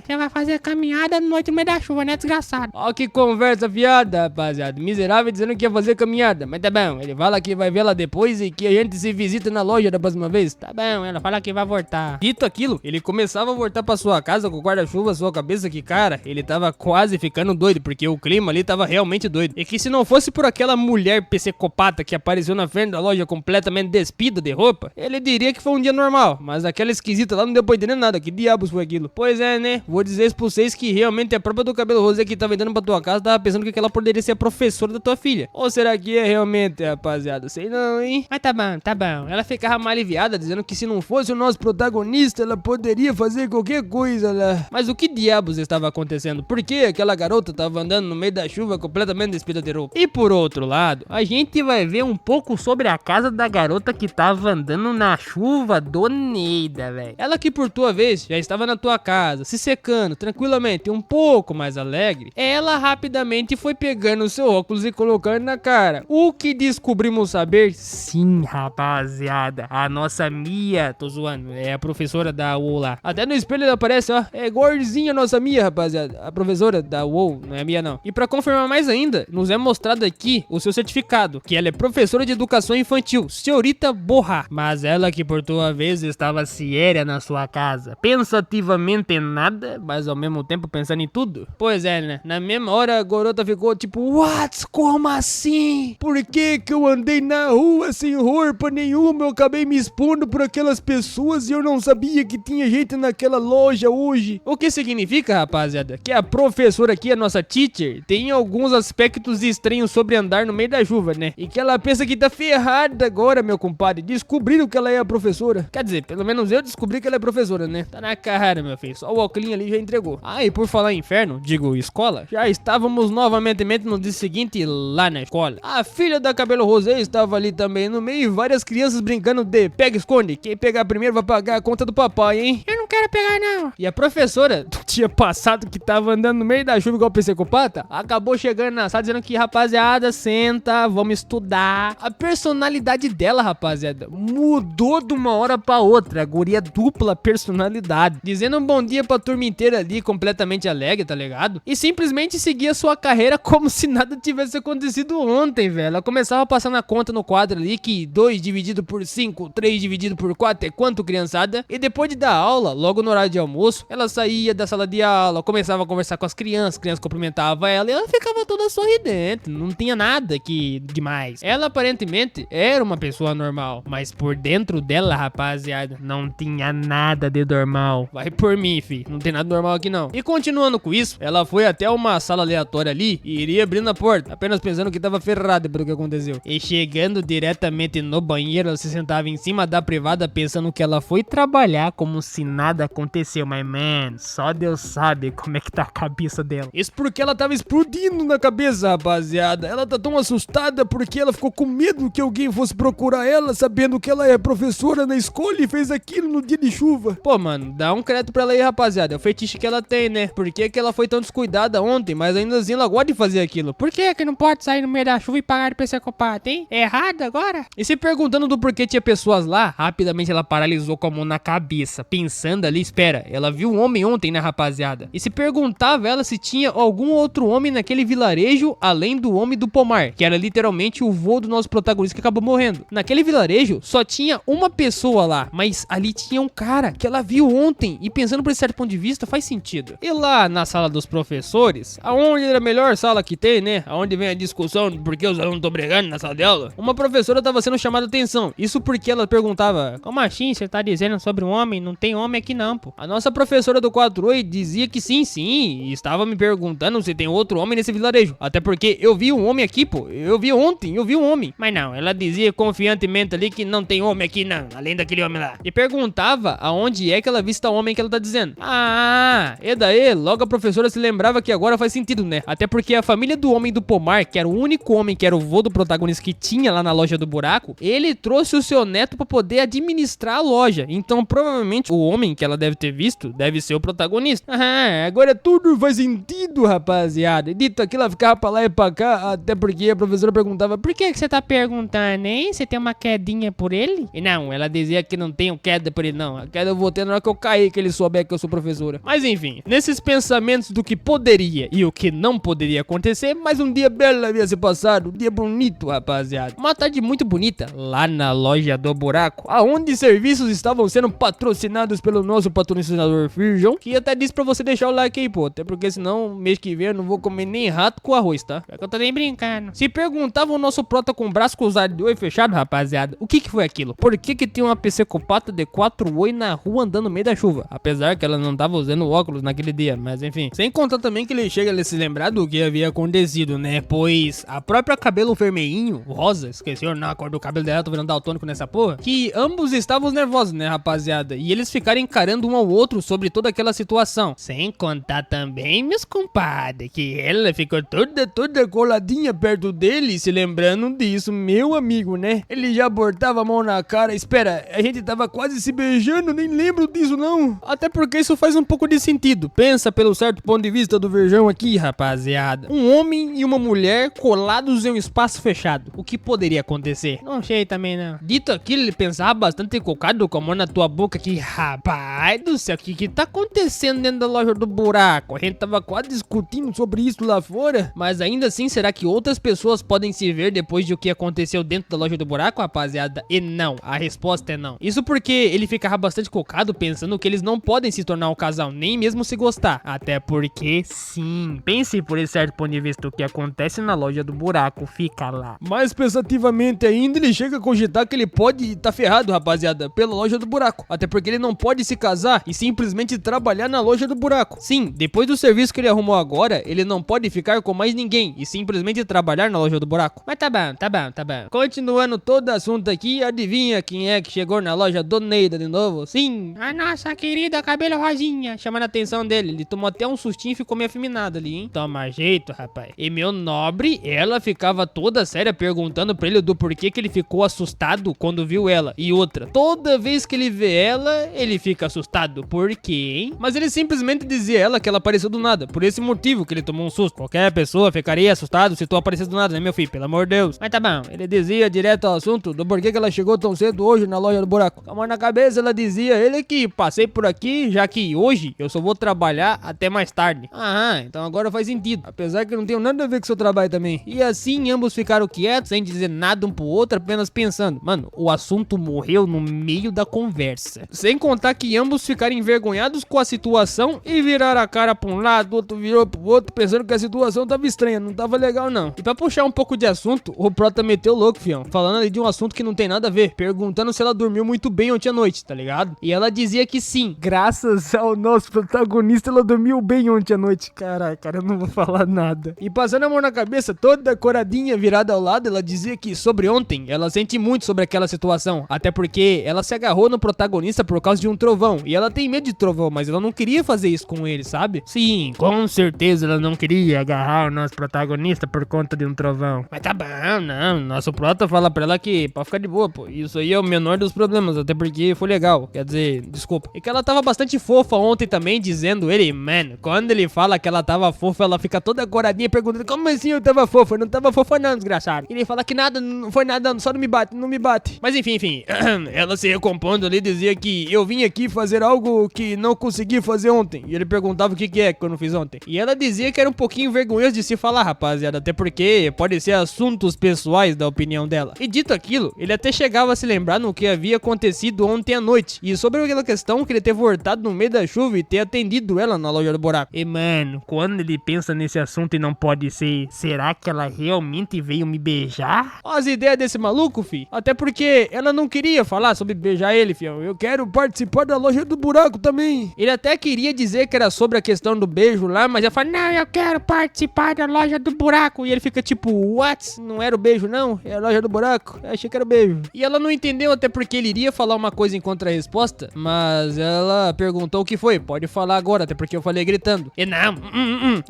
Você vai fazer caminhada à noite no meio da chuva, né, desgraçado? Ó que conversa fiada, rapaziada. Miserável dizendo que ia fazer caminhada. Mas tá bom, ele fala que vai ver ela depois e que a gente se visita na loja da próxima vez. Tá bom, ela fala que vai voltar. Dito aquilo, ele começava a voltar pra sua casa com o guarda-chuva à sua cabeça que, cara, ele tava quase ficando doido, porque o clima ali tava realmente doido. E que se não fosse por aquela mulher psicopata que apareceu na frente da loja completamente despida de roupa, ele diria que foi um dia normal. Mas aquela esquisita lá não deu pra entender nada. Que diabos foi aquilo? Pois é, né? Vou dizer isso pra vocês que realmente a própria do cabelo rosa que tava entrando pra tua casa tava pensando que ela poderia ser a professora da tua filha. Ou será que é realmente, rapaziada? Sei não, hein? Mas tá bom. Ela ficava mal aliviada, dizendo que se não fosse o nosso protagonista, ela poderia fazer qualquer coisa lá. Mas o que diabos estava acontecendo? Por que aquela garota tava andando no meio da chuva completamente despida de roupa? E por outro lado, a gente vai ver um pouco sobre a casa da garota que tava andando na chuva do Neida, velho. Ela que por tua vez já estava na tua casa, se secando tranquilamente, um pouco mais alegre. Ela rapidamente foi pegando o seu óculos e colocando na cara. O que descobrimos saber? Sim, rapaziada, a nossa Mia, tô zoando, é a professora da UOL lá. Até no espelho ela aparece, ó, é igualzinha a nossa Mia, rapaziada, a professora da UOL, não é a Mia não. E pra confirmar mais ainda, nos é mostrado aqui o seu certificado, que ela é professora de educação infantil, senhorita Borra. Mas ela que por tua vez estava se séria na sua casa, pensativamente em nada, mas ao mesmo tempo pensando em tudo? Pois é, né? Na mesma hora a garota ficou tipo, what? Como assim? Por que que eu andei na rua sem roupa nenhuma? Eu acabei me expondo por aquelas pessoas e eu não sabia que tinha gente naquela loja hoje. O que significa, rapaziada? Que a professora aqui, a nossa teacher, tem alguns aspectos estranhos sobre andar no meio da chuva, né? E que ela pensa que tá ferrada agora, meu compadre. Descobriram que ela é a professora. Quer dizer, pelo menos eu descobri que ela é professora, né? Tá na cara, meu filho. Só o óculos ali já entregou. Ah, e por falar em inferno, digo escola, já estávamos novamente no dia seguinte lá na escola. A filha da cabelo rosé estava ali também no meio e várias crianças brincando de pega-esconde. Quem pegar primeiro vai pagar a conta do papai, hein? Eu não quero pegar, não. E a professora, do dia passado que tava andando no meio da chuva igual psicopata, acabou chegando na sala dizendo que, rapaziada, senta, vamos estudar. A personalidade dela, rapaziada, mudou de uma hora pra outra. A guria dupla personalidade. Dizendo um bom dia pra turma inteira ali, completamente alegre, tá ligado? E simplesmente seguia sua carreira como se nada tivesse acontecido ontem, velho. Ela começava a passar na conta no quadro ali que 2 dividido por 5, 3 dividido por 4 é quanto, criançada? E depois de dar aula, logo no horário de almoço, ela saía da sala de aula, começava a conversar com as crianças cumprimentavam ela e ela ficava toda sorridente, não tinha nada que demais. Ela aparentemente era uma pessoa normal, mas por dentro dela, rapaziada, não tinha nada de normal. Vai por mim, fi, não tem nada normal aqui não. E continuando com isso, ela foi até uma sala aleatória ali e iria abrindo a porta, apenas pensando que tava ferrada pelo que aconteceu. E chegando diretamente no banheiro, ela se sentava em cima da privada pensando que ela foi trabalhar como se nada aconteceu, mas man, só Deus sabe como é que tá a cabeça dela. Isso porque ela tava explodindo na cabeça, rapaziada. Ela tá tão assustada porque ela ficou com medo que alguém fosse procurar ela, sabendo que ela é professora na escola e fez aquilo no dia de chuva. Pô, mano, dá um crédito pra ela aí, rapaziada. É o fetiche que ela tem, né? Por que que ela foi tão descuidada ontem, mas ainda assim ela gosta de fazer aquilo? Por que que não pode sair no meio da chuva e pagar de psicopata, hein? É errado agora? E se perguntando do porquê tinha pessoas lá, rapidamente ela paralisou com a mão na cabeça, pensando ali, espera, ela viu um homem ontem, né, rapaziada? E se perguntava ela se tinha algum outro homem naquele vilarejo, além do homem do pomar, que era literalmente o vô do nosso protagonista que acabou morrendo. Naquele vilarejo, só tinha uma pessoa lá, mas ali tinha um cara que ela viu ontem, e pensando por esse certo ponto de vista, faz sentido. E lá na sala dos professores, aonde era a melhor sala que tem, né, aonde vem a discussão de por que os alunos estão brigando na sala de aula, uma professora tava sendo chamada a atenção. Isso porque ela perguntava, como assim você tá dizendo sobre um homem? Não tem homem aqui não, pô. A nossa professora do 4-8 dizia que sim, e estava me perguntando se tem outro homem nesse vilarejo. Até porque eu vi um homem aqui, pô. Eu vi ontem, eu vi um homem. Mas não, ela dizia confiantemente ali que não tem homem aqui não, além daquele homem lá. E perguntava aonde é que ela vista o homem que ela tá dizendo. Ah, e daí, logo a professora se lembrava que agora faz sentido, né? Até porque a família do homem do pomar, que era o único homem que era o vô do protagonista que tinha lá na loja do buraco, ele trouxe o seu neto pra poder administrar a loja. Então, provavelmente, o homem que ela deve ter visto deve ser o protagonista. Ah, agora tudo faz sentido, rapaziada. E dito aquilo, ela ficava pra lá e pra cá, até porque a professora perguntava, por que você tá perguntando, hein? Você tem uma quedinha por ele? E não, ela dizia que não tenho queda por ele, não. A queda eu vou ter na hora que eu cair, que ele souber que eu sou professora. Mas enfim, nesses pensamentos do que poderia e o que não poderia acontecer, mais um dia belo havia se passado, um dia bonito, rapaziada. Uma tarde muito bonita, lá na loja do buraco, aonde serviços estavam sendo patrocinados pelo nosso patrocinador Firjão, que até disse pra você deixar o like aí, pô. Até porque senão, mês que vem eu não vou comer nem rato com arroz, tá? É que eu tô nem brincando. Se perguntava o nosso prota com o braço cruzado de oi fechado, rapaziada, o que que foi aquilo? Por que que tinha uma psicopata de 4 oi na rua andando no meio da chuva? Apesar que ela não tava usando óculos naquele dia, mas enfim. Sem contar também que ele chega a se lembrar do que havia acontecido, né? Pois a própria cabelo vermelhinho, rosa, esqueci a cor do cabelo dela, tô virando daltônico nessa porra, que ambos estavam nervosos, né, rapaziada? E eles ficaram encarando um ao outro sobre toda aquela situação. Sem contar também, meus compadres, que ela ficou toda coladinha perto dele, se lembrando disso, meu amigo, né? Ele já botava a mão na cara, espera, a gente tava quase se beijando, nem lembro disso não. Até porque isso faz um pouco de sentido. Pensa pelo certo ponto de vista do Virgão aqui, rapaziada. Um homem e uma mulher colados em um espaço fechado. O que poderia acontecer? Não sei também, não. Dito aquilo, ele pensava bastante colocado com a mão na tua boca aqui, rapaz. Pai do céu, o que tá acontecendo dentro da loja do buraco? A gente tava quase discutindo sobre isso lá fora. Mas ainda assim, será que outras pessoas podem se ver depois de o que aconteceu dentro da loja do buraco, rapaziada? E não, a resposta é não. Isso porque ele ficava bastante cocado pensando que eles não podem se tornar um casal, nem mesmo se gostar. Até porque, sim, pense por esse certo ponto de vista, o que acontece na loja do buraco fica lá. Mais pensativamente ainda, ele chega a cogitar que ele pode estar ferrado, rapaziada, pela loja do buraco. Até porque ele não pode se casar e simplesmente trabalhar na loja do buraco. Sim, depois do serviço que ele arrumou agora, ele não pode ficar com mais ninguém e simplesmente trabalhar na loja do buraco. Mas tá bom, tá bom, tá bom. Continuando todo o assunto aqui, adivinha quem é que chegou na loja do Neida de novo? Sim, A nossa querida cabelo rosinha. chamando a atenção dele. Ele tomou até um sustinho e ficou meio afeminado ali, hein? Toma jeito, rapaz. E meu nobre, ela ficava toda séria perguntando pra ele do porquê que ele ficou assustado quando viu ela. E outra, toda vez que ele vê ela, ele fica assustado. Por quê, hein? Mas ele simplesmente dizia a ela que ela apareceu do nada. Por esse motivo que ele tomou um susto. Qualquer pessoa ficaria assustado se tu aparecesse do nada, né, meu filho? Pelo amor de Deus. Mas tá bom. Ele dizia direto ao assunto do porquê que ela chegou tão cedo hoje na loja do buraco. Com a mão na cabeça, ela dizia a ele que passei por aqui, já que hoje eu só vou trabalhar até mais tarde. Ah, então agora faz sentido. Apesar que eu não tenho nada a ver com seu trabalho também. E assim ambos ficaram quietos, sem dizer nada um pro outro, apenas pensando. Mano, o assunto morreu no meio da conversa. Sem contar que ambos ficaram envergonhados com a situação e viraram a cara pra um lado, o outro virou pro outro, pensando que a situação tava estranha, não tava legal não. E pra puxar um pouco de assunto, o Prota meteu louco, fião, falando ali de um assunto que não tem nada a ver, perguntando se ela dormiu muito bem ontem à noite, tá ligado? E ela dizia que sim. Graças ao nosso protagonista, ela dormiu bem ontem à noite. Caraca, cara, eu não vou falar nada. E passando a mão na cabeça, toda coradinha virada ao lado, ela dizia que sobre ontem, ela sente muito sobre aquela situação. Até porque ela se agarrou no protagonista por causa de um trovão. E ela tem medo de trovão, mas ela não queria fazer isso com ele, sabe? Sim, com certeza ela não queria agarrar o nosso protagonista por conta de um trovão. Mas tá bom, não. Nosso prota fala pra ela que pode ficar de boa, pô. Isso aí é o menor dos problemas, até porque foi legal. Quer dizer, desculpa. E que ela tava bastante fofa ontem também, dizendo ele, mano, quando ele fala que ela tava fofa, ela fica toda coradinha perguntando, como assim eu tava fofa? Eu não tava fofa não, desgraçado. E ele fala que nada, não foi nada, só não me bate, não me bate. Mas enfim, ela se recompondo ali, dizia que eu vim aqui fazer algo que não consegui fazer ontem. E ele perguntava o que é que eu não fiz ontem. E ela dizia que era um pouquinho vergonhoso de se falar, rapaziada, até porque pode ser assuntos pessoais da opinião dela. E dito aquilo, ele até chegava a se lembrar no que havia acontecido ontem à noite. E sobre aquela questão que ele ter voltado no meio da chuva e ter atendido ela na loja do buraco. E mano, quando ele pensa nesse assunto e não pode ser, será que ela realmente veio me beijar? Olha as ideias desse maluco, fi. Até porque ela não queria falar sobre beijar ele, fião. Eu quero participar da loja do buraco também. Ele até queria dizer que era sobre a questão do beijo lá, mas ela fala, não, eu quero participar da loja do buraco. E ele fica tipo, what? Não era o beijo não? É a loja do buraco? Eu achei que era o beijo. E ela não entendeu até porque ele iria falar uma coisa em contra-resposta, mas ela perguntou o que foi. Pode falar agora, até porque eu falei gritando. E não,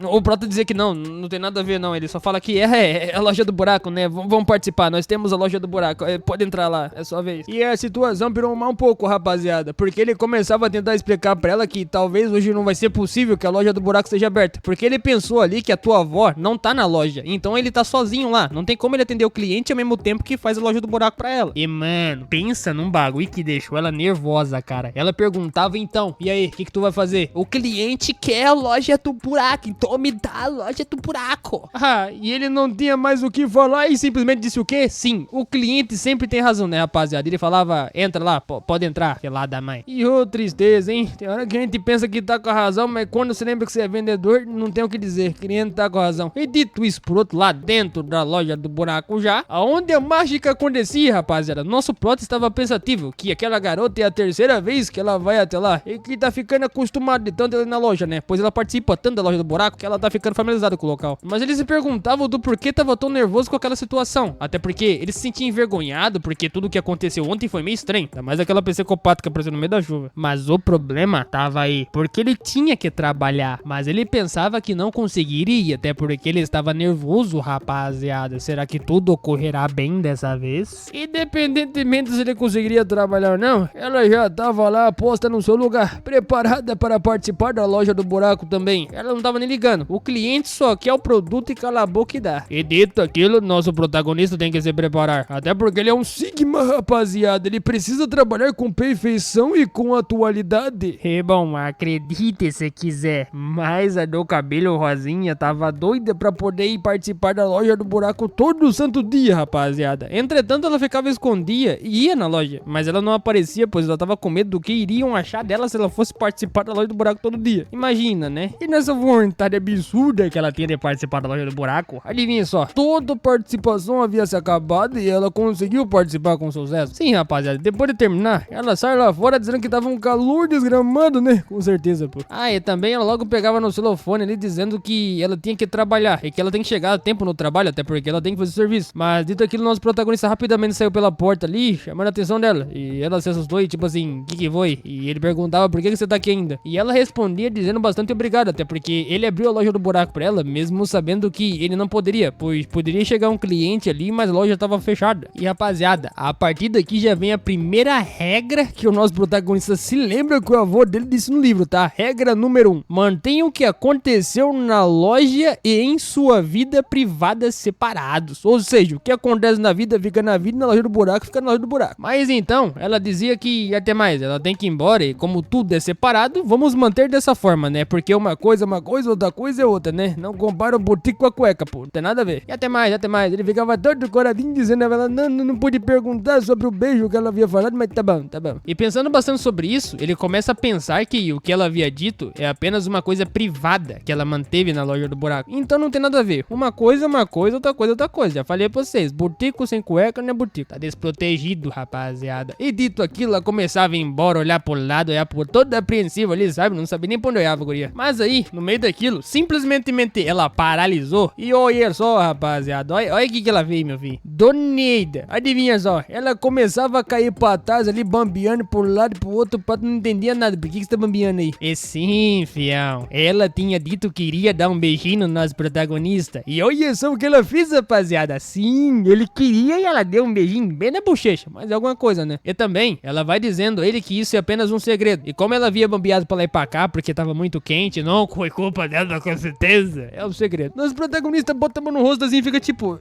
o Prota dizia que não tem nada a ver não. Ele só fala que é a loja do buraco, né? Vamos participar, nós temos a loja do buraco. Pode entrar lá, é sua vez. E a situação pirou mal um pouco, rapaziada, porque ele começava a tentar explicar pra ela que talvez hoje não vai ser possível que a loja do buraco seja aberta, porque ele pensou ali que a tua avó não tá na loja, então ele tá sozinho lá, não tem como ele atender o cliente ao mesmo tempo que faz a loja do buraco pra ela. E mano, pensa num bagulho que deixou ela nervosa, cara. Ela perguntava então, e aí, o que tu vai fazer? O cliente quer a loja do buraco, então me dá a loja do buraco. Ah, e ele não tinha mais o que falar e simplesmente disse o quê? Sim, o cliente sempre tem razão, né, rapaziada? Ele falava, entra lá, pode entrar, que lá da mãe. E ô tristeza, hein? Tem hora que a gente pensa que tá com a razão, mas quando você lembra que você é vendedor, não tem o que dizer, o cliente tá com a razão. E dito isso, por outro lado, dentro da loja do buraco já, aonde a mágica acontecia, rapaziada, nosso plot estava pensativo, que aquela garota é a terceira vez que ela vai até lá, e que tá ficando acostumado de tanto ela ir na loja, né? Pois ela participa tanto da loja do buraco que ela tá ficando familiarizada com o local. Mas ele se perguntava do porquê tava tão nervoso com aquela situação, até porque ele se sentia envergonhado, porque tudo que aconteceu ontem foi meio estranho, ainda mais aquela psicopata que apareceu no meio da chuva. Mas o problema tava aí, porque ele tinha que trabalhar, mas ele pensava que não conseguiria, até porque ele estava nervoso, rapaziada. Será que tudo ocorrerá bem dessa vez? Independentemente se ele conseguiria trabalhar ou não, ela já tava lá posta no seu lugar, preparada para participar da loja do buraco também. Ela não tava nem ligando, o cliente só quer o produto e cala a boca e dá. E dito aquilo, nosso protagonista tem que se preparar, até porque ele é um Sigma, rapaziada. Ele precisa trabalhar com perfeição e com atualidade. É bom, acredite se quiser, mas a do cabelo rosinha tava doida pra poder ir participar da loja do buraco todo santo dia, rapaziada. Entretanto, ela ficava escondida e ia na loja, mas ela não aparecia, pois ela tava com medo do que iriam achar dela se ela fosse participar da loja do buraco todo dia. Imagina, né? E nessa vontade absurda que ela tinha de participar da loja do buraco, adivinha só, toda participação havia se acabado e ela conseguiu participar com sucesso. Sim, rapaziada, depois de terminar, ela sai lá fora dizendo que tava um calor desgramado, né? Com certeza, pô. Ah, e também ela logo pegava no celofone ali dizendo que ela tinha que trabalhar e que ela tem que chegar a tempo no trabalho, até porque ela tem que fazer serviço. Mas dito aquilo, nosso protagonista rapidamente saiu pela porta ali, chamando a atenção dela. E ela se assustou e tipo assim, o que foi? E ele perguntava por que você tá aqui ainda. E ela respondia dizendo bastante obrigado, até porque ele abriu a loja do buraco pra ela, mesmo sabendo que ele não poderia, pois poderia chegar um cliente ali, mas a loja tava fechada. E rapaziada, a partir daqui já vem a primeira regra que o nosso protagonista se lembra que o avô dele disse no livro, tá? Regra número 1. Mantenha o que aconteceu na loja e em sua vida privada separados. Ou seja, o que acontece na vida fica na vida, na loja do buraco fica na loja do buraco. Mas então, ela dizia que até mais, ela tem que ir embora e como tudo é separado, vamos manter dessa forma, né? Porque uma coisa é uma coisa, outra coisa é outra, né? Não compara o botico com a cueca, pô. Não tem nada a ver. E até mais, até mais. Ele ficava todo coradinho dizendo a ela, não pude perguntar sobre o beijo que ela havia falado, mas tá bom, tá bom. E pensando bastante sobre isso, ele começa a pensar que o que ela havia dito é apenas uma coisa privada que ela manteve na loja do buraco. Então não tem nada a ver. Uma coisa é uma coisa, outra coisa é outra coisa. Já falei pra vocês, botico sem cueca não é botico. Tá desprotegido, rapaziada. E dito aquilo, ela começava a ir embora, olhar pro lado, olhar por toda apreensiva ali, sabe? Não sabia nem pra onde olhava, guria. Mas aí, no meio daquilo, simplesmente ela paralisou. E olha só, rapaziada. Olha o que ela fez, meu filho. Doneida. Adivinha só. Ela começava a cair pra trás ali, bambeando por um lado e pro outro, pra não entendia nada. Por que você tá bambeando aí? E sim, fião. Ela tinha dito que iria dar um beijinho no nosso protagonista. E olha só o que ela fez, rapaziada. Sim, ele queria e ela deu um beijinho bem na bochecha. Mas é alguma coisa, né? E também, ela vai dizendo a ele que isso é apenas um segredo. E como ela havia bambeado pra lá e pra cá, porque tava muito quente, não foi culpa dela, com certeza. É um segredo. Nosso protagonista bota a mão no rosto assim e fica tipo,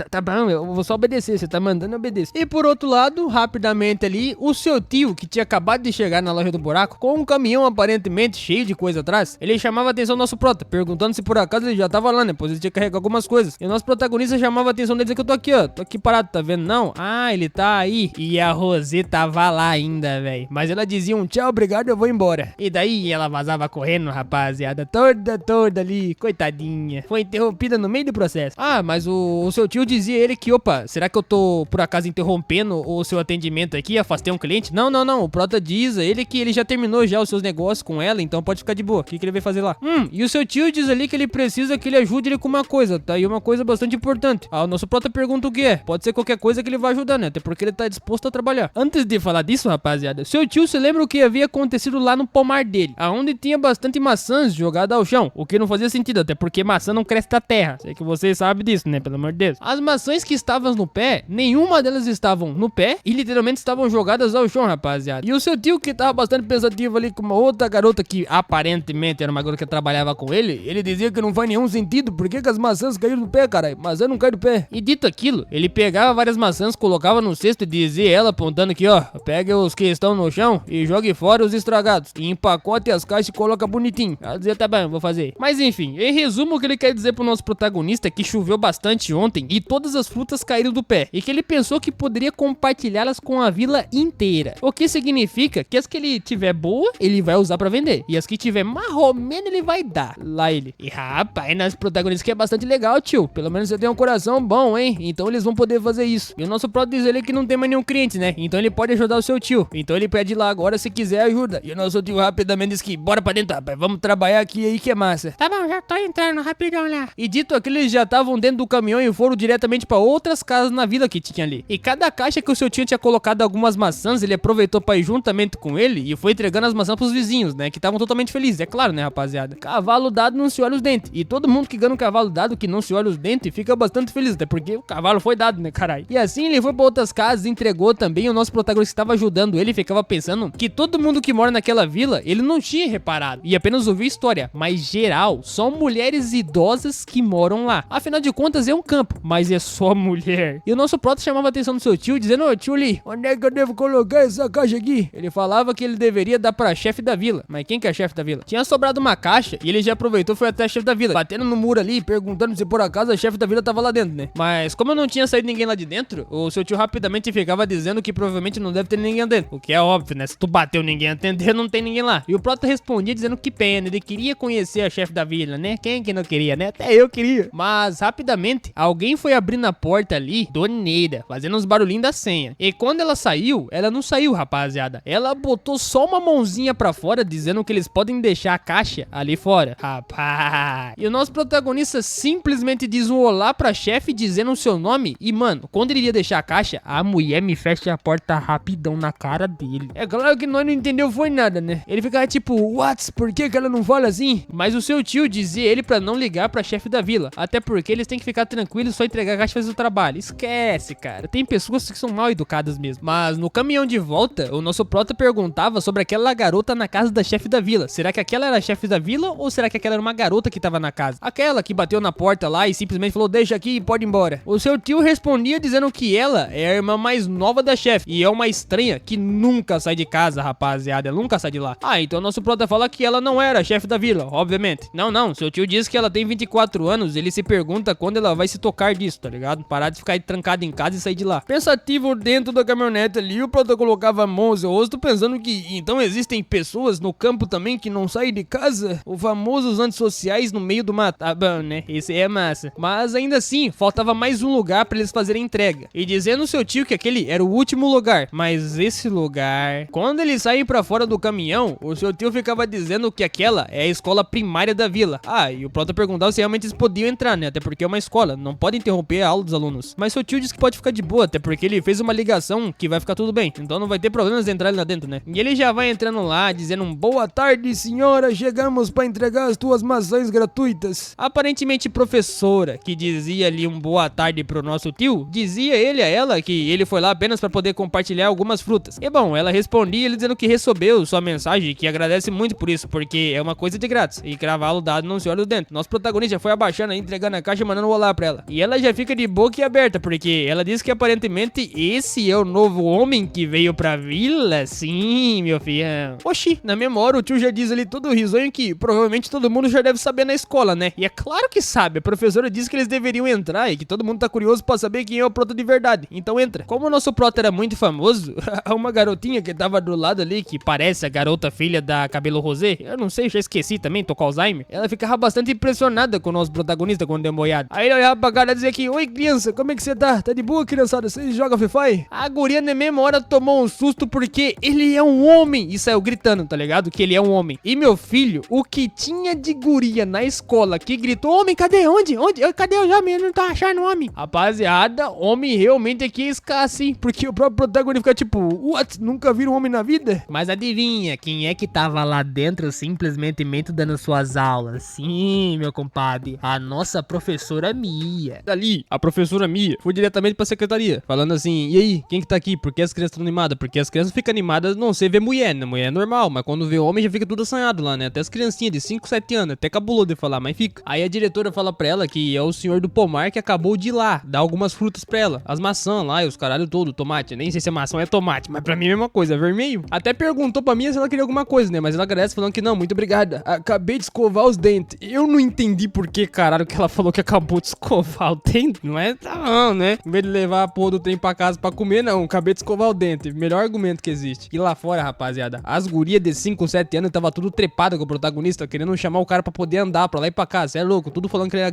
tá bom, eu vou só obedecer, você tá mandando, eu obedeço. E por outro lado, rapidamente ali, o seu tio, que tinha acabado de chegar na loja do buraco, com um caminhão aparentemente cheio de coisa atrás, ele chamava a atenção do nosso prota, perguntando se por acaso ele já tava lá, né? Pois ele tinha que carregar algumas coisas. E o nosso protagonista chamava a atenção dele, dizendo que eu tô aqui, ó, tô aqui parado, tá vendo? Não? Ah, ele tá aí. E a Rosê tava lá ainda, velho. Mas ela dizia um tchau, obrigado, eu vou embora. E daí ela vazava correndo, rapaziada, toda ali, coitadinha. Foi interrompida no meio do processo. Ah, mas o seu tio dizia ele que, opa, será que eu tô por acaso interrompendo o seu atendimento aqui, afastei um cliente? Não, o prota diz a ele que ele já terminou já os seus negócios com ela, então pode ficar de boa. O que ele vai fazer lá? E o seu tio diz ali que ele precisa que ele ajude ele com uma coisa, tá? E uma coisa bastante importante. Ah, o nosso prota pergunta o que é. Pode ser qualquer coisa que ele vai ajudar, né? Até porque ele tá disposto a trabalhar. Antes de falar disso, rapaziada, seu tio se lembra o que havia acontecido lá no pomar dele, aonde tinha bastante maçãs jogadas ao chão, o que não fazia sentido, até porque maçã não cresce da terra. Sei que vocês sabem disso, né? Pelo amor de Deus. As maçãs que estavam no pé, nenhuma delas estavam no pé e literalmente estavam jogadas ao chão, rapaziada. E o seu tio, que tava bastante pensativo ali com uma outra garota que aparentemente era uma garota que trabalhava com ele dizia que não faz nenhum sentido. Por que as maçãs caíram do pé, cara? Maçã não cai do pé. E dito aquilo, ele pegava várias maçãs, colocava no cesto e dizia ela, apontando aqui, ó, pega os que estão no chão e jogue fora os estragados. E empacote as caixas e coloca bonitinho. Ela dizia, tá bom, vou fazer. Mas enfim, em resumo, o que ele quer dizer pro nosso protagonista é que choveu bastante ontem e todas as frutas caíram do pé. E que ele pensou que poderia compartilhá-las com a vila inteira. O que significa que as que ele tiver boa, ele vai usar pra vender. E as que tiver marromeno, ele vai dar. Lá ele. E rapaz, nosso protagonista que é bastante legal, tio. Pelo menos você tem um coração bom, hein? Então eles vão poder fazer isso. E o nosso prota diz ele que não tem mais nenhum cliente, né? Então ele pode ajudar o seu tio. Então ele pede lá agora se quiser ajuda. E o nosso tio rapidamente diz que bora pra dentro, rapaz. Vamos trabalhar aqui aí que é massa. Tá bom, já tô entrando rapidão lá. E dito aquilo, eles já estavam dentro do caminhão e foram diretamente pra outras casas na vila que tinha ali. E cada caixa que o seu tio tinha colocado algumas maçãs, ele aproveitou pra ir juntamente com ele e foi entregando as maçãs pros vizinhos, né? Que estavam totalmente felizes, é claro, né, rapaziada? Cavalo dado não se olha os dentes. E todo mundo que ganha um cavalo dado que não se olha os dentes fica bastante feliz, até porque o cavalo foi dado, né, caralho? E assim ele foi pra outras casas e entregou também. O nosso protagonista que estava ajudando ele ficava pensando que todo mundo que mora naquela vila, ele não tinha reparado e apenas ouviu história, mas geral, são mulheres idosas que moram lá. Afinal de contas é um campo, mas é só mulher. E o nosso prota chamava a atenção do seu tio, dizendo, ô tio Lee, onde é que eu devo colocar essa caixa aqui? Ele falava que ele deveria dar pra chefe da vila. Mas quem que é chefe da vila? Tinha sobrado uma caixa e ele já aproveitou e foi até a chefe da vila, batendo no muro ali, perguntando se por acaso a chefe da vila tava lá dentro, né? Mas como não tinha saído ninguém lá de dentro, o seu tio rapidamente ficava dizendo que provavelmente não deve ter ninguém dentro. O que é óbvio, né? Se tu bateu ninguém atender, não tem ninguém lá. E o Prota respondia dizendo que pena, ele queria conhecer a chefe da vila, né? Quem que não queria, né? Até eu queria. Mas rapidamente, alguém foi abrindo a porta ali, Doneira, fazendo uns barulhinhos da senha. E quando ela saiu, ela não saiu, rapaziada. Ela botou só uma mãozinha pra fora, dizendo que eles podem deixar a caixa ali fora. Rapaz. E o nosso protagonista simplesmente diz um olá pra chefe, dizendo o seu nome. E, mano, quando ele ia deixar a caixa, a mulher me fecha a porta rapidão na cara dele. É claro que nós não entendeu foi nada, né? Ele ficava tipo, what? Por que ela não fala assim? Mas o seu tio dizia ele pra não ligar pra chefe da vila. Até porque eles têm que ficar tranquilos, só entregar a caixa e fazer o trabalho. Esquece, cara. Tem pessoas que são mal educadas mesmo. Mas no caminhão de volta, o nosso prota perguntava sobre aquela garota na casa da chefe da vila. Será que aquela era a chefe da vila ou será que aquela era uma garota que tava na casa? Aquela que bateu na porta lá e simplesmente falou, deixa aqui e pode ir embora. O seu tio respondia dizendo que ela é a irmã mais nova da chefe e é uma estranha que nunca sai de casa, rapaziada. Ela nunca sai de lá. Ah, então nosso prota fala que ela não era a chefe da vila, obviamente. Não, seu tio diz que ela tem 24 anos, ele se pergunta quando ela vai se tocar disso, tá ligado? Parar de ficar trancada em casa e sair de lá. Pensativo dentro da caminhonete ali, o prota colocava a mão no seu rosto pensando que então existem pessoas no campo também que não saem de casa? O famoso os antissociais no meio do mato. Ah, bom, né? Esse é massa. Mas ainda assim, faltava mais um lugar pra eles fazerem entrega. E dizendo ao seu tio que aquele era o último lugar. Mas esse lugar... Quando eles saem pra fora do caminhão, o seu tio ficava dizendo que aquela é a escola primária da vila. Ah, e o prota perguntava se realmente eles podiam entrar, né? Até porque é uma escola, não pode interromper a aula dos alunos. Mas seu tio disse que pode ficar de boa, até porque ele fez uma ligação que vai ficar tudo bem. Então não vai ter problemas de entrar ali lá dentro, né? E ele já vai entrando lá, dizendo um boa tarde, senhora, chegamos pra entregar as tuas maçãs gratuitas. Aparentemente professora, que dizia ali um boa tarde pro nosso tio, dizia ele a ela que ele foi lá apenas pra poder compartilhar algumas frutas. E bom, ela respondia ele dizendo que recebeu sua mensagem, que agradece muito por isso, porque é uma coisa de grátis. E cravalo dado não se olha dentro. Nosso protagonista já foi abaixando, entregando a caixa e mandando um olá pra ela. E ela já fica de boca aberta, porque ela diz que aparentemente esse é o novo homem que veio pra vila. Sim, meu filho. Oxi, na mesma hora o tio já diz ali todo risonho que provavelmente todo mundo já deve saber na escola, né? E é claro que sabe, a professora disse que eles deveriam entrar e que todo mundo tá curioso pra saber quem é o prota de verdade. Então entra. Como o nosso prota era muito famoso, uma garotinha que tava do lado ali, que parece a garota filha da Cabelo Rosé, eu não sei, já esqueci também, tô com Alzheimer, ela ficava bastante impressionada com o nosso protagonista quando deu boiado. Aí ele olhava pra cara e dizia que, oi criança, como é que você tá? Tá de boa, criançada? Vocês jogam Free Fire? A guria na mesma hora tomou um susto porque ele é um homem e saiu gritando, tá ligado? Que ele é um homem. E meu filho, o que tinha de guria na escola que gritou, homem, cadê? Onde? Cadê o homem? Eu não tô achando homem. Rapaziada, homem realmente aqui é escasso, hein? Porque o próprio protagonista fica tipo, what? Nunca viram um homem na vida? Mas adivinha, quem é que tava lá dentro simplesmente dando suas aulas? Sim, meu compadre, a nossa professora Mia. Dali, a professora Mia foi diretamente pra secretaria, falando assim, e aí, quem que tá aqui? Por que as crianças estão animadas? Porque as crianças ficam animadas, não sei, ver mulher, né? Mulher é normal, mas quando vê homem já fica tudo assanhado lá, né? Até as criancinhas de 5, 7 anos, até cabulou de falar, mas fica. Aí a diretora fala pra ela que é o senhor do pomar que acabou de ir lá, dar algumas frutas pra ela. As maçãs lá e os caralho todo, tomate. Nem sei se é maçã ou é tomate, mas pra mim é a mesma coisa, é vermelho. Até perguntou pra mim se ela queria alguma coisa, né? Mas ela agradece falando que não, muito obrigada. Acabei de escovar os dentes. Eu não entendi por que, caralho, que ela falou que acabou de escovar o dente. Não é, tá não, né? Em vez de levar a porra do trem pra casa pra comer, não. Acabei de escovar o dente. Melhor argumento que existe. E lá fora, rapaziada, as gurias de 5, 7 anos tava tudo trepada com o protagonista, querendo chamar o cara pra poder andar pra lá e pra cá. Cê é louco, tudo falando que ele era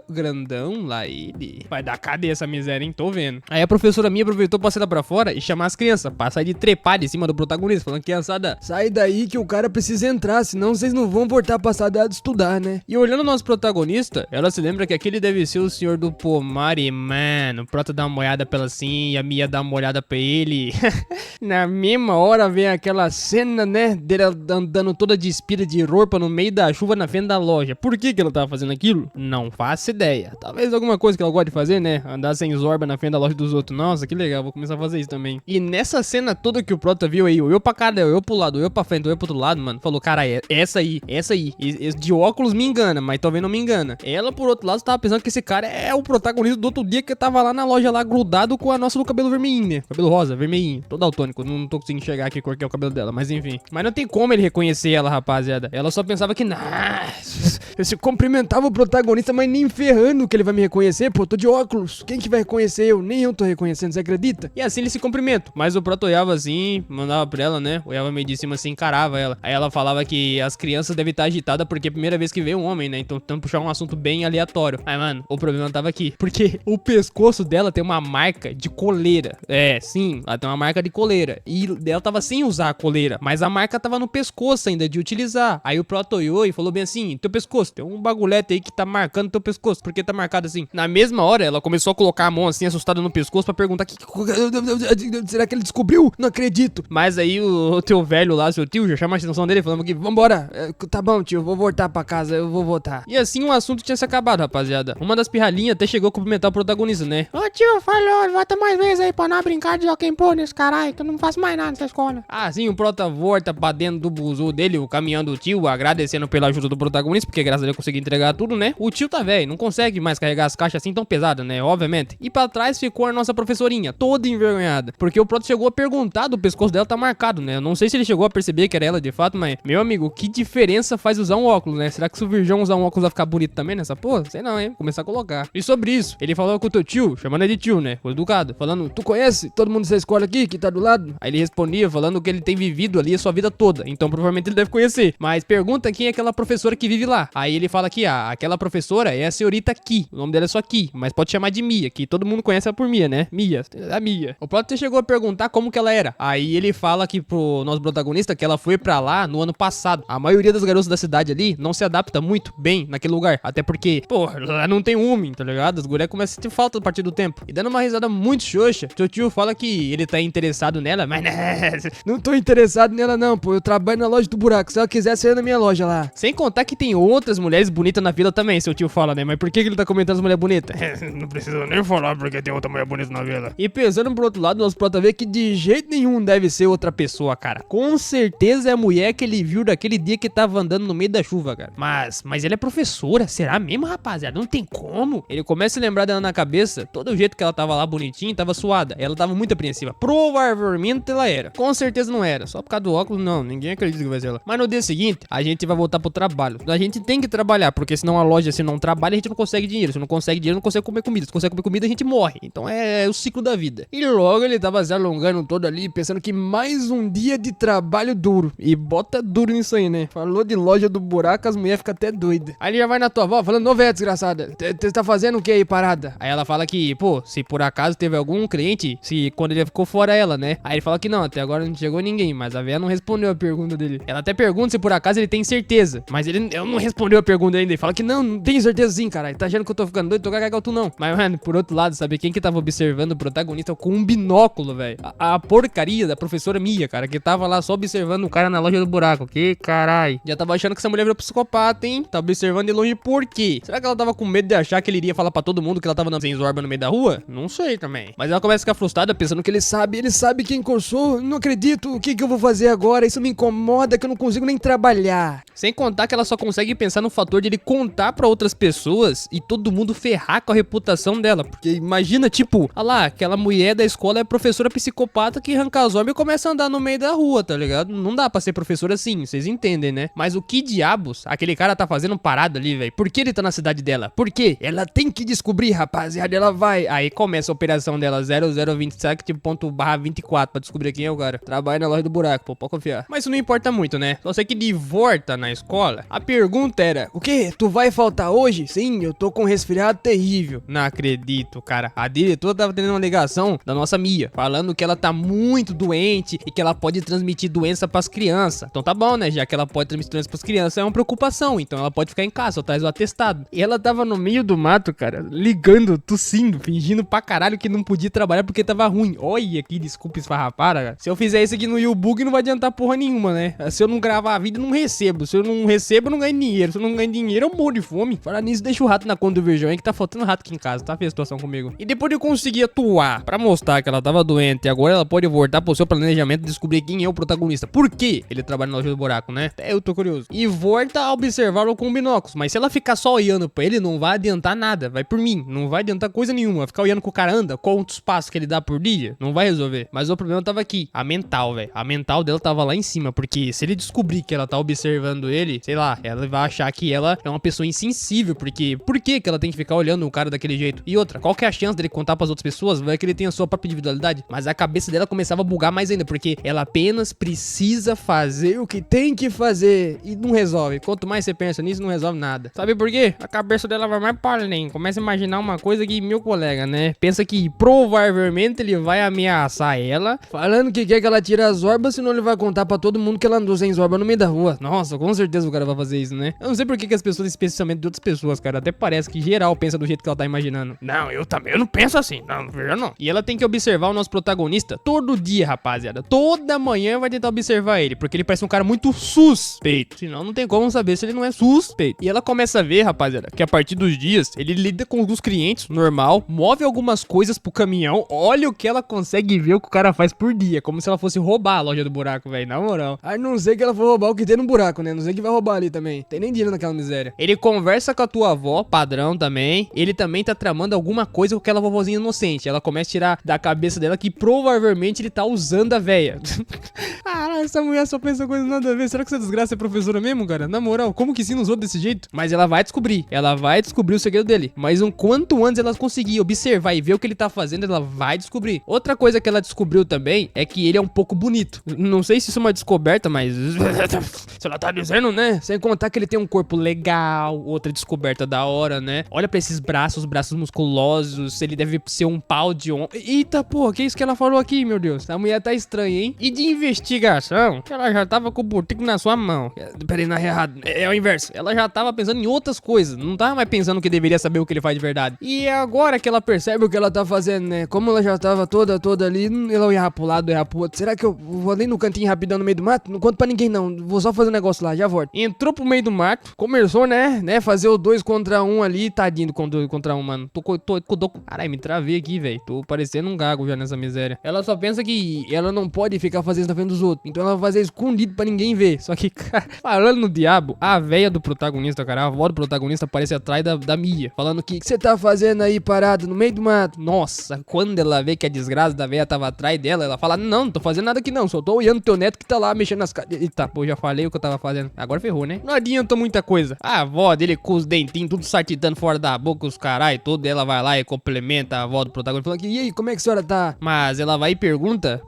grandão lá ele. Vai dar cadeia essa miséria, hein? Tô vendo. Aí a professora minha aproveitou pra sair lá pra fora e chamar as crianças pra sair de trepada em cima do protagonista, falando que criançada, sai daí que o cara precisa entrar, senão vocês não vão voltar pra sala de estudar, né? E olhando o nosso protagonista, ela se lembra que aquele deve ser o senhor do pomar e, mano, o prota dá uma olhada pra ela assim e a Mia dá uma olhada pra ele. Na mesma hora vem aquela cena, né, dela andando toda despida de roupa no meio da chuva na frente da loja. Por que ela tava fazendo aquilo? Não faço ideia. Talvez alguma coisa que ela gosta de fazer, né? Andar sem zorba na frente da loja dos outros. Nossa, que legal, vou começar a fazer isso também. E nessa cena toda que o prota viu aí, eu pra cada, eu pro lado, eu pra frente, eu pro outro lado, mano, falou, cara, essa aí. Esse de óculos me engana, mas talvez não me engana. Ela, por outro lado, tava pensando que esse cara é o protagonista do outro dia que tava lá na loja lá grudado com a nossa do cabelo vermelhinho, né? Cabelo rosa, vermelhinho, todo daltônico. branco. Não tô conseguindo enxergar aqui qual que é o cabelo dela, mas enfim. Mas não tem como ele reconhecer ela, rapaziada. Ela só pensava que, eu se cumprimentava o protagonista, mas nem ferrando que ele vai me reconhecer, pô, tô de óculos. Quem que vai reconhecer eu? Nem eu tô reconhecendo, você acredita? E assim ele se cumprimenta. Mas o Proto olhava assim, mandava pra ela, né? Olhava meio de cima assim, encarava ela. Aí ela falava que as crianças devem estar agitadas porque é a primeira vez que vê um homem, né? Então tentando puxar um assunto bem aleatório. Aí, mano, o problema tava aqui. Porque o pescoço dela tem uma marca de coleira. É, sim, ela tem uma marca de coleira. E ela tava sem usar a coleira, mas a marca tava no pescoço ainda de utilizar. Aí o Proto olhou e falou bem assim: teu pescoço, tem um bagulhete aí que tá marcando teu pescoço. Por que tá marcado assim? Na mesma hora, ela começou a colocar a mão assim, assustada no pescoço, pra perguntar: será que ele descobriu? Não acredito. Mas aí o teu velho lá, seu tio, já chama a atenção dele, falando que vambora. Tá bom, tio, vou voltar pra casa, eu vou voltar. E assim o assunto tinha se acabado, rapaziada. Uma das pirralhinhas até chegou a cumprimentar o protagonista, né? Ô tio, falou, volta mais vezes aí pra não brincar de jockey pô nesse caralho, que eu não faço mais nada nessa escola. Ah, sim, o Prota volta pra dentro do buzu dele, o caminhão do tio, agradecendo pela ajuda do protagonista, porque graças a Deus consegui entregar tudo, né? O tio tá velho, não consegue mais carregar as caixas assim tão pesadas, né? Obviamente. E pra trás ficou a nossa professorinha, toda envergonhada, porque o Proto chegou a perguntar do pescoço dela tá marcado, né? Eu não sei se ele chegou a perceber que era ela de fato, mas, meu amigo, que diferença faz usar um óculos, né? Será que se o Virgão usar um óculos vai ficar bonito também nessa porra? Sei não, hein? Vou começar a colocar. E sobre isso, ele falou com o teu tio, chamando ele de tio, né? O educado, falando: tu conhece todo mundo dessa escola aqui que tá do lado? Aí ele respondia falando que ele tem vivido ali a sua vida toda, então provavelmente ele deve conhecer. Mas pergunta quem é aquela professora que vive lá. Aí ele fala que aquela professora é a senhorita Ki, o nome dela é só Ki, mas pode chamar de Mia, que todo mundo conhece ela por Mia, né? Mia, a Mia. O Proto chegou a perguntar como que ela era. Aí ele fala aqui pro nosso protagonista que ela foi pra lá no ano passado. A maioria das garotas da cidade ali não se adapta muito bem naquele lugar, até porque, porra, lá não tem homem, tá ligado? As gurias começam a sentir falta a partir do tempo. E dando uma risada muito xoxa, seu tio fala que ele tá interessado nela, mas não tô interessado nela não, pô, eu trabalho na loja do buraco, se ela quiser sair na minha loja lá. Sem contar que tem outras mulheres bonitas na vila também, seu tio fala, né? Mas por que ele tá comentando as mulheres bonitas? Não precisa nem falar porque tem outra mulher bonita na vila. E pensando pro outro lado, nosso Prota vê que de jeito nenhum deve ser outra pessoa, cara. Com certeza é a mulher que ele viu daquele dia que tava andando no meio da chuva, cara. Mas ela é professora, será mesmo, rapaziada? Não tem como. Ele começa a lembrar dela na cabeça, todo o jeito que ela tava lá bonitinha, tava suada. Ela tava muito apreensiva. Provavelmente ela era. Com certeza não era. Só por causa do óculos, não. Ninguém acredita que vai ser ela. Mas no dia seguinte, a gente vai voltar pro trabalho. A gente tem que trabalhar, porque senão a loja, se não trabalha, a gente não consegue dinheiro. Se não consegue dinheiro, não consegue comer comida. Se consegue comer comida, a gente morre. Então é o ciclo da vida. E logo ele tava se alongando todo ali, pensando que mais um dia de trabalho duro. E bota duro nisso aí, né? Falou de loja do buraco, as mulheres ficam até doidas. Aí ele já vai na tua avó falando: ô véia desgraçada, você tá fazendo o que aí parada? Aí ela fala que, pô, se por acaso teve algum cliente, se quando ele ficou fora ela, né? Aí ele fala que não, até agora não chegou ninguém, mas a véia não respondeu a pergunta dele. Ela até pergunta se por acaso ele tem certeza, mas ele não respondeu a pergunta ainda. Ele fala que não tenho certeza sim, caralho. Tá achando que eu tô ficando doido? Tô cagado tu não. Mas, mano, por outro lado, sabe quem que tava observando o protagonista com um binóculo, velho? A porcaria da professora Mia, cara, que tava lá só observando o cara na loja do buraco. Que caralho. Já tava achando que essa mulher virou psicopata, hein? Tá observando de longe por quê? Será que ela tava com medo de achar que ele iria falar pra todo mundo que ela tava sem zorba no meio da rua? Não sei também. Mas ela começa a ficar frustrada pensando que ele sabe quem que eu sou. Não acredito, o que eu vou fazer agora? Isso me incomoda, que eu não consigo nem trabalhar. Sem contar que ela só consegue pensar no fator de ele contar pra outras pessoas e todo mundo ferrar com a reputação dela. Porque imagina, tipo, olha lá, aquela mulher da escola é professora psicopata que arranca as orbes e começa a andar no meio da rua, tá ligado? Não dá pra ser professora assim, vocês entendem, né? Mas o que diabos aquele cara tá fazendo parado ali, velho? Por que ele tá na cidade dela? Por quê? Ela tem que descobrir, rapaziada, ela vai. Aí começa a operação dela 0027.24 pra descobrir quem é o cara. Trabalha na loja do buraco, pô, pode confiar. Mas isso não importa muito, né? Só sei que de volta na escola, a pergunta era: o quê? Tu vai faltar hoje? Sim, eu tô com um resfriado terrível. Não acredito, cara. A diretora tava tendo uma ligação da nossa Mia, falando que ela tá muito doente e que ela pode transmitir doença pras crianças. Então tá bom, né? Já que ela pode transmitir doença pras crianças, é uma preocupação. Então ela pode ficar em casa, só traz o atestado. E ela tava no meio do mato, cara, ligando, tossindo, fingindo pra caralho que não podia trabalhar porque tava ruim. Olha que desculpa esfarrapada, cara. Se eu fizer isso aqui no YouBug, não vai adiantar porra nenhuma, né? Se eu não gravar a vida, eu não recebo. Se eu não recebo, eu não ganho dinheiro. Se eu não ganho dinheiro, eu morro de fome. Falar nisso, deixa o rato na conta do Virgão, hein, que tá faltando rato aqui em casa, tá? Fez a situação comigo. E depois de conseguir atuar pra mostrar que ela tava doente e agora ela pode voltar pro seu planejamento e descobrir quem é o protagonista. Por quê? Ele trabalha na loja do buraco, né? Até eu tô curioso. E volta a observá-lo com binóculos. Mas se ela ficar só olhando pra ele, não vai adiantar nada. Vai por mim. Não vai adiantar coisa nenhuma. Ficar olhando com o cara anda, quantos passos que ele dá por dia, não vai resolver. Mas o problema tava aqui, a mental, velho. A mental dela tava lá em cima, porque se ele descobrir que ela tá observando ele, sei lá, ela vai achar que ela é uma pessoa insensível, porque por que ela tem que ficar olhando o cara daquele jeito? E outra, qual que é a chance dele contar pras outras pessoas? Vai que ele tem a sua própria individualidade, mas a cabeça dela começava a bugar mais ainda, porque ela apenas precisa fazer o que tem que fazer e não resolve. Quanto mais você pensa nisso, não resolve nada. Sabe por quê? A cabeça dela vai mais para além, começa a imaginar uma coisa que meu colega, né, pensa que provavelmente ele vai ameaçar ela, falando que quer que ela tire as orbas, senão ele vai contar pra todo mundo que ela andou sem zorba no meio da rua. Nossa, com certeza o cara vai fazer isso, né? Eu não sei por que as pessoas, especialmente de outras pessoas, cara, até parece que geral pensa do jeito que ela tá imaginando. Não, eu também, eu não penso assim. Não, veja não. E ela tem que observar o nosso protagonista todo dia, rapaziada. Toda manhã vai tentar observar ele, porque ele parece um cara muito suspeito. Senão não tem como saber se ele não é suspeito. E ela começa a ver, rapaziada, que a partir dos dias, ele lida com os clientes, normal, move algumas coisas pro caminhão. Olha o que ela consegue ver o que o cara faz por dia, como se ela fosse roubar a loja do buraco, velho, na moral. Ai, não sei que ela for roubar o que tem no buraco, né? Não sei que vai roubar ali também. Tem nem dinheiro naquela miséria. Ele conversa com a tua avó, padrão também. Ele também tá tramando alguma coisa com aquela vovozinha inocente. Ela começa a tirar da cabeça dela que provavelmente ele tá usando a véia. Caralho, essa mulher só pensa coisa nada a ver. Será que essa desgraça é professora mesmo, cara? Na moral, como que ensina os outros desse jeito? Mas ela vai descobrir. Ela vai descobrir o segredo dele. Mas quanto antes ela conseguir observar e ver o que ele tá fazendo, ela vai descobrir. Outra coisa que ela descobriu também é que ele é um pouco bonito. Não sei se isso é uma descoberta, mas... se ela tá dizendo, né? Sem contar que ele tem um corpo legal. Outra descoberta da hora, né? Olha pra esses braços musculosos. Ele deve ser um pau de homem. Eita, porra, que é isso que ela falou aqui, meu Deus? A mulher tá estranha, hein? E de investigação, ela já tava com o botico na sua mão. Peraí, na errado. É o inverso. Ela já tava pensando em outras coisas. Não tava mais pensando que deveria saber o que ele faz de verdade. E é agora que ela percebe o que ela tá fazendo, né? Como ela já tava toda ali, ela ia pro lado, ia pro outro. Será que eu vou ali no cantinho rapidão no meio do mato? Não conto pra ninguém, não. Vou só fazer um negócio lá, já volto. Entrou pro meio do mato, começou, né? Fazer o 2 contra 1 ali, tadinho com 2 contra 1, mano. Caralho, me travei aqui, velho. Tô parecendo um gago já nessa miséria. Ela só pensa que ela não pode ficar fazendo isso na frente dos outros. Então ela vai fazer escondido pra ninguém ver. Só que, cara, falando no diabo, a véia do protagonista, cara, a avó do protagonista aparece atrás da Mia, falando que você tá fazendo aí parado no meio do mato? Nossa, quando ela vê que a desgraça da véia tava atrás dela, ela fala, não tô fazendo nada aqui não, só tô olhando teu neto que tá lá mexendo nas caras. Eita, pô, já falei o que eu tava fazendo. Agora ferrou, né? Não adianta muita coisa. A avó dele com os dentinhos tudo sartitando fora da boca, os carai, tudo, ela vai lá e complementa a avó do protagonista, falando que, e aí, como é que a senhora tá? Mas ela vai e pergunta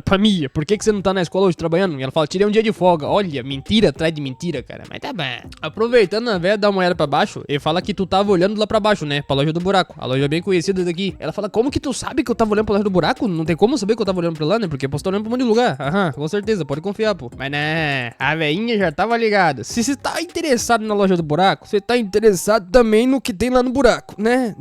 pra Mia, por que você não tá na escola hoje trabalhando? E ela fala, tirei um dia de folga. Olha, mentira atrás de mentira, cara. Mas tá bom. Aproveitando, a véia dá uma olhada pra baixo, ele fala que tu tava olhando lá pra baixo, né? Pra loja do buraco. A loja bem conhecida daqui. Ela fala, como que tu sabe que eu tava olhando pra loja do buraco? Não tem como saber que eu tava olhando pra lá, né? Porque eu posso estar olhando pra um monte de lugar. Aham, com certeza, pode confiar, pô. Mas né, a veinha já tava ligada. Se você tá interessado na loja do buraco, você tá interessado também no que tem lá no buraco, né?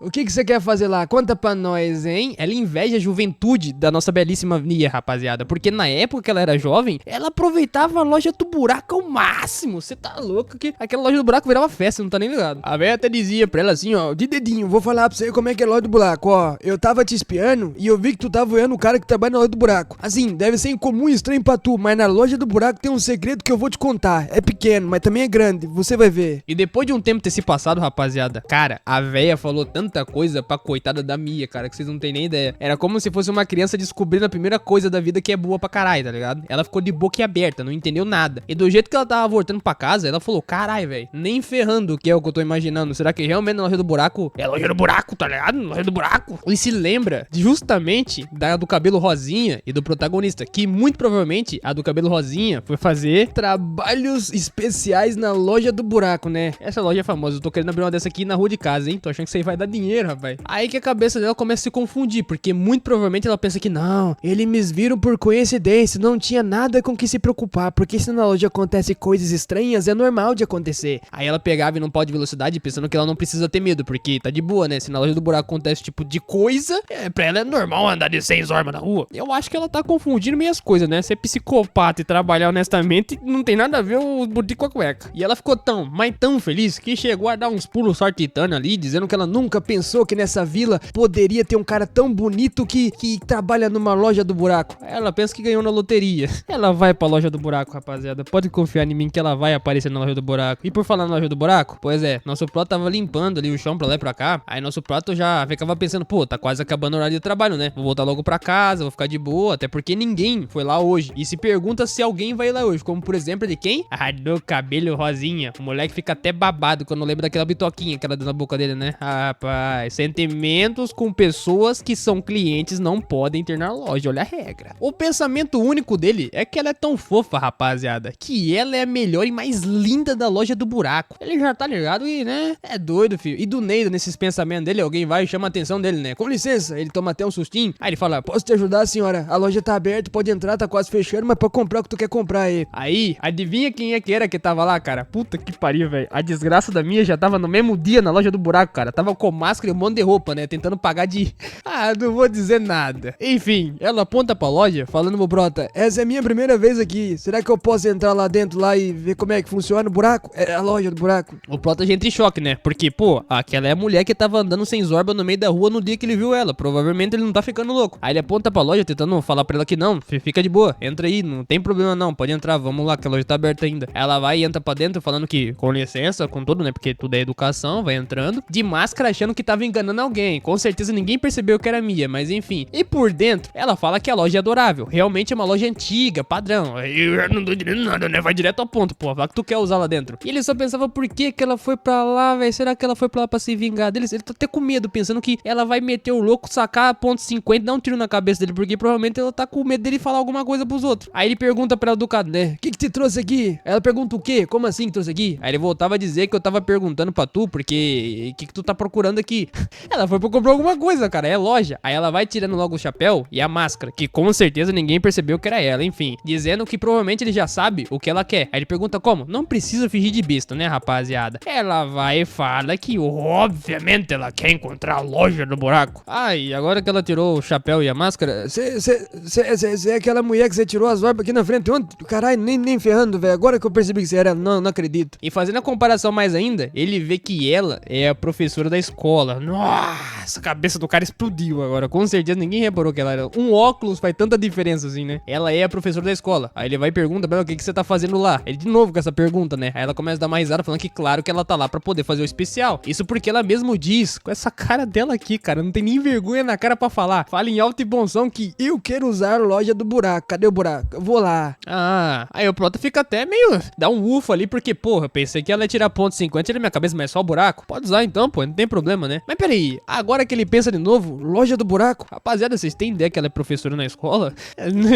O que você quer fazer lá? Conta pra nós, hein? Ela inveja a juventude da nossa belíssima Nia, rapaziada. Porque na época que ela era jovem, ela aproveitava a loja do buraco ao máximo. Você tá louco que aquela loja do buraco virava festa, não tá nem ligado. A véia até dizia pra ela assim, ó, de dedinho, vou falar pra você como é que é a loja do buraco, ó. Eu tava te espiando e eu vi que tu tava olhando o cara que trabalha na loja do buraco. Assim, deve ser incomum e estranho pra tu, mas na loja do buraco tem um segredo que eu vou te contar. É pequeno, mas também é grande, você vai ver. E depois de um tempo ter se passado, rapaziada, cara, a véia falou tanta coisa pra coitada da Mia, cara, que vocês não tem nem ideia. Era como se fosse uma criança descobrindo a primeira coisa da vida que é boa pra caralho, tá ligado? Ela ficou de boca aberta, não entendeu nada. E do jeito que ela tava voltando pra casa, ela falou, caralho, velho, nem ferrando que é o que eu tô imaginando. Será que realmente na loja do buraco é a loja do buraco, tá ligado? Loja do buraco. E se lembra justamente da do cabelo rosinha e do protagonista, que muito provavelmente a do cabelo rosinha foi fazer trabalhos especiais na loja do buraco, né? Essa loja é famosa, eu tô querendo abrir uma dessa aqui na rua de casa, hein? Tô achando que isso aí vai dar dinheiro, rapaz. Aí que a cabeça dela começa a se confundir, porque muito provavelmente ela pensa que não, eles me viram por coincidência, não tinha nada com que se preocupar, porque se na loja acontece coisas estranhas, é normal de acontecer. Aí ela pegava e não pode velocidade, pensando que ela não precisa ter medo, porque tá de boa, né? Se na loja do buraco acontece tipo de coisa, pra ela é normal andar de 6 armas na rua. eu acho que ela tá confundindo meias coisas, né? Ser psicopata e trabalhar honestamente não tem nada a ver o botico com a cueca. E ela ficou mas tão feliz que chegou a dar uns pulos sartitando ali, dizendo que ela nunca pensou que nessa vila poderia ter um cara tão bonito que trabalha numa loja do buraco. Ela pensa que ganhou na loteria. Ela vai pra loja do buraco, rapaziada. Pode confiar em mim que ela vai aparecer na loja do buraco. E por falar na loja do buraco, pois é, nosso prato tava limpando ali o chão pra lá e pra cá. Aí nosso prato já ficava pensando, pô, tá quase acabando o horário de trabalho, né? Vou voltar logo pra cá. casa, vou ficar de boa, até porque ninguém foi lá hoje. E se pergunta se alguém vai lá hoje, como por exemplo de quem? Ah, do cabelo rosinha. O moleque fica até babado quando lembra daquela bitoquinha que ela deu na boca dele, né? Ah, rapaz, sentimentos com pessoas que são clientes não podem ter na loja, olha a regra. O pensamento único dele é que ela é tão fofa, rapaziada, que ela é a melhor e mais linda da loja do buraco. Ele já tá ligado e, né, é doido, filho. E do Neida, nesses pensamentos dele, alguém vai e chama a atenção dele, né? Com licença, ele toma até um sustinho. Aí ele fala, posso te ajudar, senhora? A loja tá aberta, pode entrar, tá quase fechando, mas pode comprar o que tu quer comprar aí. Aí, adivinha quem é que era que tava lá, cara? Puta que pariu, velho. A desgraça da minha já tava no mesmo dia na loja do buraco, cara. Tava com máscara e um monte de roupa, né? Tentando pagar de... Ah, não vou dizer nada. Enfim, ela aponta pra loja, falando pro Prota, essa é a minha primeira vez aqui. Será que eu posso entrar lá dentro lá e ver como é que funciona o buraco? É a loja do buraco. O Prota já entra em choque, né? Porque, pô, aquela é a mulher que tava andando sem Zorba no meio da rua no dia que ele viu ela. Provavelmente ele não tá ficando louco. Aí ele aponta pra loja, tentando falar pra ela que não, fica de boa, entra aí, não tem problema não, pode entrar, vamos lá, que a loja tá aberta ainda. Ela vai e entra pra dentro falando que, com licença, com tudo, né, porque tudo é educação, vai entrando, de máscara achando que tava enganando alguém. Com certeza ninguém percebeu que era Mia, mas enfim. E por dentro, ela fala que a loja é adorável, realmente é uma loja antiga, padrão. Eu não tô entendendo nada, né, vai direto ao ponto, pô, fala que tu quer usar lá dentro. E ele só pensava por que ela foi pra lá, velho, será que ela foi pra lá pra se vingar deles? Ele tá até com medo, pensando que ela vai meter o louco, sacar a ponto 50 e dar um tiro na cabeça dele, porque provavelmente ela tá com medo dele falar alguma coisa pros outros. Aí ele pergunta pra ela do cara, né, o que te trouxe aqui? Ela pergunta o quê? Como assim que trouxe aqui? Aí ele voltava a dizer que eu tava perguntando pra tu, porque, o que tu tá procurando aqui? Ela foi pra comprar alguma coisa, cara, é loja. Aí ela vai tirando logo o chapéu e a máscara, que com certeza ninguém percebeu que era ela, enfim, dizendo que provavelmente ele já sabe o que ela quer. Aí ele pergunta como? Não precisa fingir de besta, né, rapaziada? Ela vai e fala que obviamente ela quer encontrar a loja do buraco. Ai, agora que ela tirou o chapéu e a máscara, você é aquela mulher que você tirou as orbas aqui na frente ontem? Caralho, nem ferrando, velho. Agora que eu percebi que você era, não acredito. E fazendo a comparação mais ainda, ele vê que ela é a professora da escola. Nossa, a cabeça do cara explodiu agora. Com certeza ninguém reparou que ela era. Um óculos faz tanta diferença assim, né? Ela é a professora da escola. Aí ele vai e pergunta pra ela o que você tá fazendo lá. Ele de novo com essa pergunta, né? Aí ela começa a dar mais risada falando que claro que ela tá lá pra poder fazer o especial. Isso porque ela mesmo diz, com essa cara dela aqui, cara, não tem nem vergonha na cara pra falar. Fala em alto e bom som que eu quero usar a loja do buraco. Cadê o buraco? Eu vou lá. Ah, aí o Prota fica até meio... Dá um ufa ali, porque, porra, pensei que ela ia tirar ponto 50 na minha cabeça, mas é só o buraco. Pode usar então, pô, não tem problema, né? Mas peraí, agora que ele pensa de novo, loja do buraco? Rapaziada, vocês têm ideia que ela é professora na escola?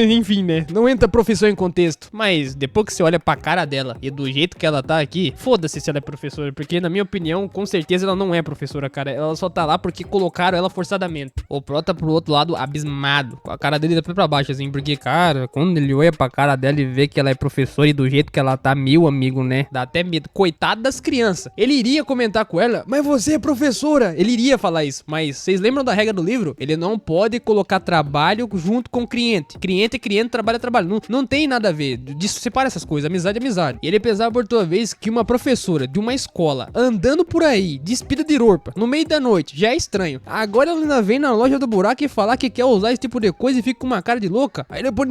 Enfim, né? Não entra professor em contexto. Mas depois que você olha pra cara dela e do jeito que ela tá aqui, foda-se se ela é professora, porque na minha opinião, com certeza ela não é professora, cara. Ela só tá lá porque colocaram ela forçadamente. O Prota pro outro lado abismado, com a cara dele da pra baixo, assim, porque, cara, quando ele olha pra cara dela e vê que ela é professora e do jeito que ela tá, meu amigo, né? Dá até medo. Coitado das crianças. Ele iria comentar com ela, mas você é professora. Ele iria falar isso, mas vocês lembram da regra do livro? Ele não pode colocar trabalho junto com cliente. Cliente é cliente, trabalho é trabalho. Não tem nada a ver. Separa essas coisas. Amizade é amizade. E ele pensava por tua vez que uma professora de uma escola andando por aí, despida de roupa, no meio da noite, já é estranho. Agora ela ainda vem na loja do buraco e falar que quer usar esse tipo de coisa e fica com uma cara de louca. Aí depois...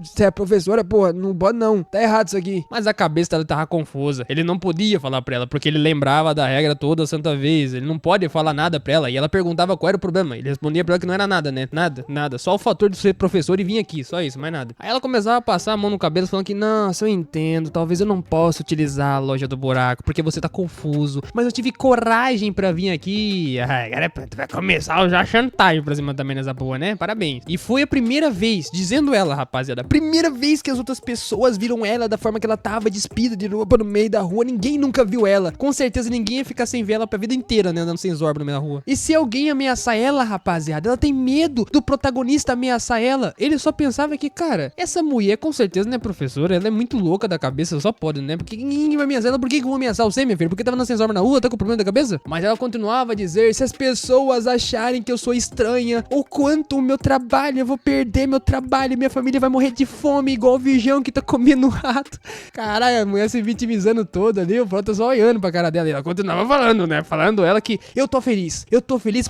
Você é professora, porra, não pode não. Tá errado isso aqui. Mas a cabeça dela tava confusa. Ele não podia falar pra ela, porque ele lembrava da regra toda santa vez. Ele não pode falar nada pra ela. E ela perguntava qual era o problema. Ele respondia pra ela que não era nada, né? Nada. Só o fator de ser professor e vir aqui. Só isso, mais nada. Aí ela começava a passar a mão no cabelo falando que, nossa, eu entendo. Talvez eu não possa utilizar a loja do buraco, porque você tá confuso. Mas eu tive coragem pra vir aqui. Ai, cara, tu vai começar já chantagem pra cima também nessa boa, né? Parabéns. E foi a primeira vez, dizendo ela, rapaziada, a primeira vez que as outras pessoas viram ela da forma que ela tava, despida de roupa no meio da rua. Ninguém nunca viu ela. Com certeza ninguém ia ficar sem ver ela pra vida inteira, né? Andando sem Zorba no meio da rua. E se alguém ameaçar ela, rapaziada, ela tem medo do protagonista ameaçar ela. Ele só pensava que, cara, essa mulher com certeza não é professora, ela é muito louca da cabeça, só pode, né? Porque ninguém vai ameaçar ela. Por que eu vou ameaçar você, minha filha? Porque tava andando sem Zorba na rua, tá com problema da cabeça? Mas ela continuava a dizer, se as pessoas acharem que eu sou estranha, o quanto o meu trabalho, eu vou perder meu trabalho, minha família vai morrer de fome, igual o Virgão que tá comendo rato. Caralho, a mulher se vitimizando toda ali, o Prota só olhando pra cara dela. E ela continuava falando, né? Falando ela que eu tô feliz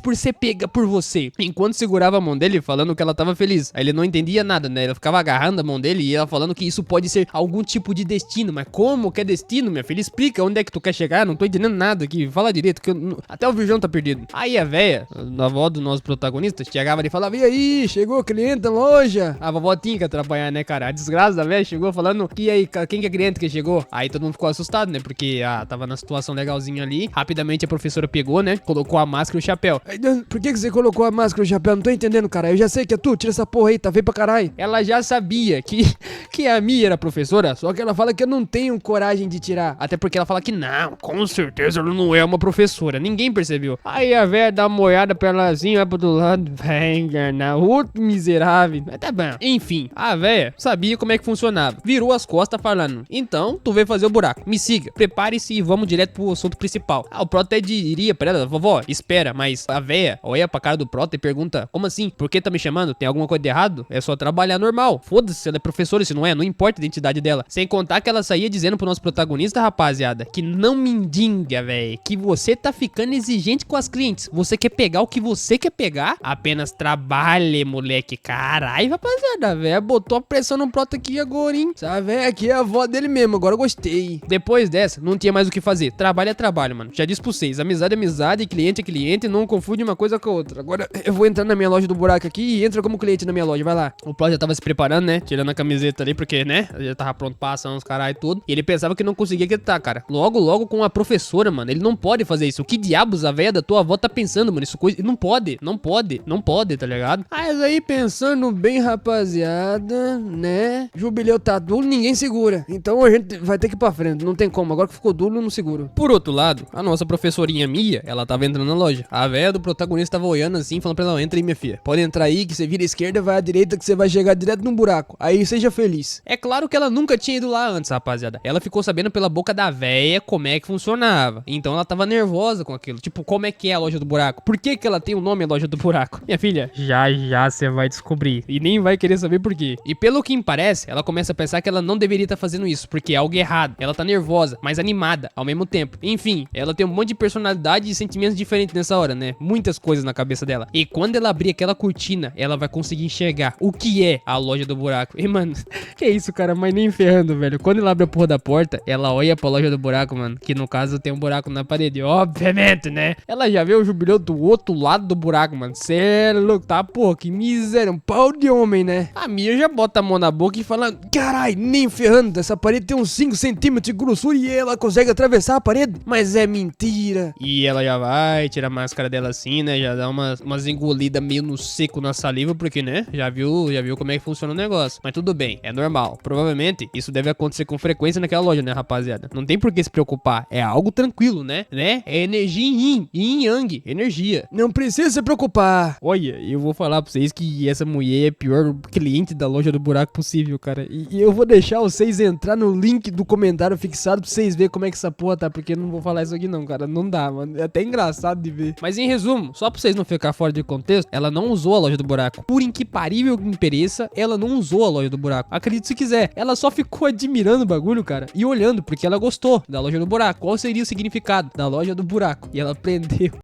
por ser pega por você. Enquanto segurava a mão dele, falando que ela tava feliz. Aí ele não entendia nada, né? Ela ficava agarrando a mão dele e ela falando que isso pode ser algum tipo de destino. Mas como que é destino, minha filha? Explica onde é que tu quer chegar. Não tô entendendo nada aqui. Fala direito, que até o Virgão tá perdido. Aí a véia, a avó do nosso protagonista, chegava ali e falava: e aí, chegou cliente da loja? A vovó tinha que atrapalhar, né, cara? A desgraça da velha chegou falando: e aí, quem que é cliente que chegou? Aí todo mundo ficou assustado, né? Porque tava na situação legalzinha ali. Rapidamente a professora pegou, né? Colocou a máscara e o chapéu. Por que você colocou a máscara e o chapéu? Não tô entendendo, cara. Eu já sei que é tu. Tira essa porra aí, tá feio pra caralho. Ela já sabia que a Mia era professora, só que ela fala que eu não tenho coragem de tirar. Até porque ela fala que não, com certeza ela não é uma professora. Ninguém percebeu. Aí a velha dá uma olhada pra ela assim, vai pro outro lado, vai enganar outro miserável. Mas tá bom. Enfim, a velha sabia como é que funcionava. Virou as costas falando: então, tu veio fazer o buraco. Me siga, prepare-se e vamos direto pro assunto principal. O Prota até diria pra ela: vovó, espera, mas a velha olha pra cara do Prota e pergunta: como assim? Por que tá me chamando? Tem alguma coisa de errado? É só trabalhar normal. Foda-se, ela é professora, se não é, não importa a identidade dela. Sem contar que ela saía dizendo pro nosso protagonista, rapaziada, que não mendiga, velho, que você tá ficando exigente com as clientes. Você quer pegar o que você quer pegar? Apenas trabalhe, moleque. Caralho, rapaziada, velho, botou a pressão no Prota aqui agora, hein? Essa velha aqui é a avó dele mesmo, agora eu gostei. Depois dessa, não tinha mais o que fazer. Trabalho é trabalho, mano. Já disse pra vocês, amizade é amizade, cliente é cliente, não confunde uma coisa com a outra. Agora eu vou entrar na minha loja do buraco aqui e entra como cliente na minha loja, vai lá. O Prota já tava se preparando, né? Tirando a camiseta ali, porque, né? Já tava pronto pra ação, os caralho e tudo. E ele pensava que não conseguia acreditar, cara. Logo com a professora, mano. Ele não pode fazer isso. O que diabos a velha da tua avó tá pensando, mano? Isso coisa. Não pode, tá ligado? Mas aí pensando bem, rapaziada, né? Jubileu tá duro, ninguém segura. Então a gente vai ter que ir pra frente. Não tem como. Agora que ficou duro, eu não seguro. Por outro lado, a nossa professorinha Mia, ela tava entrando na loja. A velha do protagonista tava olhando assim, falando pra ela: entra aí, minha filha. Pode entrar aí, que você vira à esquerda, vai à direita, que você vai chegar direto num buraco. Aí seja feliz. É claro que ela nunca tinha ido lá antes, rapaziada. Ela ficou sabendo pela boca da véia como é que funcionava. Então ela tava nervosa com aquilo. Tipo, como é que é a loja do buraco? Por que ela tem o nome a loja do buraco? Minha filha, já você vai descobrir. E nem vai querer saber por quê. E pelo que me parece, ela começa a pensar que ela não deveria estar fazendo isso, porque é algo errado. Ela tá nervosa, mas animada ao mesmo tempo. Enfim, ela tem um monte de personalidade e sentimentos diferentes nessa hora, né? Muitas coisas na cabeça dela. E quando ela abrir aquela cortina, ela vai conseguir enxergar o que é a loja do buraco. E, mano, que isso, cara? Mas nem ferrando, velho. Quando ela abre a porra da porta, ela olha pra loja do buraco, mano, que no caso tem um buraco na parede, obviamente, né? Ela já vê o jubileu do outro lado do buraco, mano. Cê é louco, tá? Pô, que miséria, um pau de homem, né? A Mia já bota a mão na boca e fala: carai, nem ferrando, essa parede tem uns 5 centímetros de grossura e ela consegue atravessar a parede? Mas é mentira. E ela já vai, tira a máscara dela assim, né? Já dá umas engolidas meio no seco na saliva, porque, né? Já viu como é que funciona o negócio. Mas tudo bem, é normal. Provavelmente, isso deve acontecer com frequência naquela loja, né, rapaziada? Não tem por que se preocupar. É algo tranquilo, né? É energia em yin yang, energia. Não precisa se preocupar. Olha, eu vou falar pra vocês que essa mulher é a pior cliente da loja do buraco possível, cara. E eu vou deixar vocês entrar no link do comentário fixado pra vocês verem como é que essa porra tá, porque eu não vou falar isso aqui não, cara. Não dá, mano. É até engraçado de ver. Mas em resumo, só pra vocês não ficar fora de contexto, ela não usou a loja do buraco. Por inquiparível que me pareça, ela não usou a loja do buraco. Acredite se quiser. Ela só ficou admirando o bagulho, cara, e olhando, porque ela gostou da loja do buraco. Qual seria o significado da loja do buraco? E ela aprendeu.